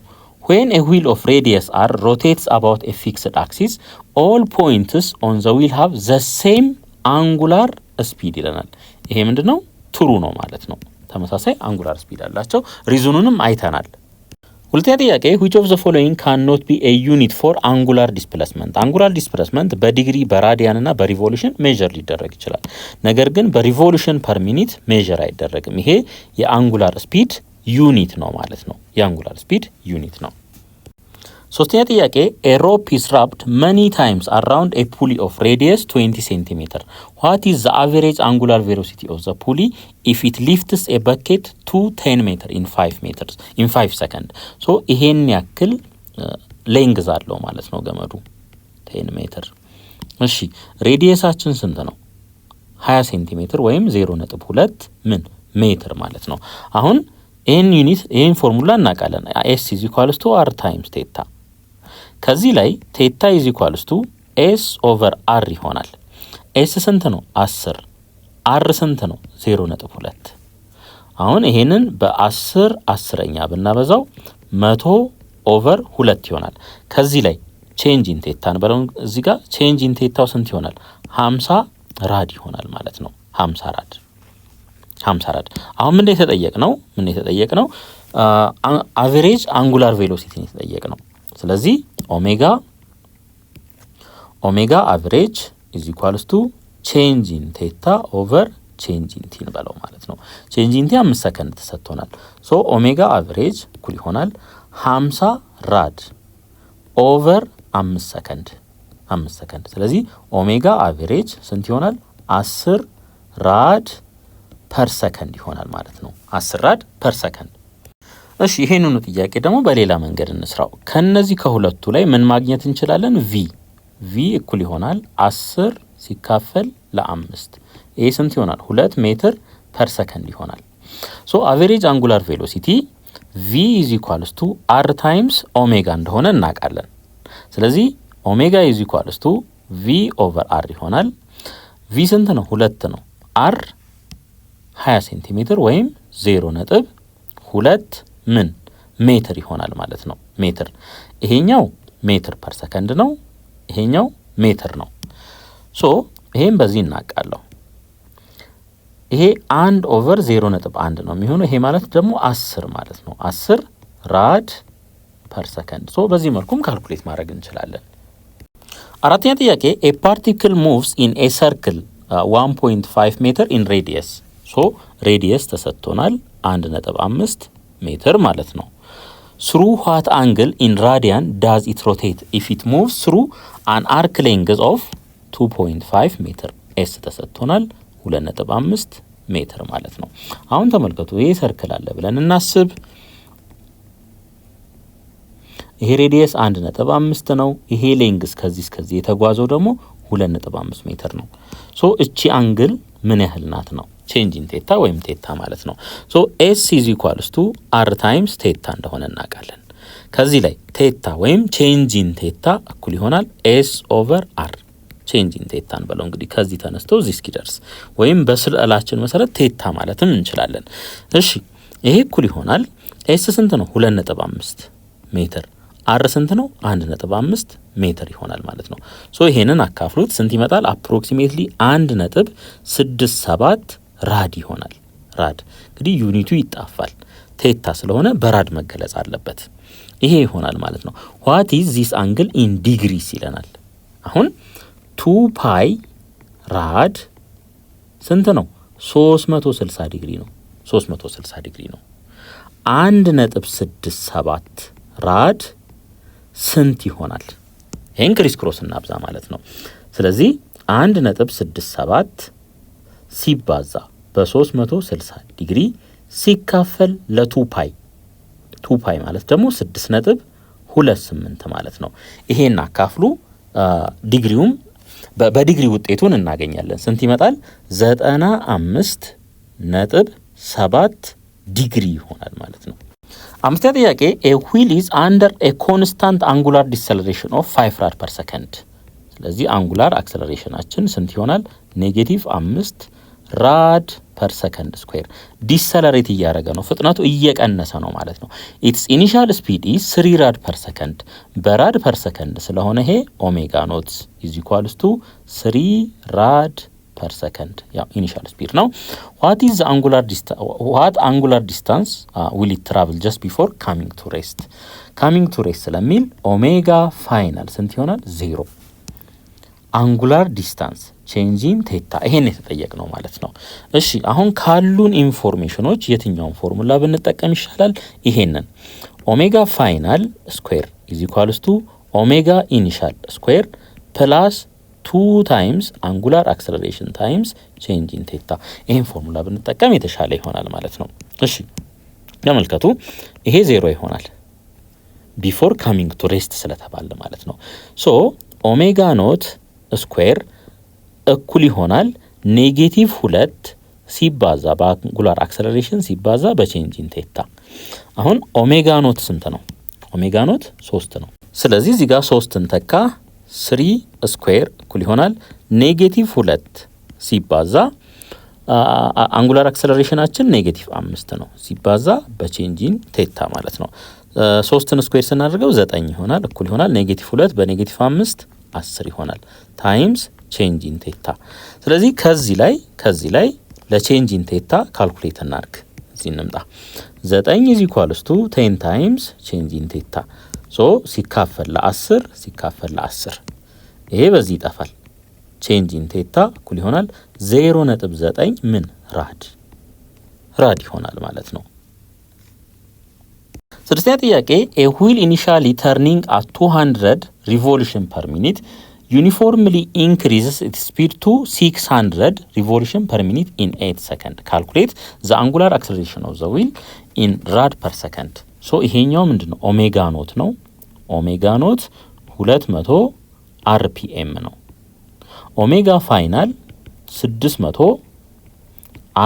when a wheel of radius r rotates about a fixed axis all points on the wheel have the same angular speed ይለናል ይሄ ምንድነው ትሩ ነው ማለት ነው ተመሳሳይ አንጉላር ስፒድ አላቸው ሪዝኑንም አይተናል ሁለተኛ ጥያቄ which of the following cannot be a unit for angular displacement በዲግሪ በራዲያን እና በሪቮሉሽን ሜዠር ሊደረግ ይችላል ነገር ግን በሪቮሉሽን ፐር ሚኒት ሜዠር አይደረግም ይሄ የአንጉላር ስፒድ ዩኒት ነው ማለት ነው የአንጉላር ስፒድ ዩኒት ነው ሶስተኛ ጥያቄ a rope is wrapped many times around a pulley of radius 20 cm what is the average angular velocity of the pulley if it lifts a bucket to 10 meter in 5 seconds so ይሄን ያክል ሌንግዝ አለው ማለት ነው ገመዱ 10 ሜትር እሺ ሬዲየሳችን ስንት ነው 20 ሴንቲሜትር ወይም 0.2 ሜትር ማለት ነው አሁን ይሄን ፎርሙላ እናውቃለን s = r times theta ከዚህ ላይ theta = s over r ይሆናል s ስንት ነው 10 r ስንት ነው 0.2 አሁን ይሄንን በ10 10ኛ ብናበዛው 100 over 2 ይሆናል ከዚህ ላይ change in theta ነው እዚህ ጋር change in theta ስንት ይሆናል 50 ራድ ይሆናል ማለት ነው 50 ራድ አሁን ምን የተጠየቅነው አቨሬጅ አንጉላር ቬሎሲቲ ነው የተጠየቅነው ስለዚህ ኦሜጋ አቨሬጅ is equals to change in theta over change in t እንበለው ማለት ነው change in t 5 ሰከንድ ተሰጥቶናል ሶ ኦሜጋ አቨሬጅ እኩል ይሆናል 50 ራድ over 5 ሰከንድ። ስለዚህ ኦሜጋ አቨሬጅ ስንት ይሆናል? 10 ራድ ፐር ሰከንድ ይሆናል ማለት ነው። 10 ራድ ፐር ሰከንድ። እሺ ይሄንኑ ጥያቄ ደግሞ በሌላ መንገድ እንስራው። ከነዚህ ከሁለቱ ላይ ምን ማግኘት እንችላለን? ቪ እኩል ይሆናል 10 ሲካፈል ለ5። ይሄ ስንት ይሆናል? 2 ሜትር ፐር ሰከንድ ይሆናል። ሶ አቨሬጅ አንጉላር ቬሎሲቲ ቪ ኢዝ ኢኳልስ ቱ አር ታይምስ ኦሜጋ እንደሆነ እናውቃለን። ስለዚህ ኦሜጋ ኢዝ ኢኳልስ ቱ ቪ ኦቨር አር ይሆናል። ቪ ስንት ነው? 2 ነው። አር 20 ሴንቲሜትር ወይም 0.2 ምን ሜትር ይሆናል ማለት ነው። ሜትር ይሄኛው ሜትር ፐር ሰከንድ ነው፣ ይሄኛው ሜትር ነው። ሶ ይሄን በዚህ እናውቃለሁ። ይሄ 1 ኦቨር 0.1 ነው የሚሆነው። ይሄ ማለት ደግሞ 10 ማለት ነው። 10 ራድ ፐር ሰከንድ። ሶ በዚህ መልኩም ካልኩሌት ማድረግ እንችላለን። አራተኛ ጥያቄ ኤ ፓርቲክል ሙቭስ ኢን ኤ ሰርክል 1.5 ሜትር ኢን ሬዲየስ። ሶ ሬዲየስ ተሰጥቶናል 1.5 ሜትር ማለት ነው። ስሩ ዋት አንግል ኢን ራዲያን ዳዝ ኢት ሮቴት ኢፍ ኢት ሙቭስ ስሩ አን አርክ ሌንግዝ ኦፍ 2.5 ሜትር። ኤስ ተሰጥቶናል 2.5 ሜትር ማለት ነው። አሁን ተመልከቱ፣ ይሄ ሰርክል አለ ብለን እናስብ። ይሄ ሬዲየስ 1.5 ነው። ይሄ ሌንግዝ ከዚህ እስከዚህ የተጓዘው ደግሞ 2.5 ሜትር ነው። ሶ እቺ አንግል ምን ያህል ናት ነው? ቼንጅ ኢን ቴታ ወይም ቴታ ማለት ነው። ሶ ኤስ ኢዝ ኢኳልስ ቱ አር ታይምስ ቴታ እንደሆነ እናውቃለን። ከዚህ ላይ ቴታ ወይም ቼንጅ ኢን ቴታ እኩል ይሆናል ኤስ ኦቨር አር። ቼንጅ ኢን ቴታን በለው እንግዲህ ከዚህ ተነስቶ እዚህ እስኪደርስ ወይም በስዕላችን መሰረት ቴታ ማለትም እንችላለን። እሺ ይሄ እኩል ይሆናል ኤስ ስንት ነው? 2.5 ሜትር። አር ስንት ነው? 1.5 ሜትር ይሆናል ማለት ነው። ሶ ይሄንን አካፍሉት ስንት ይመጣል? አፕሮክሲሜትሊ 1.67 ራድ ይሆናል። ራድ እንግዲህ ዩኒቱ ይጣፋል። ቴታ ስለሆነ በራድ መገለጽ አለበት። ይሄ ይሆናል ማለት ነው። ዋት ኢዝ ዚስ አንግል ኢን ዲግሪስ ይለናል። አሁን 2 ፓይ ራድ ስንት ነው? 360 ዲግሪ ነው። 360 ዲግሪ ነው። 1.67 ራድ ስንት ይሆናል? ይሄን ክሪስ ክሮስ እናብዛ ማለት ነው። ስለዚህ 1.67 ሲባዛ በ360 ዲግሪ ሲካፈል ለ2 ፓይ 2 ፓይ ማለት ደግሞ 6.28 ማለት ነው። ይሄን አካፍሉ። ዲግሪውም በዲግሪ ውጤቱን እናገኛለን። ስንት ይመጣል? 95.7 ዲግሪ ይሆናል ማለት ነው። አምስተኛ ጥያቄ ኤ ዊል ኢዝ አንደር ኤ ኮንስታንት አንጉላር ዲሰለሬሽን ኦፍ 5 ራድ ፐር ሰከንድ። ስለዚህ አንጉላር አክሰለሬሽናችን ስንት ይሆናል? -5 ራድ ፐር ሰከንድ ስኩዌር። ዲሰለሬት እያደረገ ነው፣ ፍጥነቱ እየቀነሰ ነው ማለት ነው። ኢትስ ኢኒሻል ስፒድ ኢዝ 3 ራድ ፐር ሰከንድ። በራድ ፐር ሰከንድ ስለሆነ ይሄ ኦሜጋ ኖት ኢዝ ኢኳልስ ቱ 3 ራድ ፐር ሰከንድ። ያው ኢኒሻል ስፒድ ነው። ዋት ኢዝ አንጉላር ዲስታንስ ዊል ኢት ትራቭል ጀስት ቢፎር ካሚንግ ቱ ሬስት። ካሚንግ ቱ ሬስት ስለሚል ኦሜጋ ፋይናል ስንት ይሆናል? 0። አንጉላር ዲስታንስ ቼንጂን ቴታ ይሄን የተጠየቅ ነው ማለት ነው። እሺ አሁን ካሉን ኢንፎርሜሽኖች የትኛውን ፎርሙላ ብንጠቀም ይሻላል? ይሄንን ኦሜጋ ፋይናል ስኩዌር ኢዝ ኢኳልስ ቱ ኦሜጋ ኢኒሻል ስኩዌር ፕላስ 2 ታይምስ አንጉላር አክሰለሬሽን ታይምስ ቼንጅ ኢን ቴታ። ይሄን ፎርሙላ ብንጠቀም የተሻለ ይሆናል ማለት ነው። እሺ ተመልከቱ፣ ይሄ 0 ይሆናል ቢፎር ካሚንግ ቱ ሬስት ስለተባለ ማለት ነው። ሶ ኦሜጋ ኖት ስኩዌር እኩል ይሆናል -2 ሲባዛ በአንጉላር አክሰለሬሽን ሲባዛ በቼንጅ ኢን ቴታ። አሁን ኦሜጋ ኖት ስንት ነው? ኦሜጋ ኖት 3 ነው። ስለዚህ እዚህ ጋር 3ን ተካ 3 ስኩዌር እኩል ይሆናል -2 ሲባዛ አንጉላር አክሰለሬሽናችን -5 ነው ሲባዛ በቼንጅ ኢን ቴታ ማለት ነው። 3ን ስኩዌር ስናደርገው 9 ይሆናል እኩል ይሆናል -2 በ-5 10 ይሆናል ታይምስ ቼንጅ ኢን ቴታ። ስለዚህ ከዚህ ላይ ለቼንጅ ኢን ቴታ ካልኩሌት እናርግ። እዚህ እንምጣ። 9 ኢዝ ኢኳልስ ቱ 10 ታይምስ ቼንጅ ኢን ቴታ። ሶ ሲካፈል ለ10 ይሄ በዚህ ይጠፋል። ቼንጅ ኢን ቴታ እኩል ይሆናል 0.9 ምን ራድ ይሆናል ማለት ነው። ስድስተኛ ጥያቄ a wheel initially turning at 200 revolution per minute uniformly increases its speed to 600 revolution per minute in 8 seconds. Calculate the angular acceleration of the wheel in rad per second. So ይሄኛው ምንድነው? ኦሜጋ ኖት ነው። ኦሜጋ ኖት 200 rpm ነው። ኦሜጋ ፋይናል 600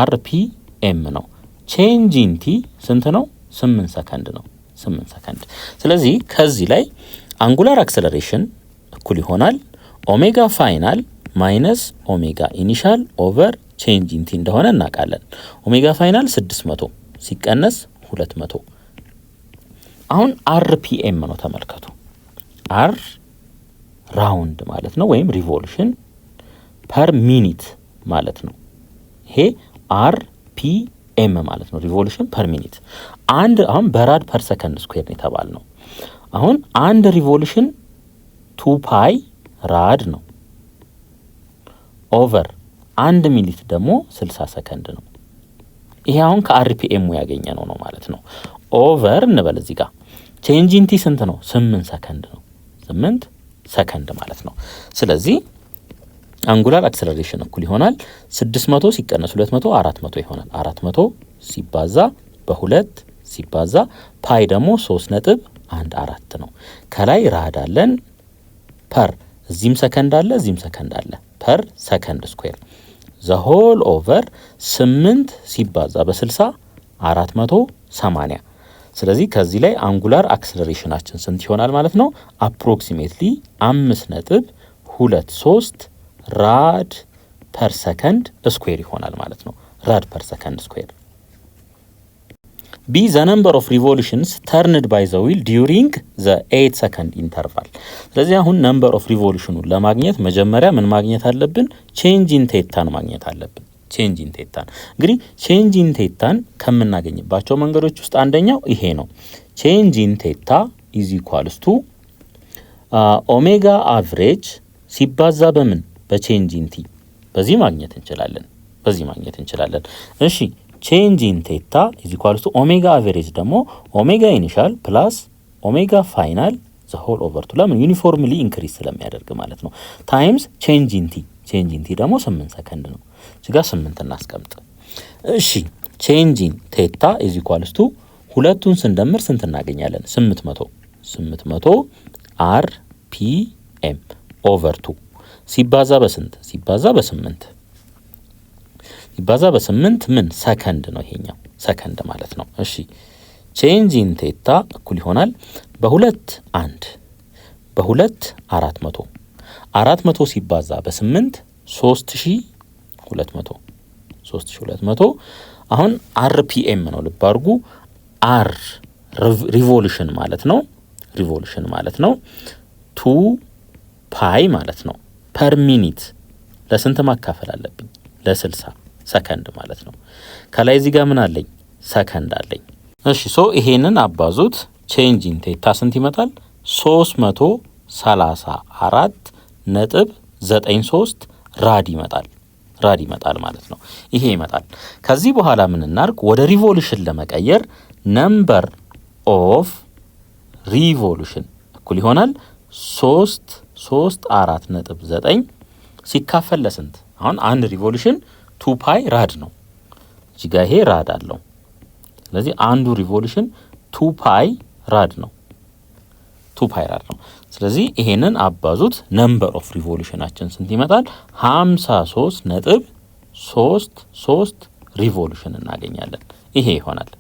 rpm ነው። ቼንጅ ኢን ቲ ስንት ነው? 8 ሰከንድ ነው። 8 ሰከንድ። ስለዚህ ከዚህ ላይ አንጉላር አክሰለሬሽን እኩል ይሆናል ኦሜጋ ፋይናል ማይነስ ኦሜጋ ኢኒሻል ኦቨር ቼንጅ ኢን ቲ እንደሆነ እናውቃለን። ኦሜጋ ፋይናል 600 ሲቀነስ 200 አሁን አርፒኤም ነው። ተመልከቱ አር ራውንድ ማለት ነው ወይም ሪቮሉሽን ፐር ሚኒት ማለት ነው። ይሄ አርፒኤም ማለት ነው ሪቮሉሽን ፐር ሚኒት። አንድ አሁን በራድ ፐር ሰከንድ ስኩዌር ነው የተባልነው። አሁን አንድ ሪቮሉሽን 2 ፓይ ራድ ነው ኦቨር 1 ሚኒት ደግሞ 60 ሰከንድ ነው። ይሄ አሁን ከአርፒኤም ያገኘ ነው ማለት ነው። ኦቨር እንበል እዚህ ጋር ቼንጅ ኢን ቲ ስንት ነው? 8 ሰከንድ ነው። 8 ሰከንድ ማለት ነው። ስለዚህ አንጉላር አክሰለሬሽን እኩል ይሆናል 600 ሲቀነስ 200 400 ይሆናል። 400 ሲባዛ በ2 ሲባዛ ፓይ ደግሞ 3.14 ነው። ከላይ ራድ አለን ፐር እዚህም ሰከንድ አለ እዚህም ሰከንድ አለ ፐር ሰከንድ ስኩዌር ዘ ሆል ኦቨር 8 ሲባዛ በ60 480። ስለዚህ ከዚህ ላይ አንጉላር አክሰለሬሽናችን ስንት ይሆናል ማለት ነው? አፕሮክሲሜትሊ 5.23 ራድ ፐር ሰከንድ ስኩዌር ይሆናል ማለት ነው። ራድ ፐር ሰከንድ ስኩዌር። ቢ ዘ ነምበር ኦፍ ሪቮሉሽንስ ተርንድ ባይ ዘ ዊል ዲዩሪንግ ዘ 8 ሰከንድ ኢንተርቫል። ስለዚህ አሁን ነምበር ኦፍ ሪቮሉሽኑን ለማግኘት መጀመሪያ ምን ማግኘት አለብን? ቼንጅ ኢን ቴታን ማግኘት አለብን። ቼንጅ ኢን ቴታን እንግዲህ ቼንጅ ኢን ቴታን ከምናገኝባቸው መንገዶች ውስጥ አንደኛው ይሄ ነው። ቼንጅ ኢን ቴታ ኢዝ ኢኳልስ ቱ ኦሜጋ አቨሬጅ ሲባዛ በምን? በቼንጅ ኢን ቲ። በዚህ ማግኘት እንችላለን። እሺ ቼንጅ ኢን ቴታ ኢዝ ኢኳልስ ቱ ኦሜጋ አቨሬጅ ደግሞ ኦሜጋ ኢኒሻል ፕላስ ኦሜጋ ፋይናል ዘ ሆል ኦቨር ቱ ለምን ዩኒፎርምሊ ኢንክሪዝ ስለሚያደርግ ማለት ነው ታይምስ ቼንጅ ኢን ቲ። ቼንጅ ኢን ቲ ደግሞ 8 ሰከንድ ነው። እዚህ ጋር 8 እናስቀምጥ። እሺ ቼንጅ ኢን ቴታ ኢዝ ኢኳልስ ቱ ሁለቱን ስንደምር ስንት እናገኛለን? 800 አርፒኤም ኦቨር 2 ሲባዛ በስንት? ሲባዛ በ8 ሲባዛ በ8 ምን ሰከንድ ነው ይሄኛው ሰከንድ ማለት ነው። እሺ ቼንጅ ኢን ቴታ እኩል ይሆናል በ2 1 በ2 400 ሲባዛ በ8 3200 አሁን አርፒኤም ነው ልብ አድርጉ። አር ሪቮሉሽን ማለት ነው 2 ፓይ ማለት ነው ፐር ሚኒት ለስንት ማካፈል አለብኝ? ለ60 ሰከንድ ማለት ነው። ከላይ እዚህ ጋር ምን አለኝ? ሰከንድ አለኝ። እሺ ሶ ይሄንን አባዙት። ቼንጅ ኢን ቴታ ስንት ይመጣል? 334.93 ራድ ይመጣል ማለት ነው። ይሄ ይመጣል። ከዚህ በኋላ ምን እናርግ? ወደ ሪቮሉሽን ለመቀየር ነምበር ኦፍ ሪቮሉሽን እኩል ይሆናል 334.9 ሲካፈል ለስንት? አሁን አንድ ሪቮሉሽን 2 ፓይ ራድ ነው። እዚህ ጋር ይሄ ራድ አለው። ስለዚህ አንዱ ሪቮሉሽን 2 ፓይ ራድ ነው። ስለዚህ ይሄንን አባዙት። ነምበር ኦፍ ሪቮሉሽናችን ስንት ይመጣል? 53.33 ሪቮሉሽን እናገኛለን። ይሄ ይሆናል።